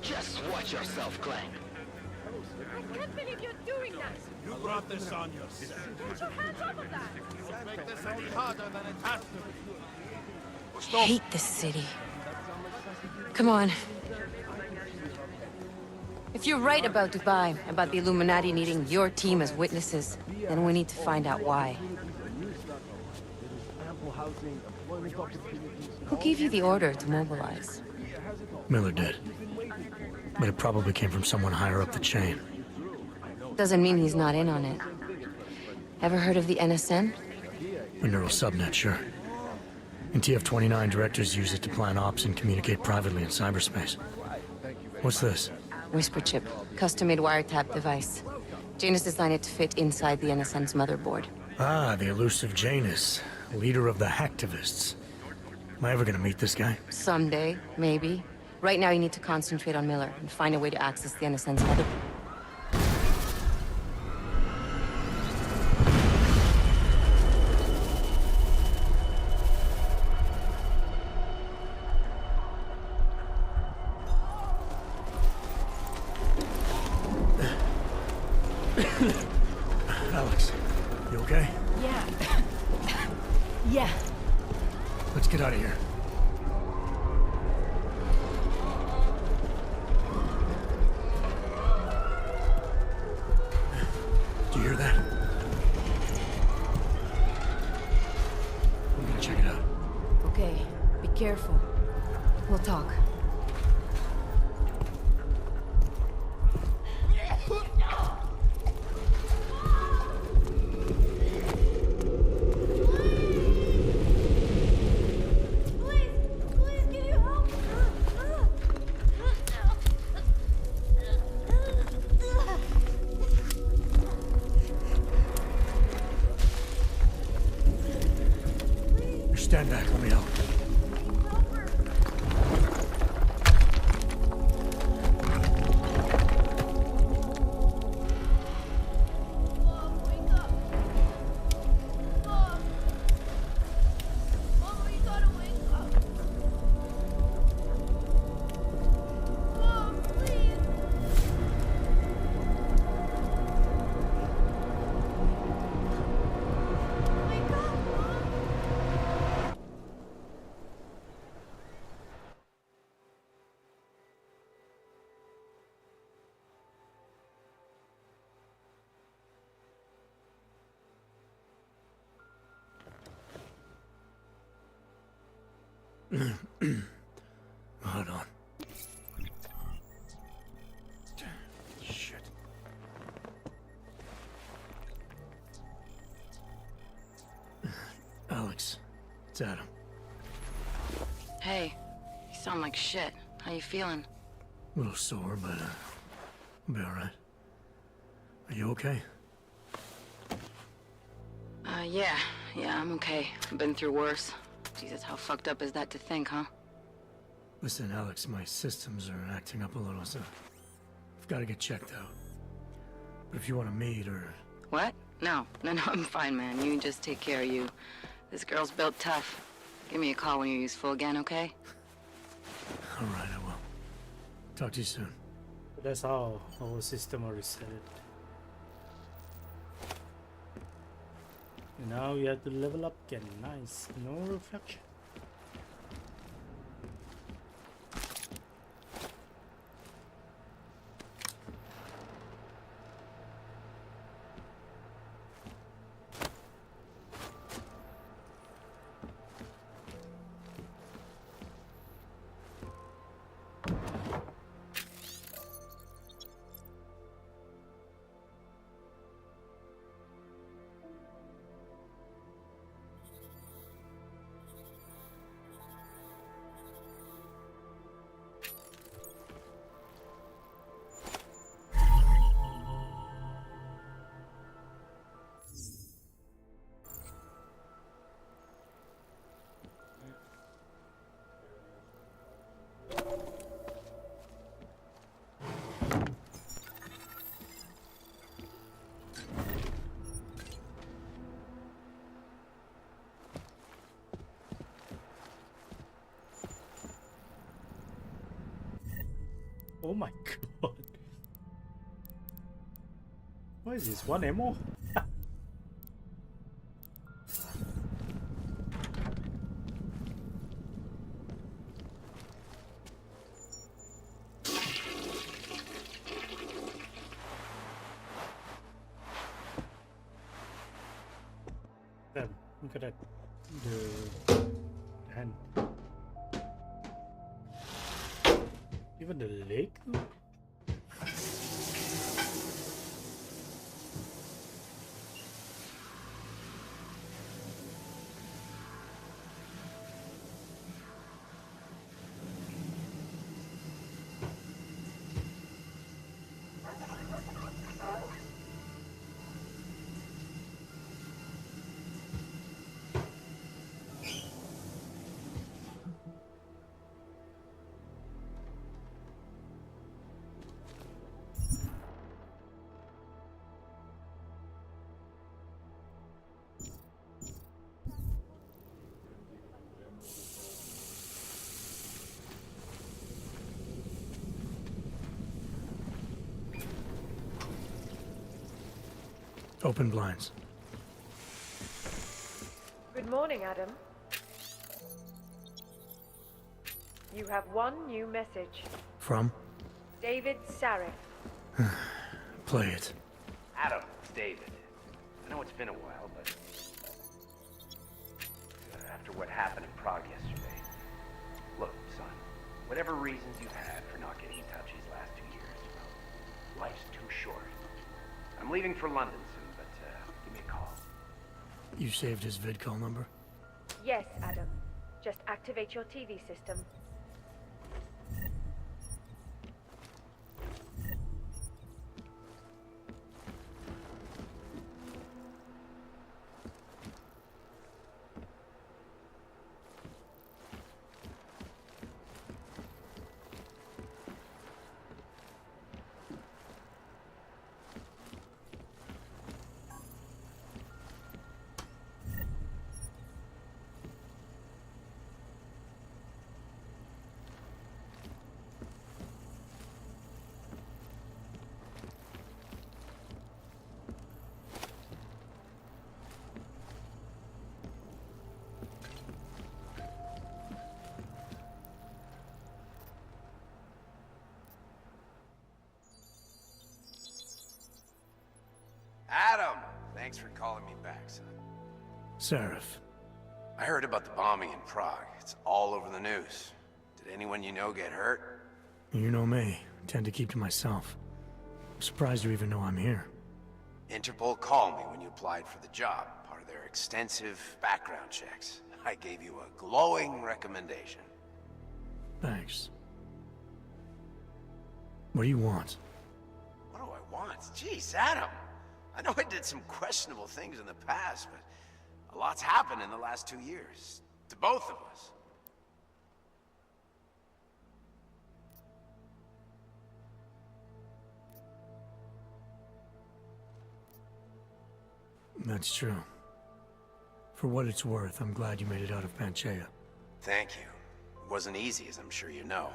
Just watch yourself, Clank. I can't believe you're doing that! You brought this on yourself. Get your hands off of that! Make this any harder than it has to be. I hate this city. Come on. If you're right about Dubai, about the Illuminati needing your team as witnesses, then we need to find out why. Who gave you the order to mobilize? Miller did. But it probably came from someone higher up the chain. Doesn't mean he's not in on it. Ever heard of the NSN? A neural subnet, sure. In TF-29, directors use it to plan ops and communicate privately in cyberspace. What's this? Whisper chip. Custom-made wiretap device. Janus designed it to fit inside the NSN's motherboard. Ah, the elusive Janus. Leader of the hacktivists. Am I ever gonna meet this guy? Someday, maybe. Right now you need to concentrate on Miller and find a way to access the NSN's motherboard. Alex, you okay? Yeah. Yeah. Let's get out of here. Do you hear that? I'm gonna check it out. Okay, be careful. We'll talk. Stand back, let me help. Hold on. Shit. Alex, it's Adam. Hey, you sound like shit. How you feeling? A little sore, but I'll be alright. Are you okay? Yeah, I'm okay. I've been through worse. Jesus, how fucked up is that to think, huh? Listen, Alex, my systems are acting up a little, so I've got to get checked out. But if you want to meet or... What? No, I'm fine, man. You just take care of you. This girl's built tough. Give me a call when you're useful again, okay? Alright, I will. Talk to you soon. That's how our system are reset. Now you have to level up again. Nice. No reflection. Oh my god. What is this? One ammo? Damn, look at that. The hand. Even the leg though? Open blinds. Good morning, Adam. You have one new message. From? David Sarek. Play it. Adam, it's David. I know it's been a while, but after what happened in Prague yesterday, look, son, whatever reasons you had for not getting in touch these last 2 years, well, life's too short. I'm leaving for London soon, but give me a call. You saved his vidcall number? Yes, Adam. Just activate your TV system. Adam! Thanks for calling me back, son. Seraph. I heard about the bombing in Prague. It's all over the news. Did anyone you know get hurt? You know me. Tend to keep to myself. I'm surprised you even know I'm here. Interpol called me when you applied for the job, part of their extensive background checks. I gave you a glowing recommendation. Thanks. What do you want? What do I want? Jeez, Adam! I know I did some questionable things in the past, but a lot's happened in the last 2 years. To both of us. That's true. For what it's worth, I'm glad you made it out of Panchaea. Thank you. It wasn't easy, as I'm sure you know.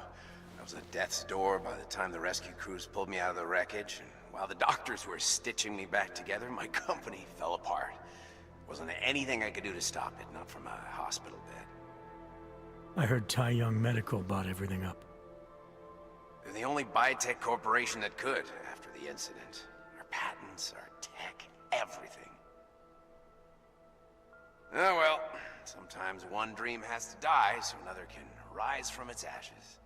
I was at death's door by the time the rescue crews pulled me out of the wreckage, and while the doctors were stitching me back together, my company fell apart. Wasn't anything I could do to stop it, not from a hospital bed. I heard Tai Young Medical bought everything up. They're the only biotech corporation that could after the incident. Our patents, our tech, everything. Oh well, sometimes one dream has to die so another can rise from its ashes.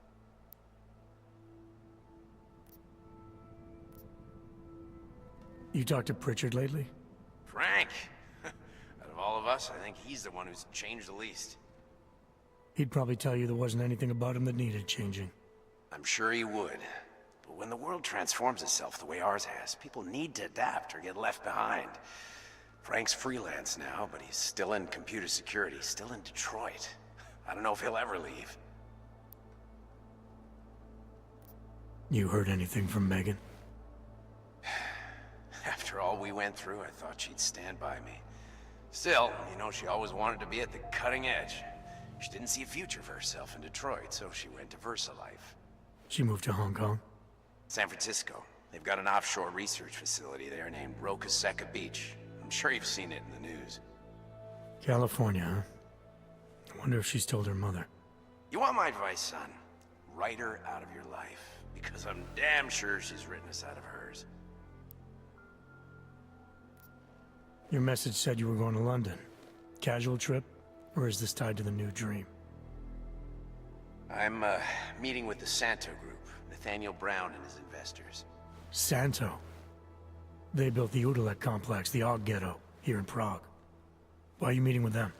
You talked to Pritchard lately? Frank! Out of all of us, I think he's the one who's changed the least. He'd probably tell you there wasn't anything about him that needed changing. I'm sure he would. But when the world transforms itself the way ours has, people need to adapt or get left behind. Frank's freelance now, but he's still in computer security, still in Detroit. I don't know if he'll ever leave. You heard anything from Megan? After all we went through, I thought she'd stand by me. Still, you know, she always wanted to be at the cutting edge. She didn't see a future for herself in Detroit, so she went to VersaLife. She moved to Hong Kong? San Francisco. They've got an offshore research facility there named Rokaseca Beach. I'm sure you've seen it in the news. California, huh? I wonder if she's told her mother. You want my advice, son? Write her out of your life, because I'm damn sure she's written us out of hers. Your message said you were going to London. Casual trip? Or is this tied to the new dream? I'm, meeting with the Santo Group, Nathaniel Brown and his investors. Santo? They built the Udalek complex, the Og Ghetto, here in Prague. Why are you meeting with them?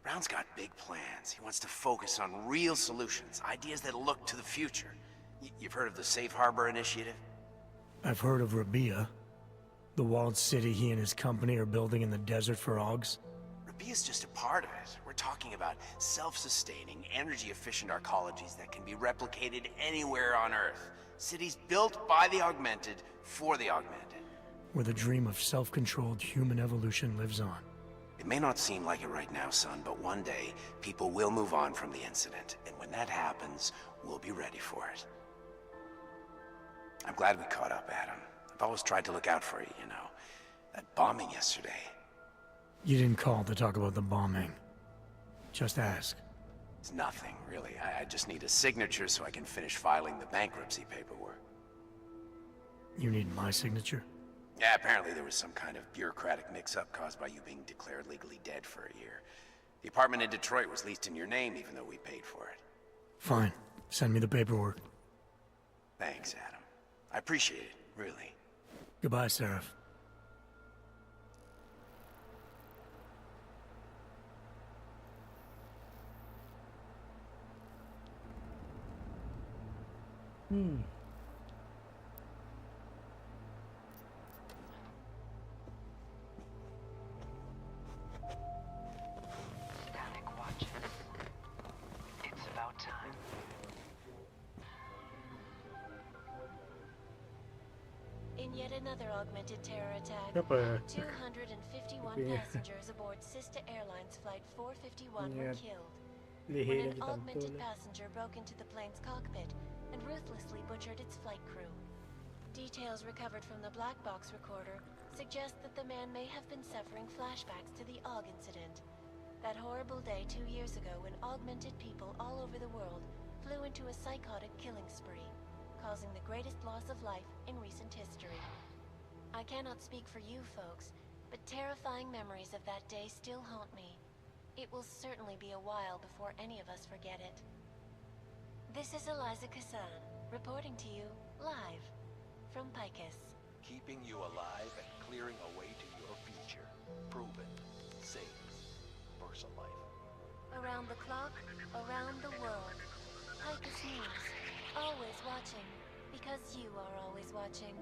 Brown's got big plans. He wants to focus on real solutions, ideas that look to the future. You've heard of the Safe Harbor Initiative? I've heard of Rabia. The walled city he and his company are building in the desert for Augs. Rabia's just a part of it. We're talking about self-sustaining, energy-efficient arcologies that can be replicated anywhere on Earth. Cities built by the augmented, for the augmented. Where the dream of self-controlled human evolution lives on. It may not seem like it right now, son, but one day, people will move on from the incident. And when that happens, we'll be ready for it. I'm glad we caught up, Adam. I've always tried to look out for you, you know. That bombing yesterday. You didn't call to talk about the bombing. Just ask. It's nothing, really. I just need a signature so I can finish filing the bankruptcy paperwork. You need my signature? Yeah, apparently there was some kind of bureaucratic mix-up caused by you being declared legally dead for a year. The apartment in Detroit was leased in your name even though we paid for it. Fine. Send me the paperwork. Thanks, Adam. I appreciate it, really. Goodbye, Seraph. Static watches. It's about time. In yet another augmented terror attack, Apa? 251 Yeah. passengers aboard Sister Airlines Flight 451 were Yeah. killed. Lihi When na an kitang augmented tuloy. passenger broke into the plane's cockpit and ruthlessly butchered its flight crew. Details recovered from the black box recorder suggest that the man may have been suffering flashbacks to the AUG incident. That horrible day 2 years ago when augmented people all over the world flew into a psychotic killing spree, causing the greatest loss of life in recent history. I cannot speak for you folks, but terrifying memories of that day still haunt me. It will certainly be a while before any of us forget it. This is Eliza Kassan, reporting to you live from Picus. Keeping you alive and clearing a way to your future. Proven. Safe. VersaLife. Around the clock, around the world. Picus News, always watching, because you are always watching.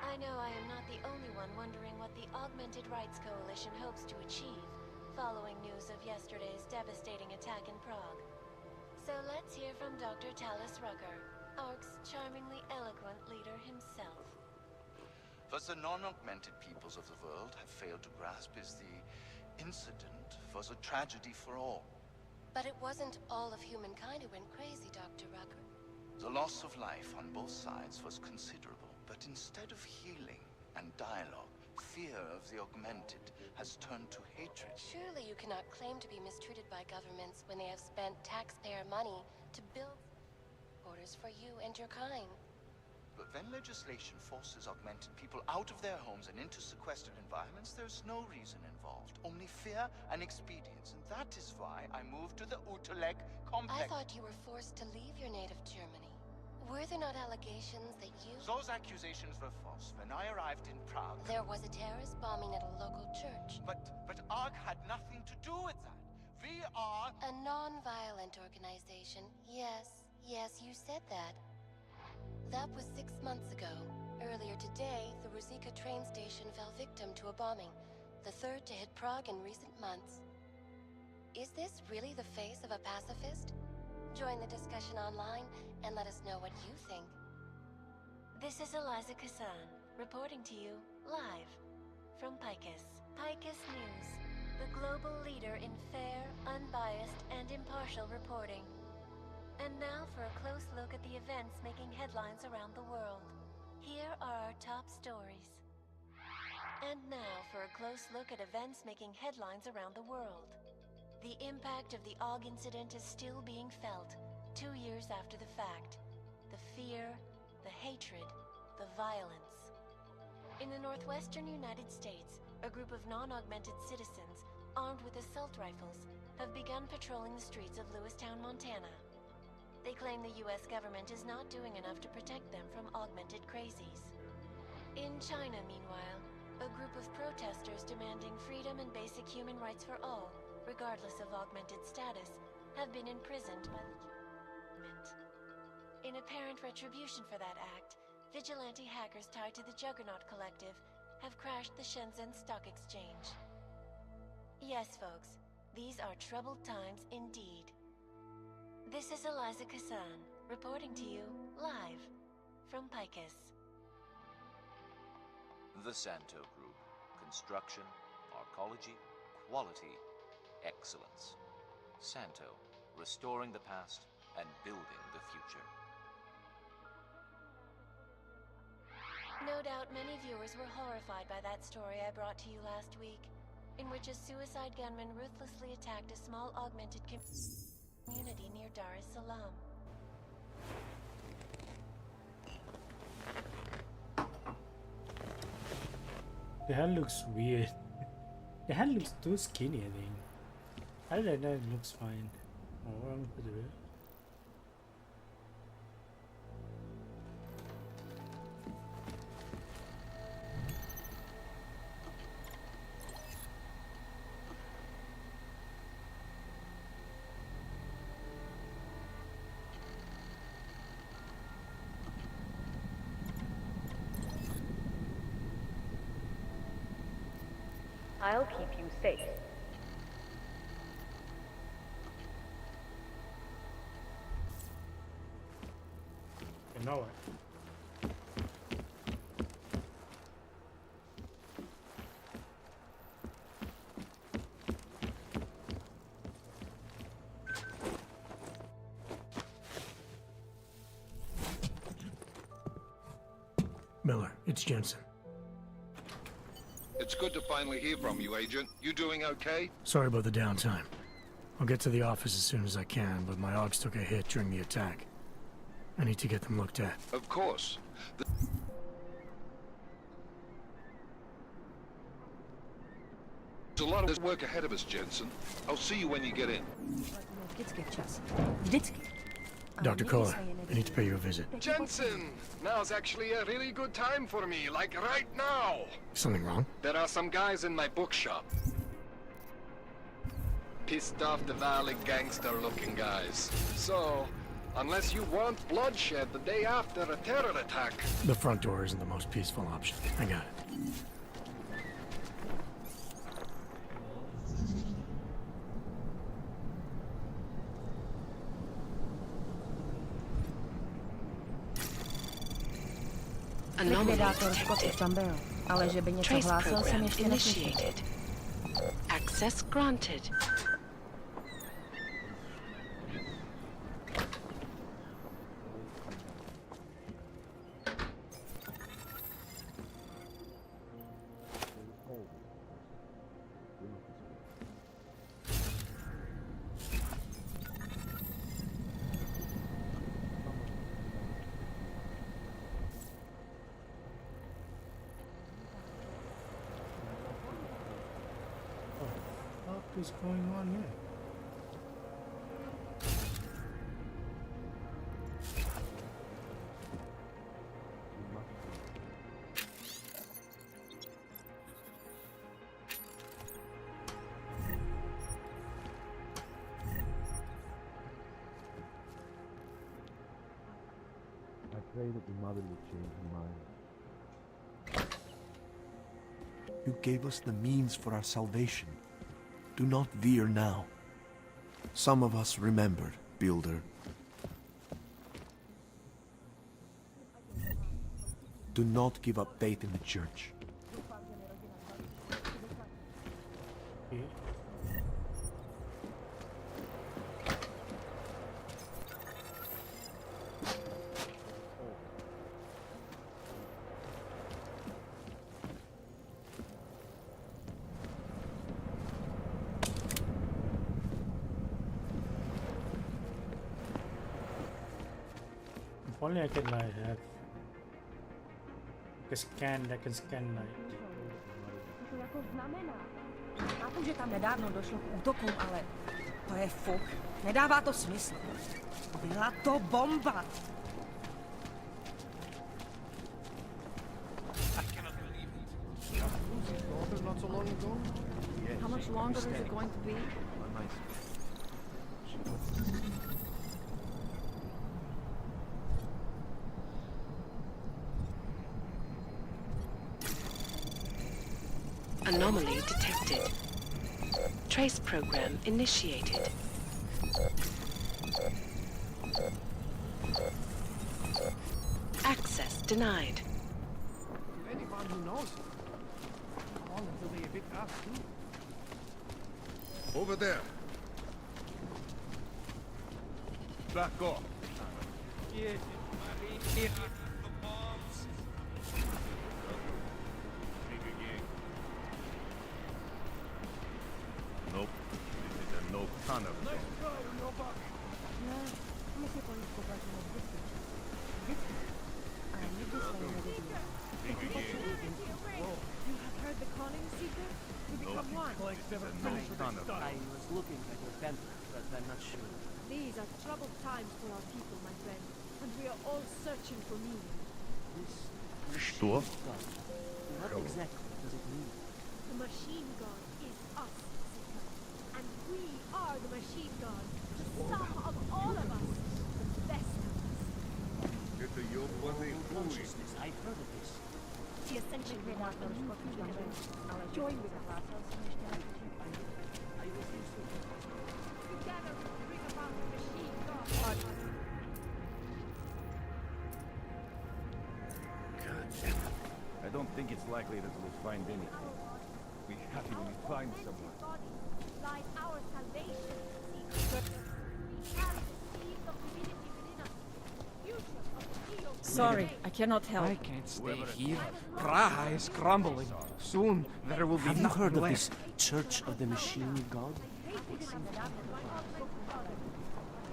I know I am not the only one wondering what the Augmented Rights Coalition hopes to achieve following news of yesterday's devastating attack in Prague. So let's hear from Dr. Talis Rucker, ARC's charmingly eloquent leader himself. What the non-augmented peoples of the world have failed to grasp is the incident was a tragedy for all. But it wasn't all of humankind who went crazy, Dr. Rucker. The loss of life on both sides was considerable, but instead of healing and dialogue, fear of the augmented has turned to hatred. Surely you cannot claim to be mistreated by governments when they have spent taxpayer money to build orders for you and your kind. But when legislation forces augmented people out of their homes and into sequestered environments, there's no reason involved, only fear and expedience. And that is why I moved to the Uteleg complex. I thought you were forced to leave your native Germany. Were there not allegations that you... Those accusations were false. When I arrived in Prague... There was a terrorist bombing at a local church. But ARC had nothing to do with that. We are... A non-violent organization. Yes, you said that. That was 6 months ago. Earlier today, the Ruzicka train station fell victim to a bombing. The third to hit Prague in recent months. Is this really the face of a pacifist? Join the discussion online and let us know what you think. This is Eliza Kassan, reporting to you live from Picus. Picus News, the global leader in fair, unbiased, and impartial reporting. And now for a close look at the events making headlines around the world. Here are our top stories. And now for a close look at events making headlines around the world. The impact of the AUG incident is still being felt, 2 years after the fact. The fear, the hatred, the violence. In the northwestern United States, a group of non-augmented citizens, armed with assault rifles, have begun patrolling the streets of Lewistown, Montana. They claim the US government is not doing enough to protect them from augmented crazies. In China, meanwhile, a group of protesters demanding freedom and basic human rights for all, regardless of augmented status, have been imprisoned by the government. In apparent retribution for that act, vigilante hackers tied to the Juggernaut Collective have crashed the Shenzhen Stock Exchange. Yes, folks, these are troubled times indeed. This is Eliza Kassan, reporting to you live from Picus. The Santo Group. Construction, arcology, quality, excellence. Santo, restoring the past and building the future. No doubt many viewers were horrified by that story I brought to you last week, in which a suicide gunman ruthlessly attacked a small augmented community near Dar es Salaam. The head looks weird. The head looks too skinny, I think. Other than that, it looks fine. Oh, I'm put it. I'll keep you safe. You know it. Miller, it's Jensen. It's good to finally hear from you, Agent. You doing okay? Sorry about the downtime. I'll get to the office as soon as I can, but my Augs took a hit during the attack. I need to get them looked at. Of course. There's a lot of work ahead of us, Jensen. I'll see you when you get in. Dr. Kohler, I need to pay you a visit. Jensen! Now's actually a really good time for me, like right now! Something wrong? There are some guys in my bookshop. Pissed off the Valley gangster-looking guys. So, unless you want bloodshed the day after a terror attack... The front door isn't the most peaceful option. I got it. Likvidátor Scott už tam byl, ale že by něco hlásil, jsem ještě neslyšel. Access granted. What is going on here? I pray that the mother will change her mind. You gave us the means for our salvation. Do not veer now. Some of us remembered, Builder. Do not give up faith in the church. If only I can like have a scan that can scan light. To jako znamená. Chápu, že tam nedávno došlo k útokům, ale to je fuk. Nedává to smysl. Byla to bomba. Not so long ago? Yes. How much longer is it going to be? Anomaly detected. Trace program initiated. Access denied. To anyone who knows him. How long until they evict us too? Over there. Back off. ton of them. You have heard the calling, Seeker? We become one. I was looking at your pamphlet, but I'm not sure. These are troubled times for our people, my friend, and we are all searching for meaning. Что? What exactly does it mean? The machine god is us, Seeker. And we are the machine god. The sum of all of us. The best of us. Это ёбаный хуй. Consciousness, I've heard of this. The ascension will not join with us. Together we bring about the machine god. I don't think it's likely that we'll find anything. We happy when we find someone. Lies our salvation, Seeker. We have received the divinity within us. Future of the Neo. Sorry, I cannot help. I can't stay here. Praha is crumbling. Soon there will be Have you nothing heard of left. this Church of the Machine God?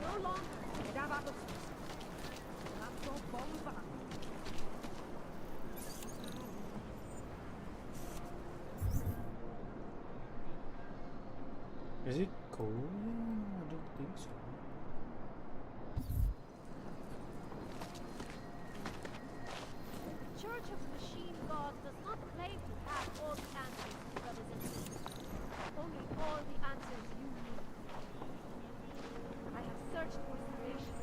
No longer. Is it cold? I don't think so. The Church of the Machine God does not claim to have all the answers, brothers and sisters. Only all the answers you need. I have searched for salvation,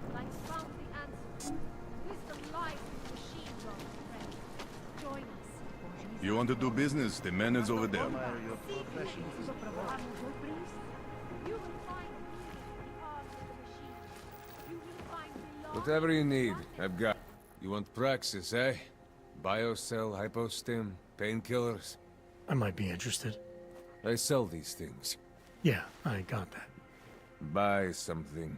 and I found the answer. Wisdom lies in the Machine God, friend. Join us. You want to do business? The man is over there. You will find meaning in the arms of the machine. You will find belonging. Whatever you need, I've got. You want praxis, eh? Biocell, hypostim, painkillers? I might be interested. I sell these things. Yeah, I got that. Buy something.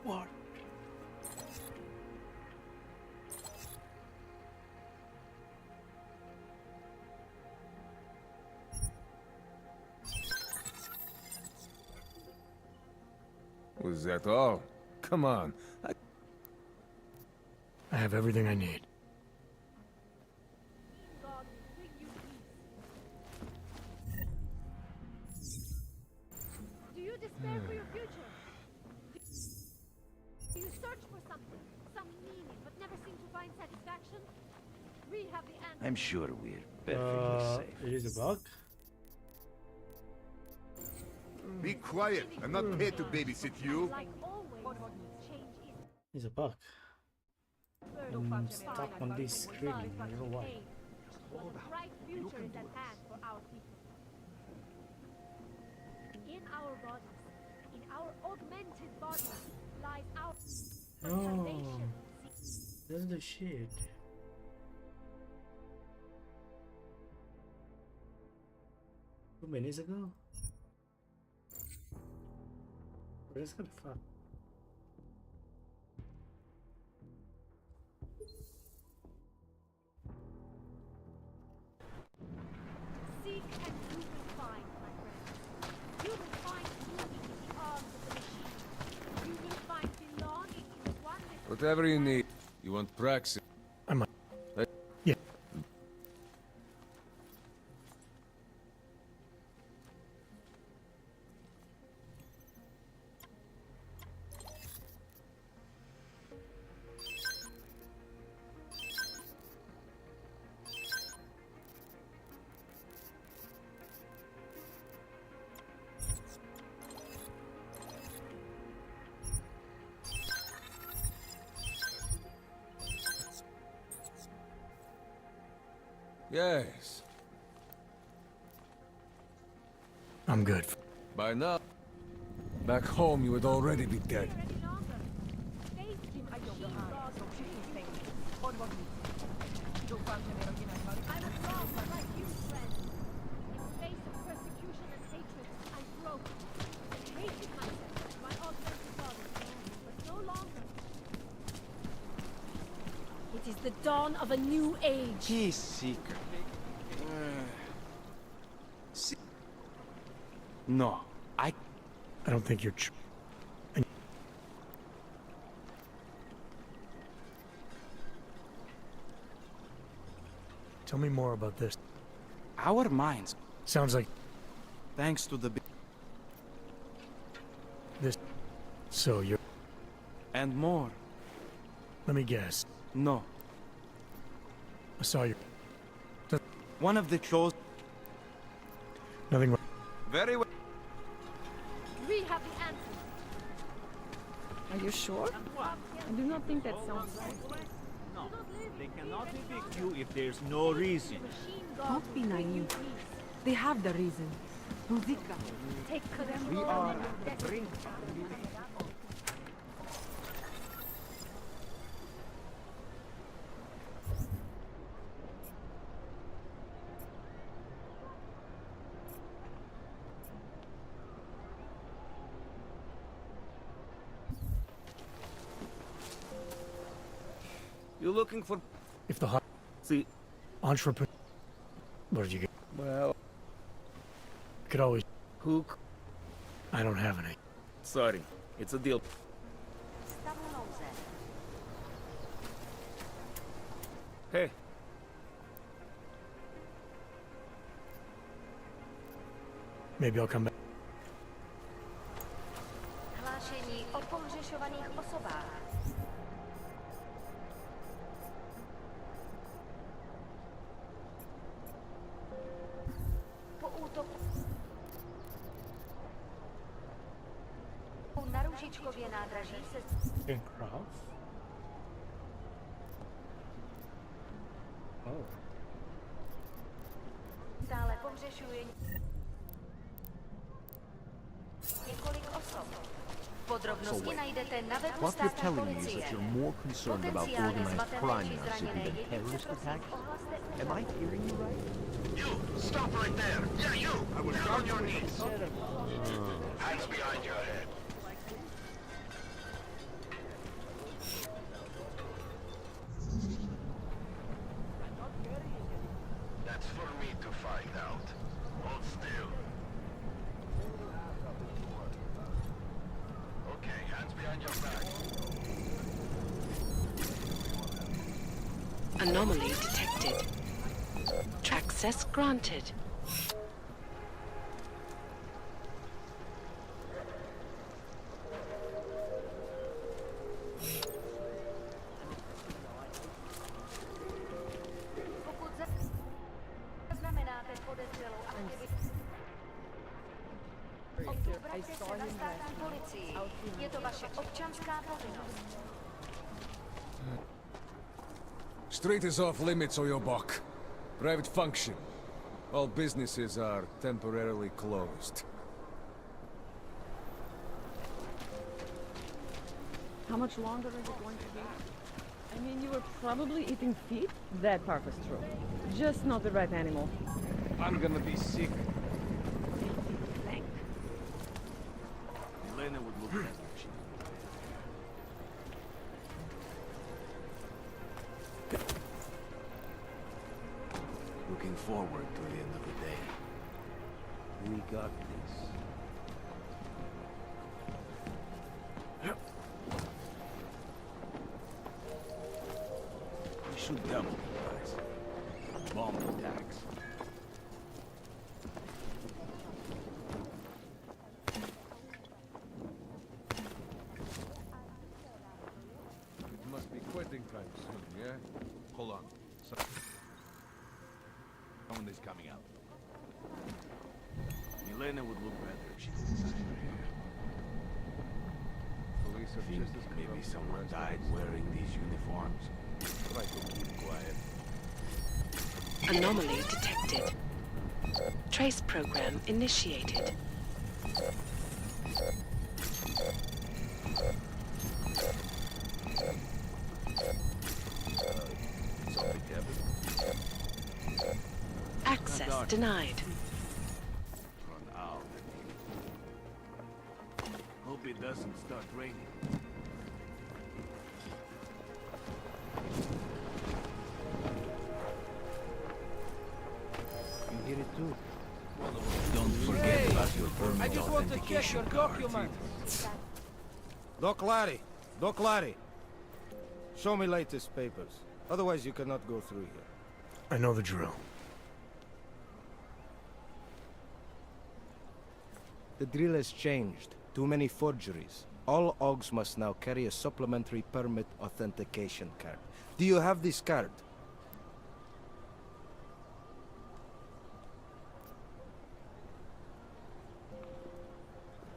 What? Was that all? Come on. I have everything I need. God will bring you peace. Do you despair for your future? Do you search for something, some meaning, but never seem to find satisfaction? We have the answer. I'm sure we're perfectly safe. It is a bug. Be quiet. I'm not paid to babysit you. Like always, change is It's a bug. I'm stuck on this screen. I don't know why. but a bright future is at hand for our people. In our bodies, in our augmented bodies, lies our Oh, salvation. that's the shit. Two minutes ago? What is gonna fuck? Seek and you will find, my friends. You will find meaning in the arms of the machine. You will find belonging in the oneness. Whatever you need. You want praxis? I might. Eh? Yeah. Yes. I'm good. By now, back home you would already be dead. It is the dawn of a new age. Peace seeker. No, I don't think you're Tell me more about this. Our minds. Sounds like Thanks to the... this. So you're... And more. Let me guess. No. I saw you. One of the chose... Nothing wrong. Very well. We have the answers. Are you sure? I do not think that sounds right. No, they cannot evict you if there's no reason. Don't be naive. They have the reason. Ruzika. Take them. We are at the brink. You looking for... If the hot... See... Entrepreneur... What did you get? Well... Could always... Hook... I don't have any. Sorry, it's a deal. Hey. Maybe I'll come back. Hlášení o pohřešovaných osobách. Po útoku na Růžičkově nádraží se... Aircraft? Oh. Stále pohřešuje několik osob. Podrobnosti najdete na webu What you're státní telling me is policie. that you're more concerned about organized crime in our city than terrorist attacks? Am I hearing you right? You! Stop right there! Yeah, you! I will down on your knees! Hands behind your head. That's for me to find out. Hold still. Okay, hands behind your back. Anomaly detected. Access granted. Pokud zaznamenáte podezřelou aktivitu, obraťte se na státní policii. Je to vaše občanská povinnost. Street is off limits or you're buck. Private function. All businesses are temporarily closed. How much longer is it going to be? I mean, you were probably eating feet. That part was true. Just not the right animal. I'm gonna be sick. Elena would look better if she... Looking forward to the end of the day. We got this. We should double the price. Bomb attacks. You must be quitting time soon, yeah? Hold on. Someone is coming out. Elena would look better if she was inside her hair. Police are Think just as maybe corrupt as the someone rest of died us. wearing these uniforms. Try to keep quiet. Anomaly detected. Trace program initiated. Access denied. Run out. Hope it doesn't start raining. You hear it too. Don't forget about your permit I just want to check your authentication documents. Doc Larry. Show me latest papers. Otherwise you cannot go through here. I know the drill. The drill has changed. Too many forgeries. All OGs must now carry a supplementary permit authentication card. Do you have this card?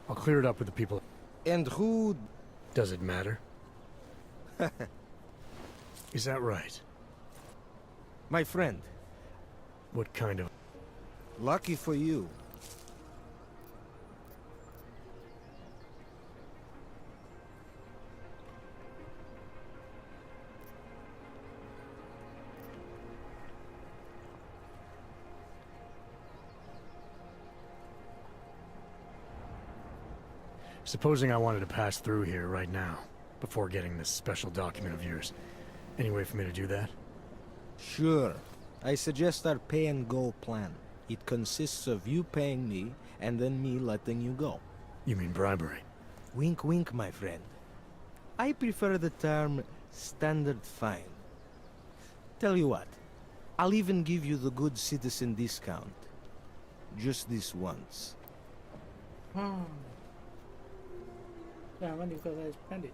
I'll clear it up with the people. And who... Does it matter? Is that right? My friend. What kind of... Lucky for you. Supposing I wanted to pass through here right now, before getting this special document of yours. Any way for me to do that? Sure. I suggest our pay-and-go plan. It consists of you paying me, and then me letting you go. You mean bribery? Wink wink, my friend. I prefer the term standard fine. Tell you what, I'll even give you the good citizen discount. Just this once. Yeah, when you guys spend it.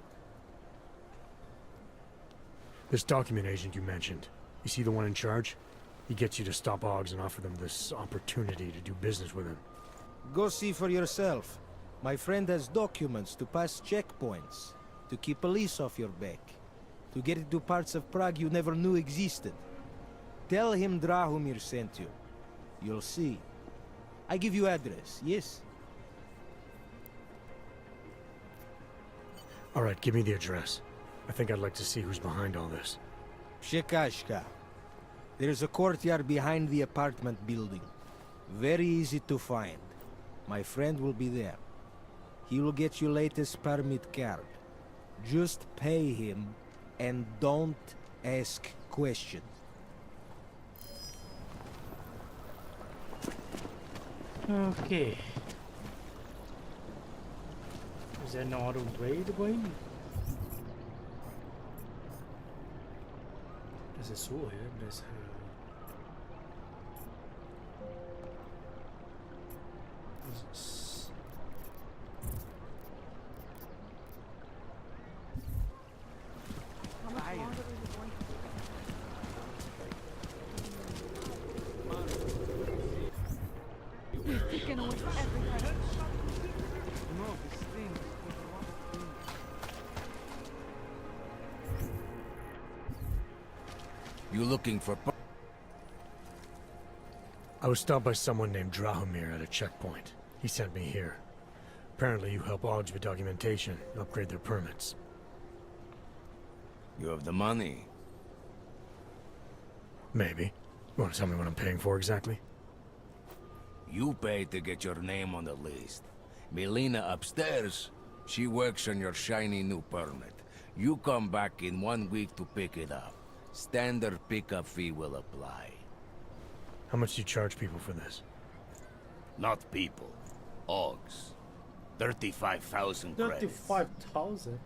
This document agent you mentioned, is he the one in charge? He gets you to stop OGs and offer them this opportunity to do business with him. Go see for yourself. My friend has documents to pass checkpoints, to keep police off your back, to get into parts of Prague you never knew existed. Tell him Drahomir sent you. You'll see. I give you address, yes? All right, give me the address. I think I'd like to see who's behind all this. Shekashka. There's a courtyard behind the apartment building. Very easy to find. My friend will be there. He will get you latest permit card. Just pay him and don't ask questions. Okay. Is there no other way to go in? There's a saw here, there's How much longer is it going to be? You've taken away everything. No, this thing is going to want to do. You looking for... I was stopped by someone named Drahomir at a checkpoint. He sent me here. Apparently you help OGs with documentation, upgrade their permits. You have the money. Maybe. You want to tell me what I'm paying for exactly? You pay to get your name on the list. Melina upstairs, she works on your shiny new permit. You come back in 1 week to pick it up. Standard pickup fee will apply. How much do you charge people for this? Not people. OGs. 35,000 credits. 35,000?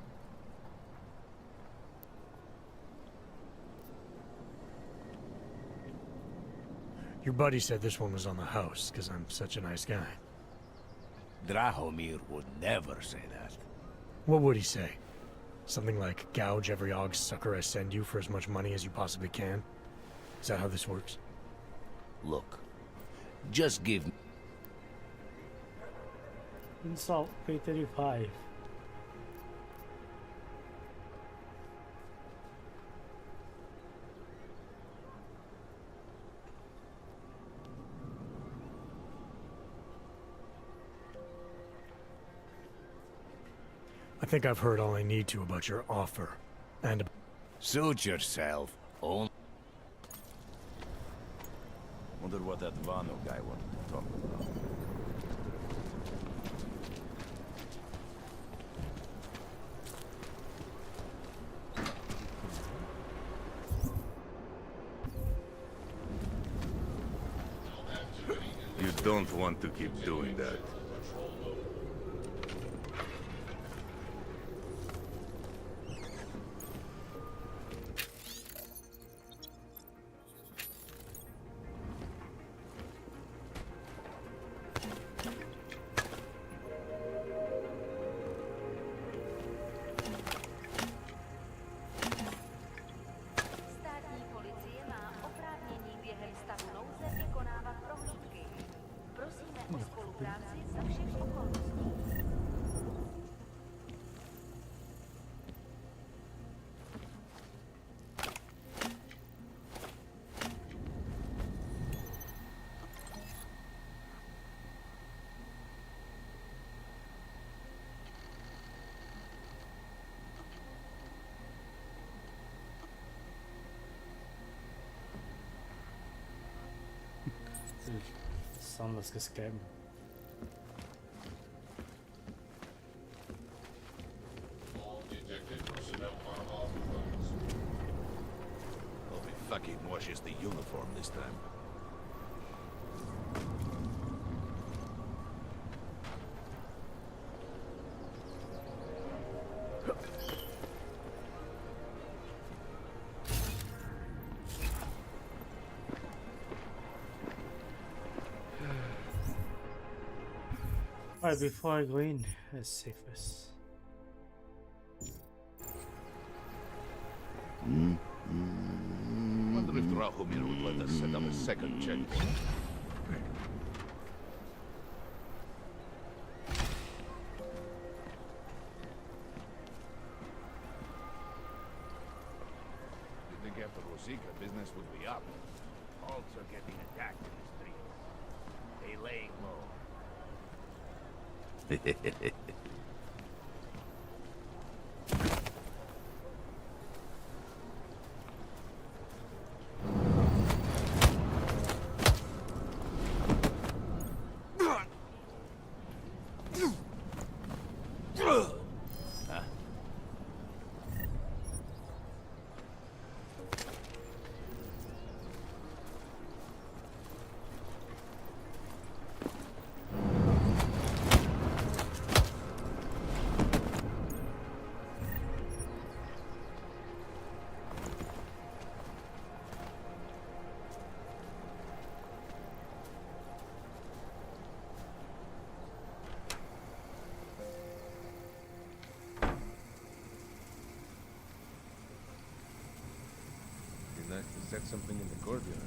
Your buddy said this one was on the house, because I'm such a nice guy. Drahomir would never say that. What would he say? Something like, gouge every OG sucker I send you for as much money as you possibly can? Is that how this works? Look, just give... Insult, pay 35. I think I've heard all I need to about your offer. And... Suit yourself. Only... Wonder what that Vano guy wanted to talk about. You don't want to keep doing that. Státní policie má oprávnění během stavu nouze vykonávat prohlídky. Prosíme o spolupráci za všech okolností. Sound like a scam. Hope he fucking washes the uniform this time. Alright, before I go in, let's save this. Wonder if Drahomir would let us set up a second checkpoint. You think after Rosika, business would be up? Alts are getting attacked in the streets. They laying low. Nice to set something in the courtyard.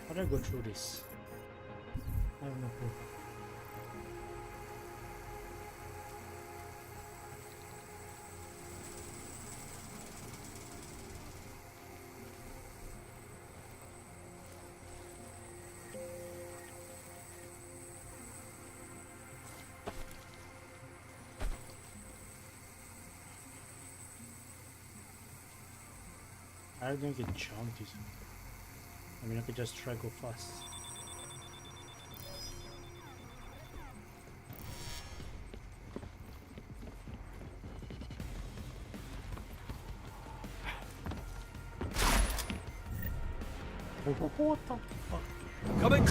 How do I go through this? I have no clue. I don't get jumped easily. I mean, I could just try go fast. What the fuck? Coming!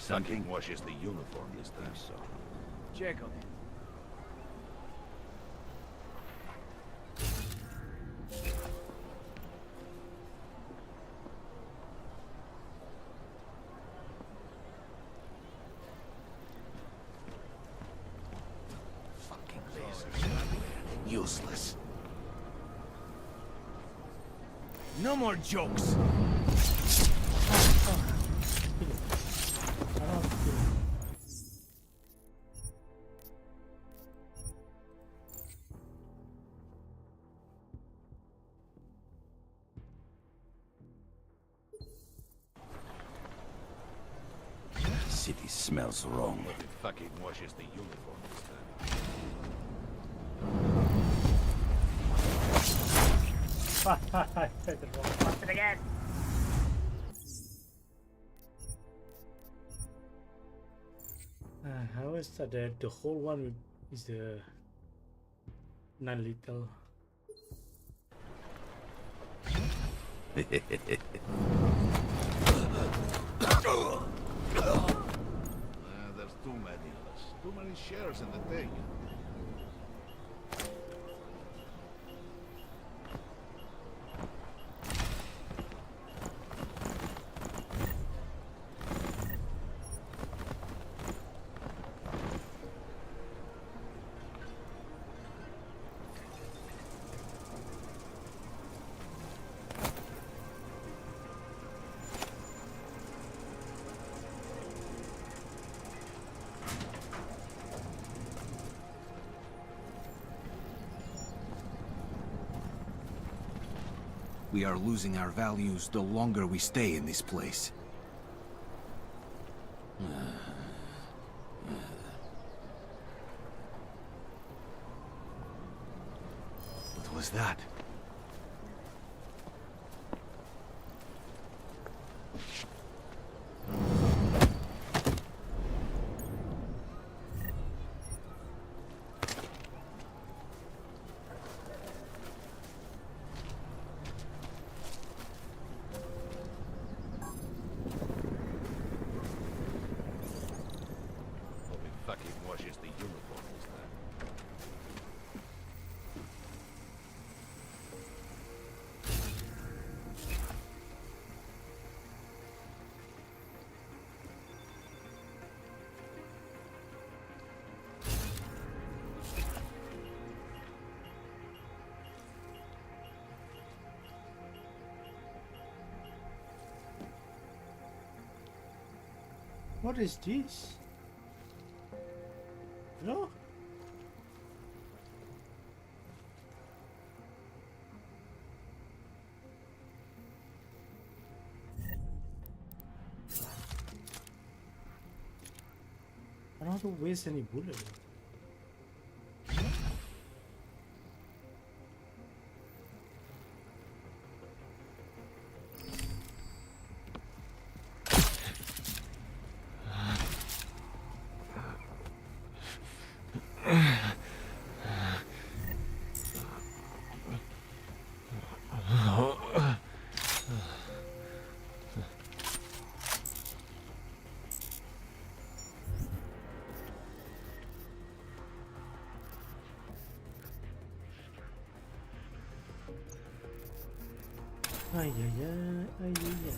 something washes the uniform this time, so. Check on it. Fucking lasers. Useless. No more jokes. City smells wrong. But it fucking washes the uniform this time. I said it wrong. Once again. How is that? The whole one is the non-lethal. There's too many of us. Too many shares in the thing. We are losing our values the longer we stay in this place. What was that? Fucking washes the uniform this time. What is this? No? I don't have to waste any bullet. Ay, ay, ay, ay, ay, ay.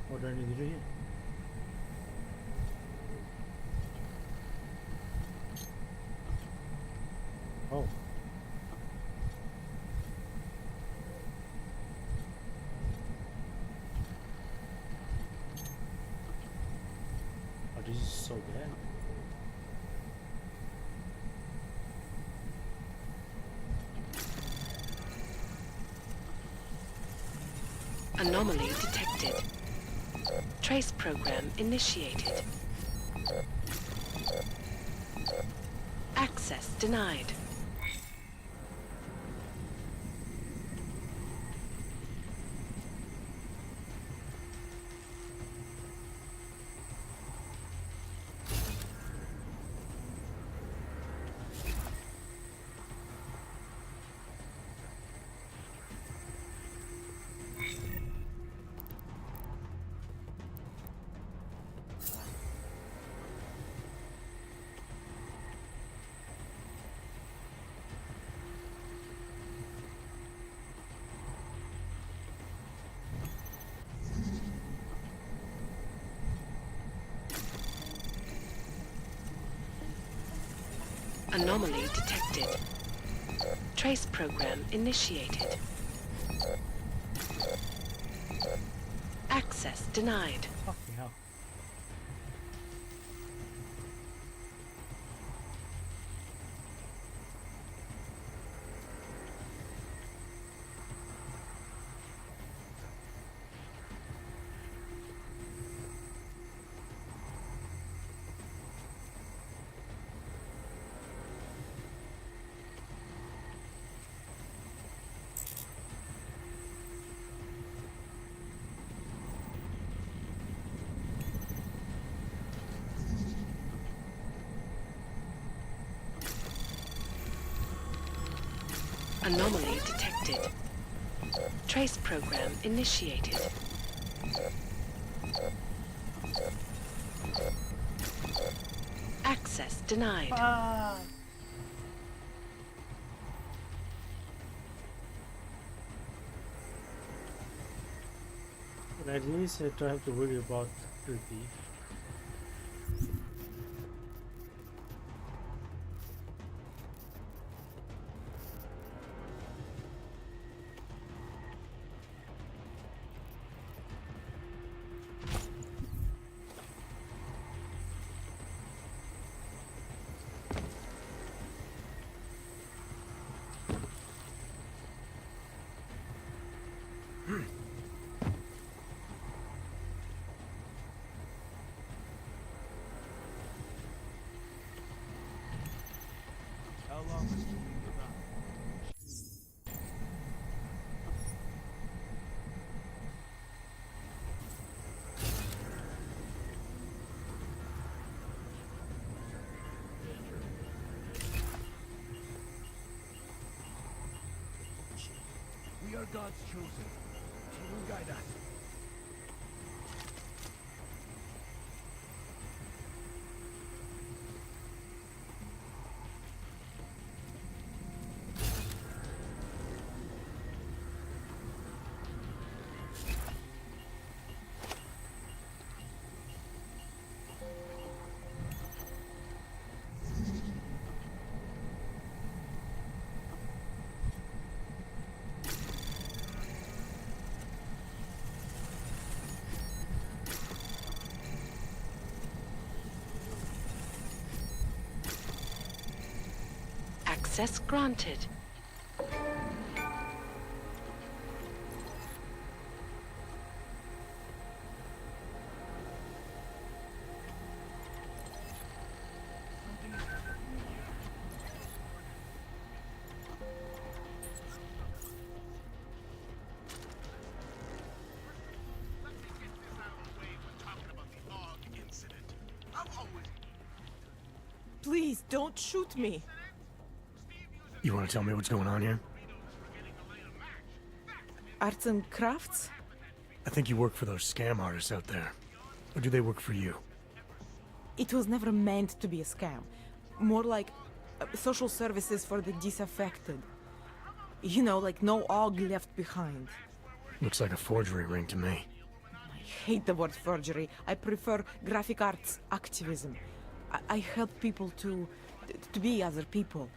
What do I need to do here? Oh. Oh, this is so bad. Anomaly detected. Trace program initiated. Access denied. Anomaly detected. Trace program initiated. Access denied. Fucking hell. Anomaly detected. Trace program initiated. Access denied. But at least I don't have to worry about Ruby. How long must you leave around? We are God's chosen. He will guide us. Access granted. Please, don't shoot me. You want to tell me what's going on here? Arts and crafts? I think you work for those scam artists out there. Or do they work for you? It was never meant to be a scam. More like social services for the disaffected. You know, like no Og left behind. Looks like a forgery ring to me. I hate the word forgery. I prefer graphic arts activism. I help people to be other people.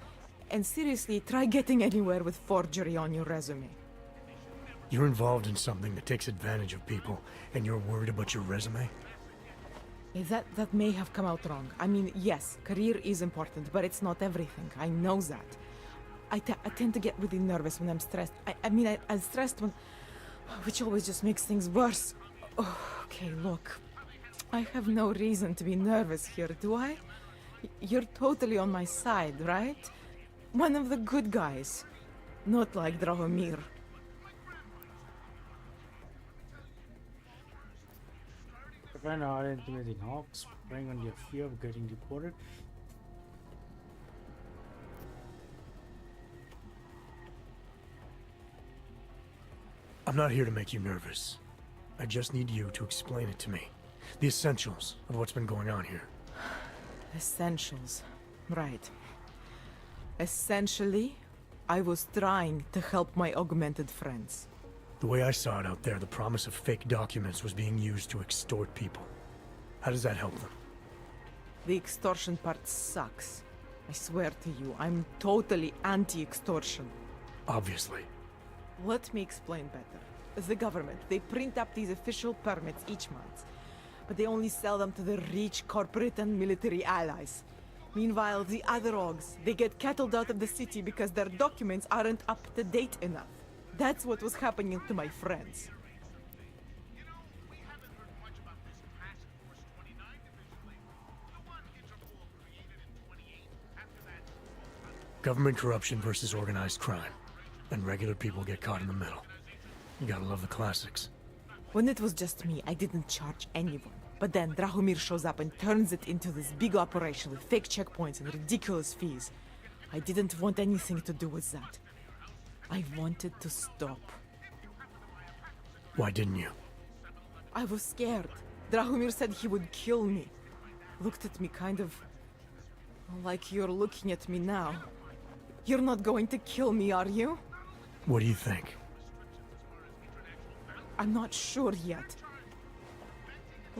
And seriously, try getting anywhere with forgery on your resume. You're involved in something that takes advantage of people, and you're worried about your resume? That may have come out wrong. I mean, yes, career is important, but it's not everything. I know that. I tend to get really nervous when I'm stressed. I'm stressed when... which always just makes things worse. Oh, okay, look. I have no reason to be nervous here, do I? You're totally on my side, right? One of the good guys. Not like Drahomir. Prevent our intimidating hawks, preying on your fear of getting deported. I'm not here to make you nervous. I just need you to explain it to me. The essentials of what's been going on here. Essentials. Right. Essentially, I was trying to help my augmented friends. The way I saw it out there, the promise of fake documents was being used to extort people. How does that help them? The extortion part sucks. I swear to you, I'm totally anti-extortion. Obviously. Let me explain better. The government, they print up these official permits each month, but they only sell them to the rich corporate and military allies. Meanwhile, the other Augs, they get cattled out of the city because their documents aren't up to date enough. That's what was happening to my friends. Government corruption versus organized crime. And regular people get caught in the middle. You gotta love the classics. When it was just me, I didn't charge anyone. But then Drahomir shows up and turns it into this big operation with fake checkpoints and ridiculous fees. I didn't want anything to do with that. I wanted to stop. Why didn't you? I was scared. Drahomir said he would kill me. Looked at me kind of like you're looking at me now. You're not going to kill me, are you? What do you think? I'm not sure yet.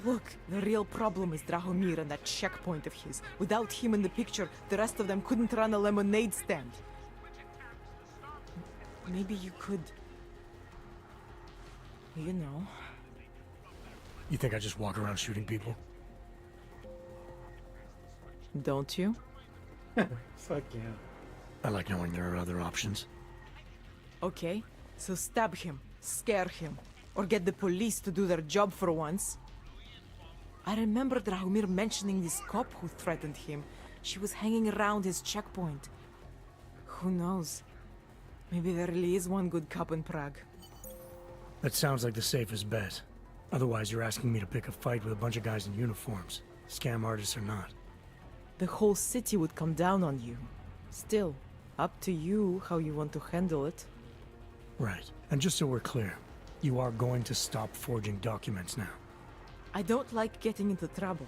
Look, the real problem is Drahomir and that checkpoint of his. Without him in the picture, the rest of them couldn't run a lemonade stand. Maybe you could... You know. You think I just walk around shooting people? Don't you? Fuck yeah. I like knowing there are other options. Okay, so stab him, scare him, or get the police to do their job for once. I remember Drahomir mentioning this cop who threatened him. She was hanging around his checkpoint. Who knows? Maybe there really is one good cop in Prague. That sounds like the safest bet. Otherwise, you're asking me to pick a fight with a bunch of guys in uniforms, scam artists or not. The whole city would come down on you. Still, up to you how you want to handle it. Right. And just so we're clear, you are going to stop forging documents now. I don't like getting into trouble.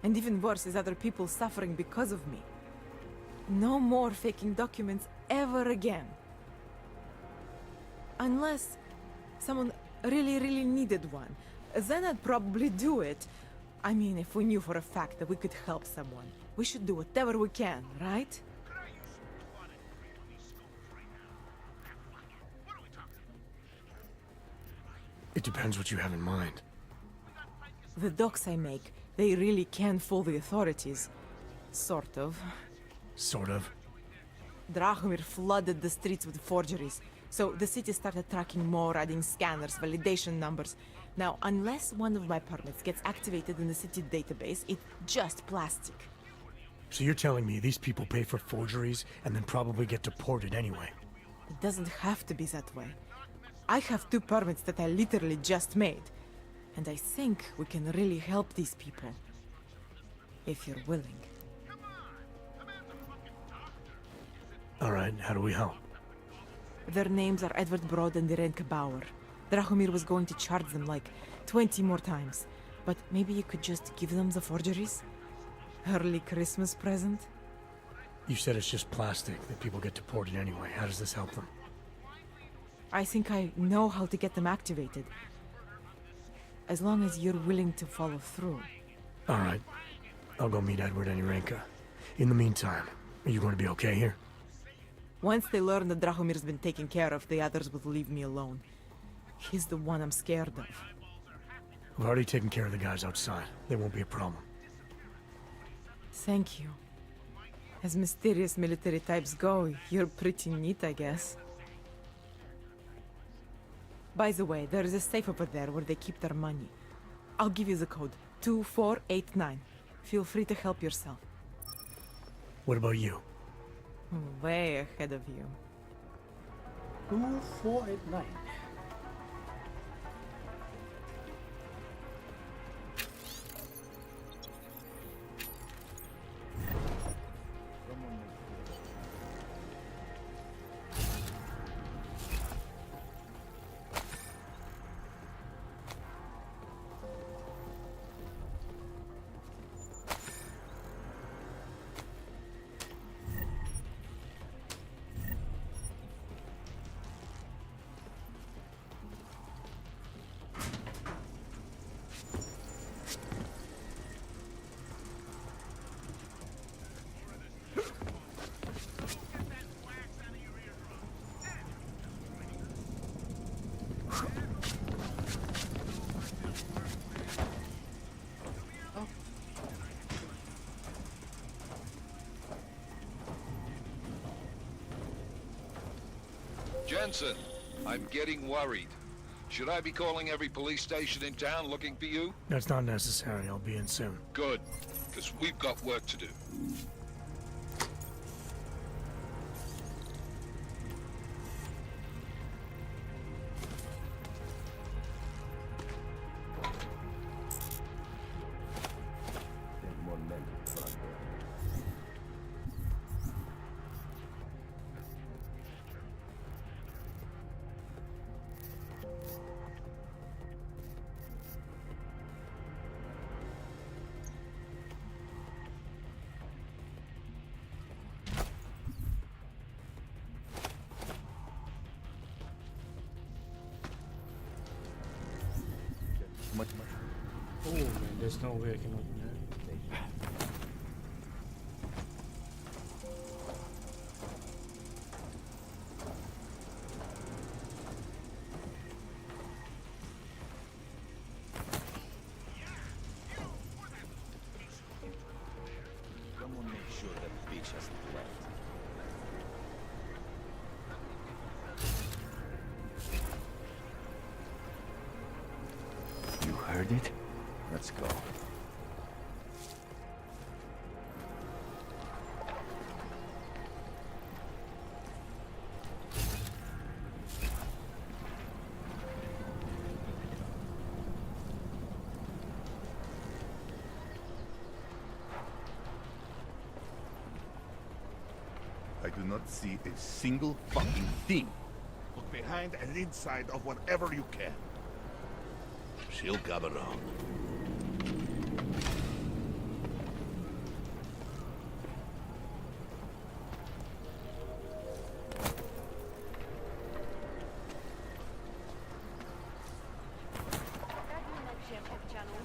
And even worse is other people suffering because of me. No more faking documents ever again. Unless someone really needed one. Then I'd probably do it. I mean, if we knew for a fact that we could help someone. We should do whatever we can, right? It depends what you have in mind. The docs I make, they really can fool the authorities. Sort of. Sort of? Drahomir flooded the streets with forgeries, so the city started tracking more, adding scanners, validation numbers. Now, unless one of my permits gets activated in the city database, it's just plastic. So you're telling me these people pay for forgeries and then probably get deported anyway? It doesn't have to be that way. I have 2 permits that I literally just made. And I think we can really help these people. If you're willing. Alright, how do we help? Their names are Edward Broad and Irenka Bauer. Drahomir was going to charge them like 20 more times. But maybe you could just give them the forgeries? Early Christmas present? You said it's just plastic, that people get deported anyway. How does this help them? I think I know how to get them activated. As long as you're willing to follow through. Alright. I'll go meet Edward and Irenka. In the meantime, are you going to be okay here? Once they learn that Drahomir's been taken care of, the others will leave me alone. He's the one I'm scared of. I've already taken care of the guys outside. They won't be a problem. Thank you. As mysterious military types go, you're pretty neat, I guess. By the way, there is a safe over there where they keep their money. I'll give you the code. 2489. Feel free to help yourself. What about you? Way ahead of you. 2489. Jensen, I'm getting worried. Should I be calling every police station in town looking for you? That's not necessary. I'll be in soon. Good, because we've got work to do. Oh man, there's no way I can open that. Someone make sure that bitch hasn't left. You heard it? Let's go. I do not see a single fucking thing. Look behind and inside of whatever you can. She'll come around.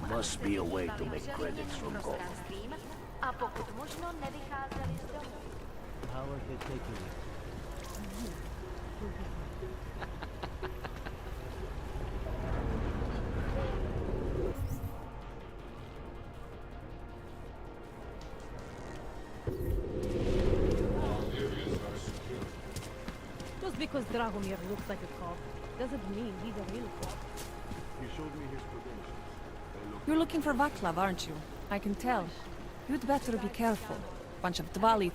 Must be a way to make credits from gold. A pokud možno nevycházeli z domu. How are they taking it? Just because Dragomir looks like a cop doesn't mean he's a real cop. He showed me his credentials. You're looking for Vaclav, aren't you? I can tell. You'd better be careful. Bunch of Dvali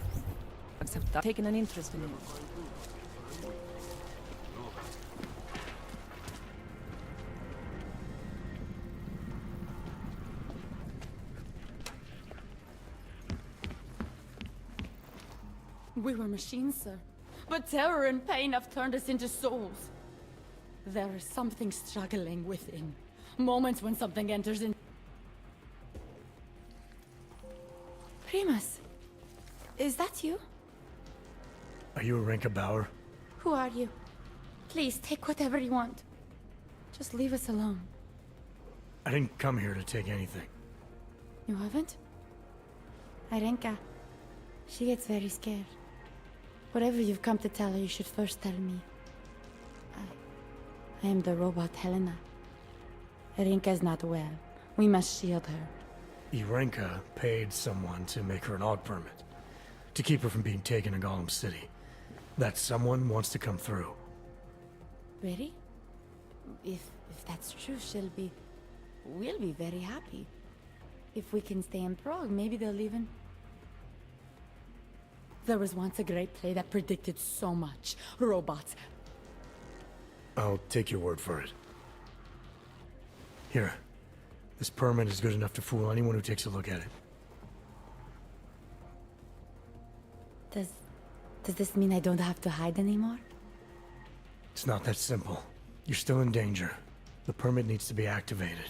have taken an interest in you. We were machines, sir. But terror and pain have turned us into souls. There is something struggling within. Moments when something enters in. Primus, is that you? Are you Arinka Bauer? Who are you? Please, take whatever you want. Just leave us alone. I didn't come here to take anything. You haven't? Arenka. She gets very scared. Whatever you've come to tell her, you should first tell me. I am the robot Helena. Arinka's not well. We must shield her. Irenka paid someone to make her an aug permit. To keep her from being taken to Golem City. That someone wants to come through. Really? If that's true, we'll be very happy. If we can stay in Prague, maybe they'll even... There was once a great play that predicted so much. Robots. I'll take your word for it. Here. This permit is good enough to fool anyone who takes a look at it. Does this mean I don't have to hide anymore? It's not that simple. You're still in danger. The permit needs to be activated.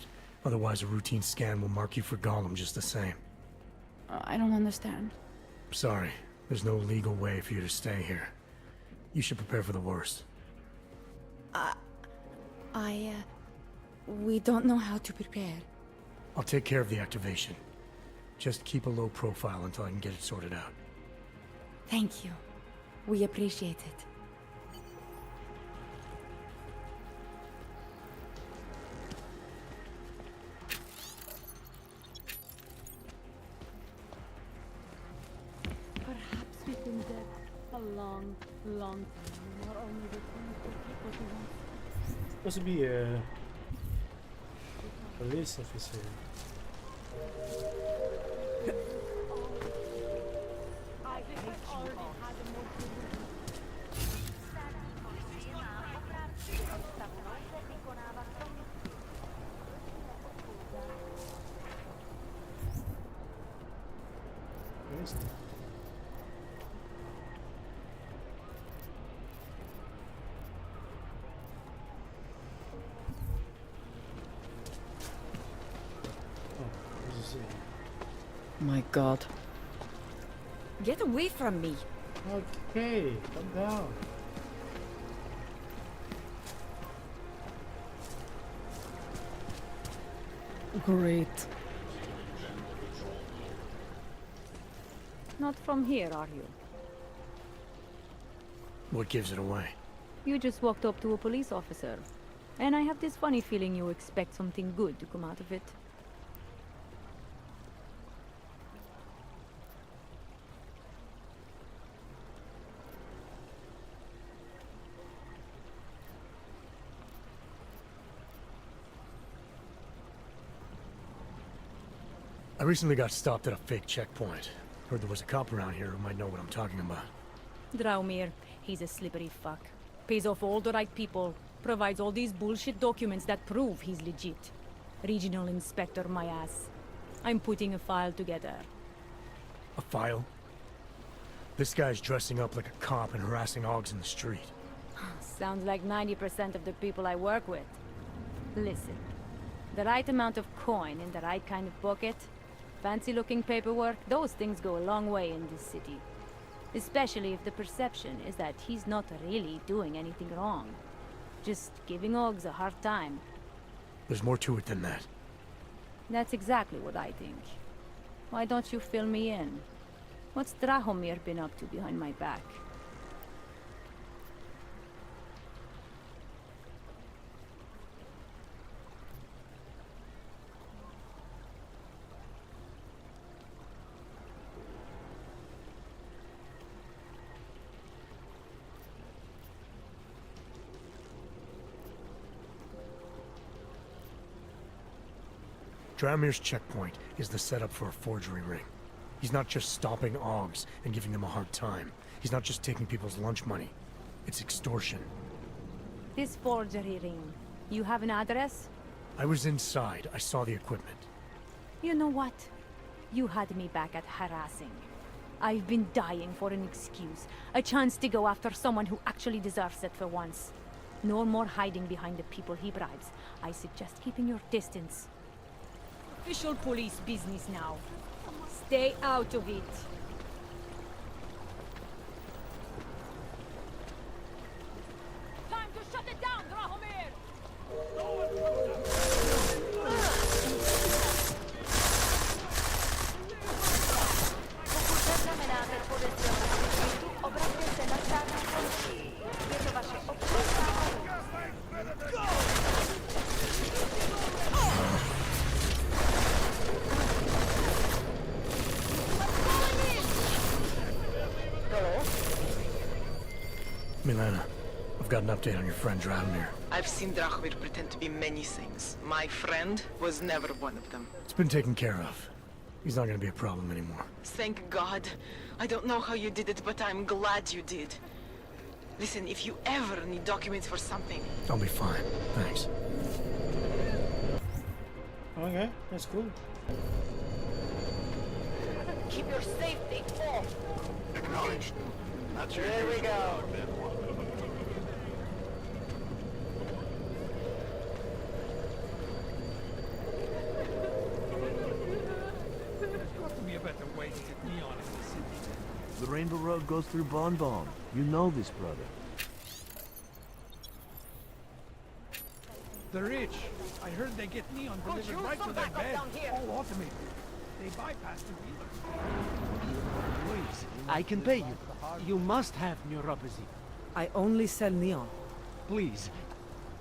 Otherwise, a routine scan will mark you for Gollum just the same. I don't understand. Sorry. There's no legal way for you to stay here. You should prepare for the worst. We don't know how to prepare. I'll take care of the activation. Just keep a low profile until I can get it sorted out. Thank you. We appreciate it. Perhaps we've been dead a long, long time. And are only returning for people who want. Supposed to be a police officer. I think I've already had a more Where is it? My god. Get away from me! Okay, calm down. Great. Not from here, are you? What gives it away? You just walked up to a police officer. And I have this funny feeling you expect something good to come out of it. I recently got stopped at a fake checkpoint. Heard there was a cop around here who might know what I'm talking about. Draumir, he's a slippery fuck. Pays off all the right people. Provides all these bullshit documents that prove he's legit. Regional inspector, my ass. I'm putting a file together. A file? This guy's dressing up like a cop and harassing Augs in the street. Sounds like 90% of the people I work with. Listen, the right amount of coin in the right kind of pocket, fancy-looking paperwork, those things go a long way in this city. Especially if the perception is that he's not really doing anything wrong. Just giving Augs a hard time. There's more to it than that. That's exactly what I think. Why don't you fill me in? What's Drahomir been up to behind my back? Draumir's checkpoint is the setup for a forgery ring. He's not just stopping Augs and giving them a hard time. He's not just taking people's lunch money. It's extortion. This forgery ring, you have an address? I was inside. I saw the equipment. You know what? You had me back at harassing. I've been dying for an excuse. A chance to go after someone who actually deserves it for once. No more hiding behind the people he bribes. I suggest keeping your distance. Official police business now. Stay out of it. Time to shut it down, Drahomir! Pokud zaznamenáte podezřelou aktivitu, obraťte se na státní policii. Je to vaše občanská povinnost. an update on your friend Draumir? I've seen Drachmir pretend to be many things. My friend was never one of them. It's been taken care of. He's not gonna be a problem anymore. Thank God. I don't know how you did it, but I'm glad you did. Listen, if you ever need documents for something... I'll be fine. Thanks. Okay, that's cool. Keep your safety off. Acknowledged. That's your There we go. There's got to be a better way to get neon in the city. The Rainbow Road goes through Bon Bon. You know this, brother. The rich. I heard they get neon delivered right to their bed. All automated. They bypass the dealers. Please, I can pay you. You must have neuropathy. I only sell neon. Please.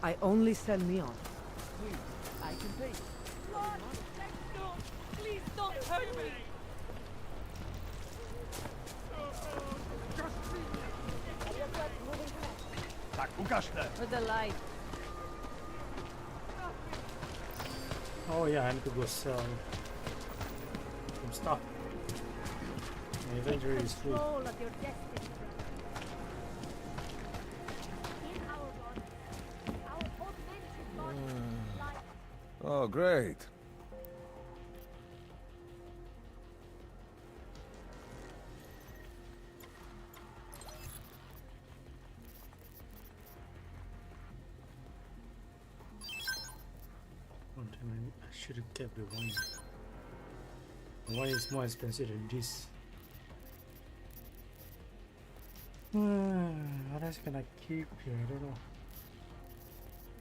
I only sell neon. Please, I can pay you. Please don't hurt me. Tak, ukażę. For the light. Oh yeah, I need to go sell some stuff. My inventory is full. Control of your destiny. In our bodies, our augmented bodies, life. Oh, great. I should have kept the one. The one is more expensive than this. What else can I keep here? I don't know.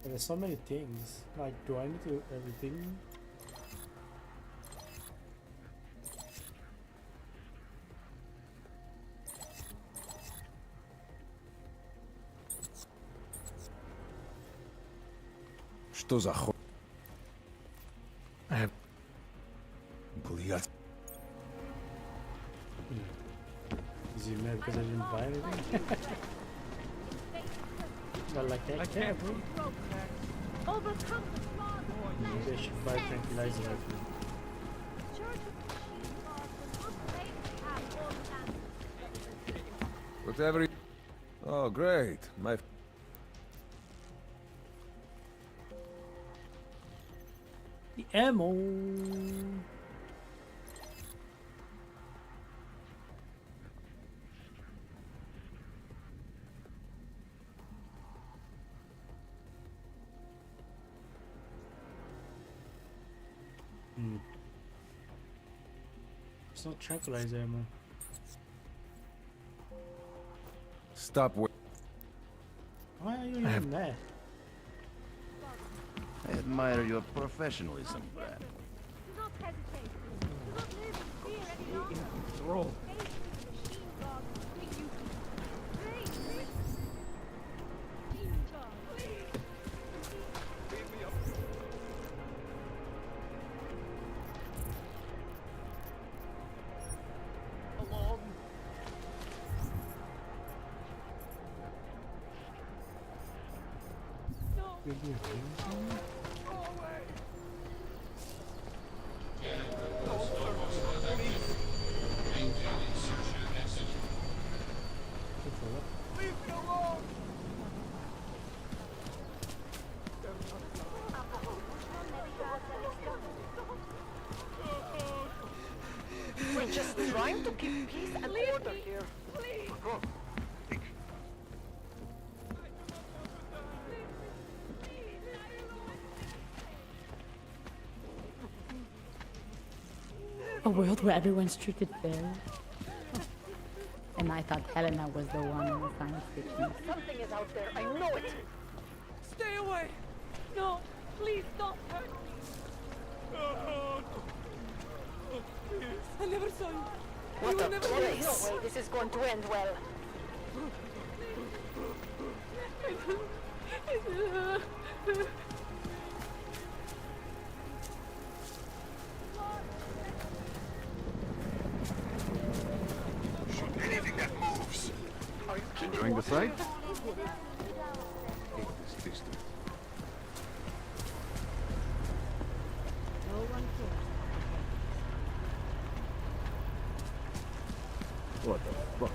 But there's so many things. Like, do I need to do everything? Что за хо... I have... Блядь. Is he mad because I didn't buy anything? But like, I can't. Overcome the flaws of Maybe I should buy tranquilizer rifle. Church of the Machine God will not claim to have all the answers. Whatever. Oh, great. My. The ammo. It's not tranquilizer ammo. Stop. Why are you even there? I admire your professionalism, Brad. Do not hesitate. Do not live in fear any longer. Roll. Face the Machine God will bring you to great riches. Machine God, please. Along. Leave me alone! We're just trying to keep peace and order here. A world where everyone's treated fair. And I thought Helena was the one in the science fiction. Something is out there. I know it. Stay away! No, please don't hurt me. I never saw you. What You a were never place. nice. No way this is going to end well. Anything that moves. Enjoying the sight? What the fuck?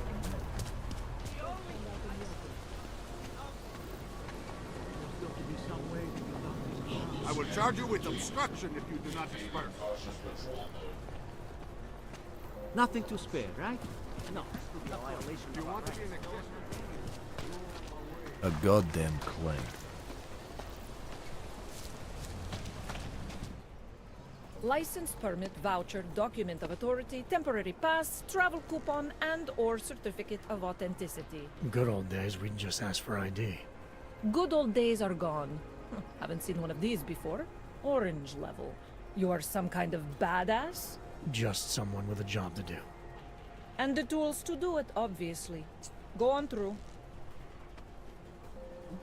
I will charge you with obstruction if you do not disperse. Nothing to spare, right? No, this will be a violation of our rights. A goddamn claim. License, permit, voucher, document of authority, temporary pass, travel coupon, and/or certificate of authenticity. Good old days, we'd just ask for ID. Good old days are gone. Haven't seen one of these before. Orange level. You are some kind of badass? Just someone with a job to do. And the tools to do it, obviously. Go on through.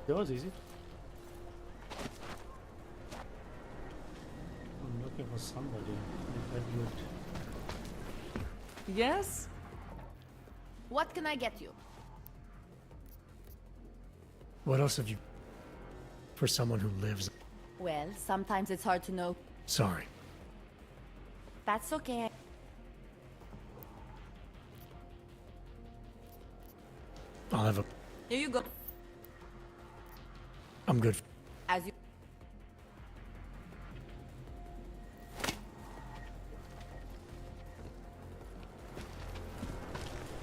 That was easy. I'm looking for somebody. I looked. Yes? What can I get you? What else have you... For someone who lives... Well, sometimes it's hard to know. Sorry. That's okay. I'll have a... Here you go. I'm good. As you...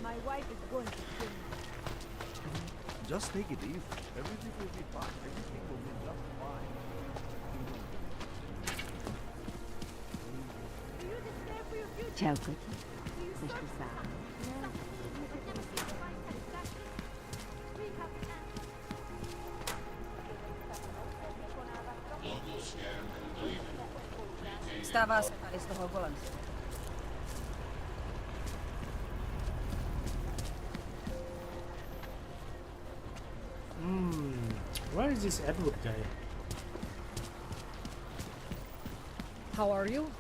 My wife is going to kill me. Just take it easy. Everything will be fine. Everything will be just fine. Do you despair for your future? Ciao, Cookie. Do you search for something? You have never seen the right satisfaction? Speak up and... Stává se tady z toho golem. Where is this Edward guy? How are you?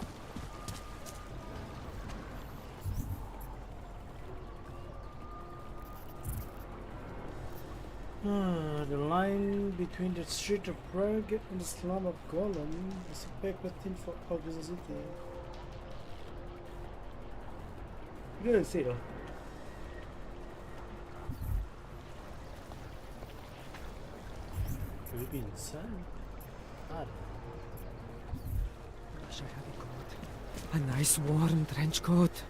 The line between the street of Prague and the slum of Golem is a backward thing for obviously. You didn't see though. Could it be inside? I don't know. Wish I had a coat. A nice warm trench coat.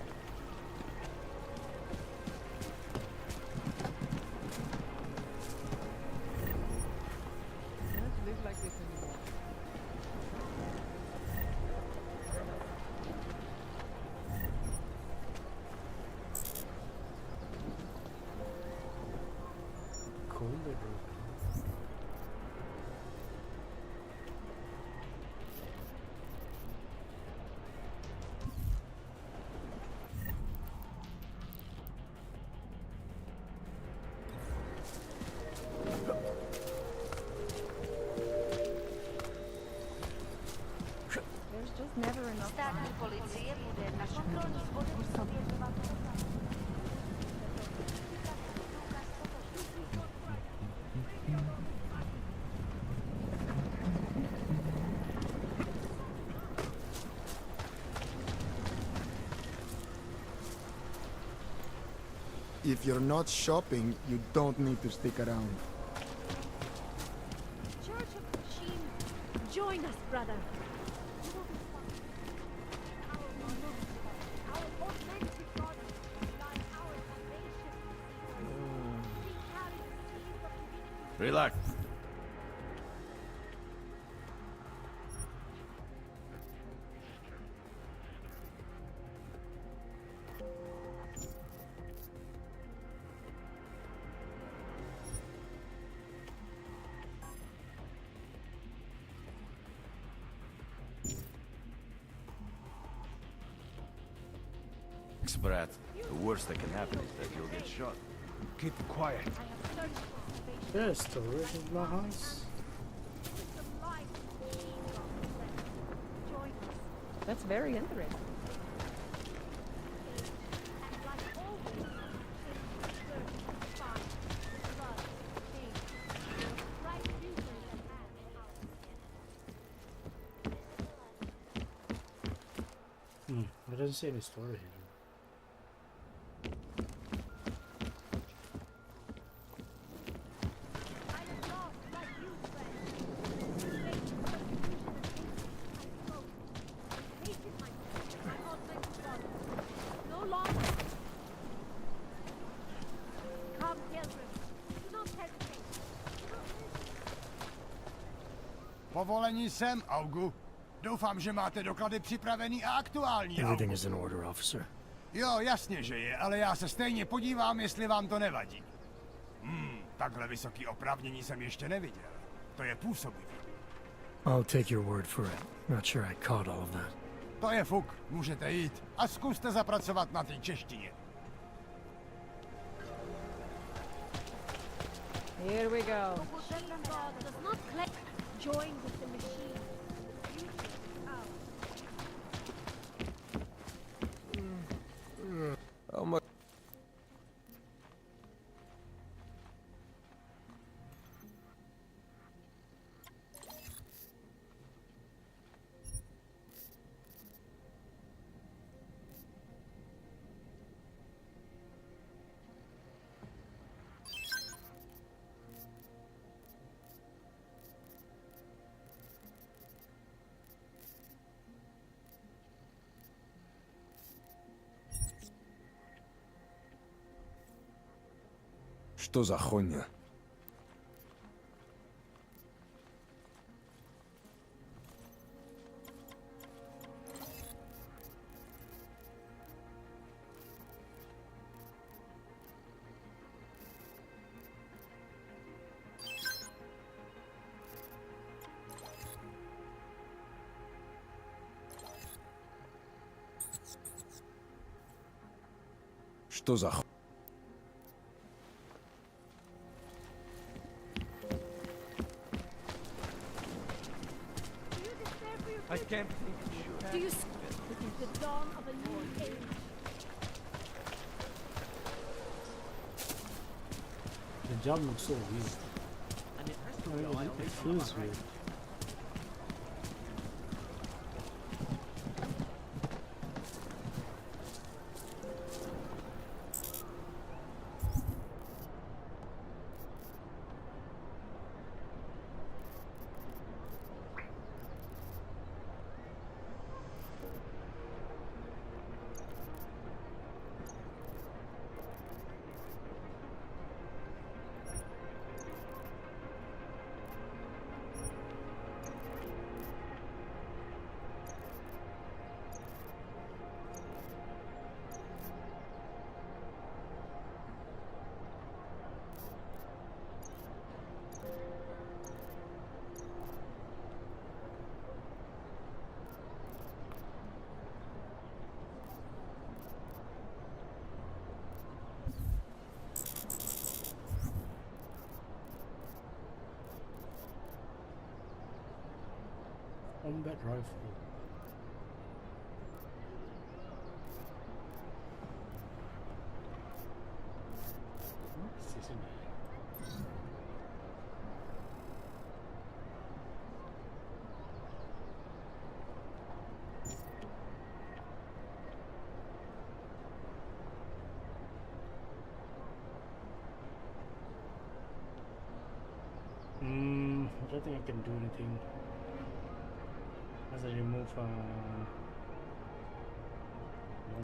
Can't live like this anymore. Cool little. There's just never enough Státní policie bude na kontrolní vozidlo ověřovat If you're not shopping, you don't need to stick around. Church of Machine. Join us, brother. You will be fine. Our almighty God lies our salvation. We carry the seeds of humanity. Relax. Brat, the worst that can happen is that you'll get shot. Keep quiet. There's storage in my house. That's very interesting. I don't see any story here. Povolení sem, Augu. Doufám, že máte doklady připravený a aktuální, Everything Augu. is in order, officer. Jo, jasně, že je, ale já se stejně podívám, jestli vám to nevadí. Takhle vysoký oprávnění jsem ještě neviděl. To je působivý. I'll take your word for it. Not sure I caught all of that. To je fuk, můžete jít a zkuste zapracovat na té češtině. Here we go. God does not claim join with the machine. How much? Что за хуйня? Что за хуйня? I can't think Do you see? It is the dawn of a new age. The jump looks so weird. And it has to I be a mean, it violation of feels our weird. rights. Combat rifle. What's this in there? I don't think I can do anything. As I remove one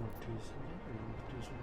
of these, remove this one.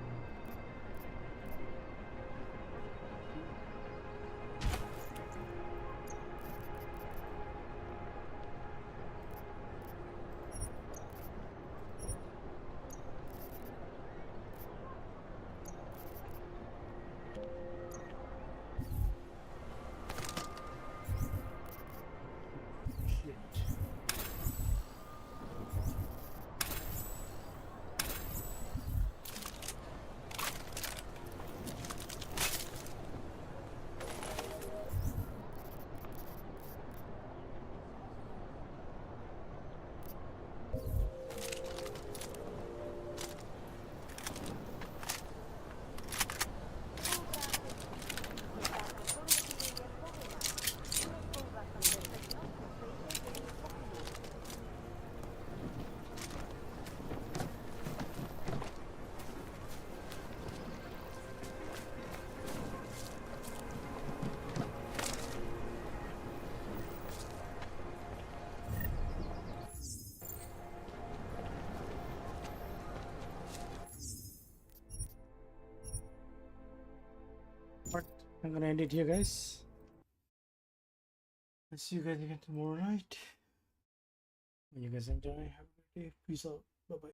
But I'm gonna end it here, guys. I'll see you guys again tomorrow night. When you guys enjoy, have a good day. Peace out.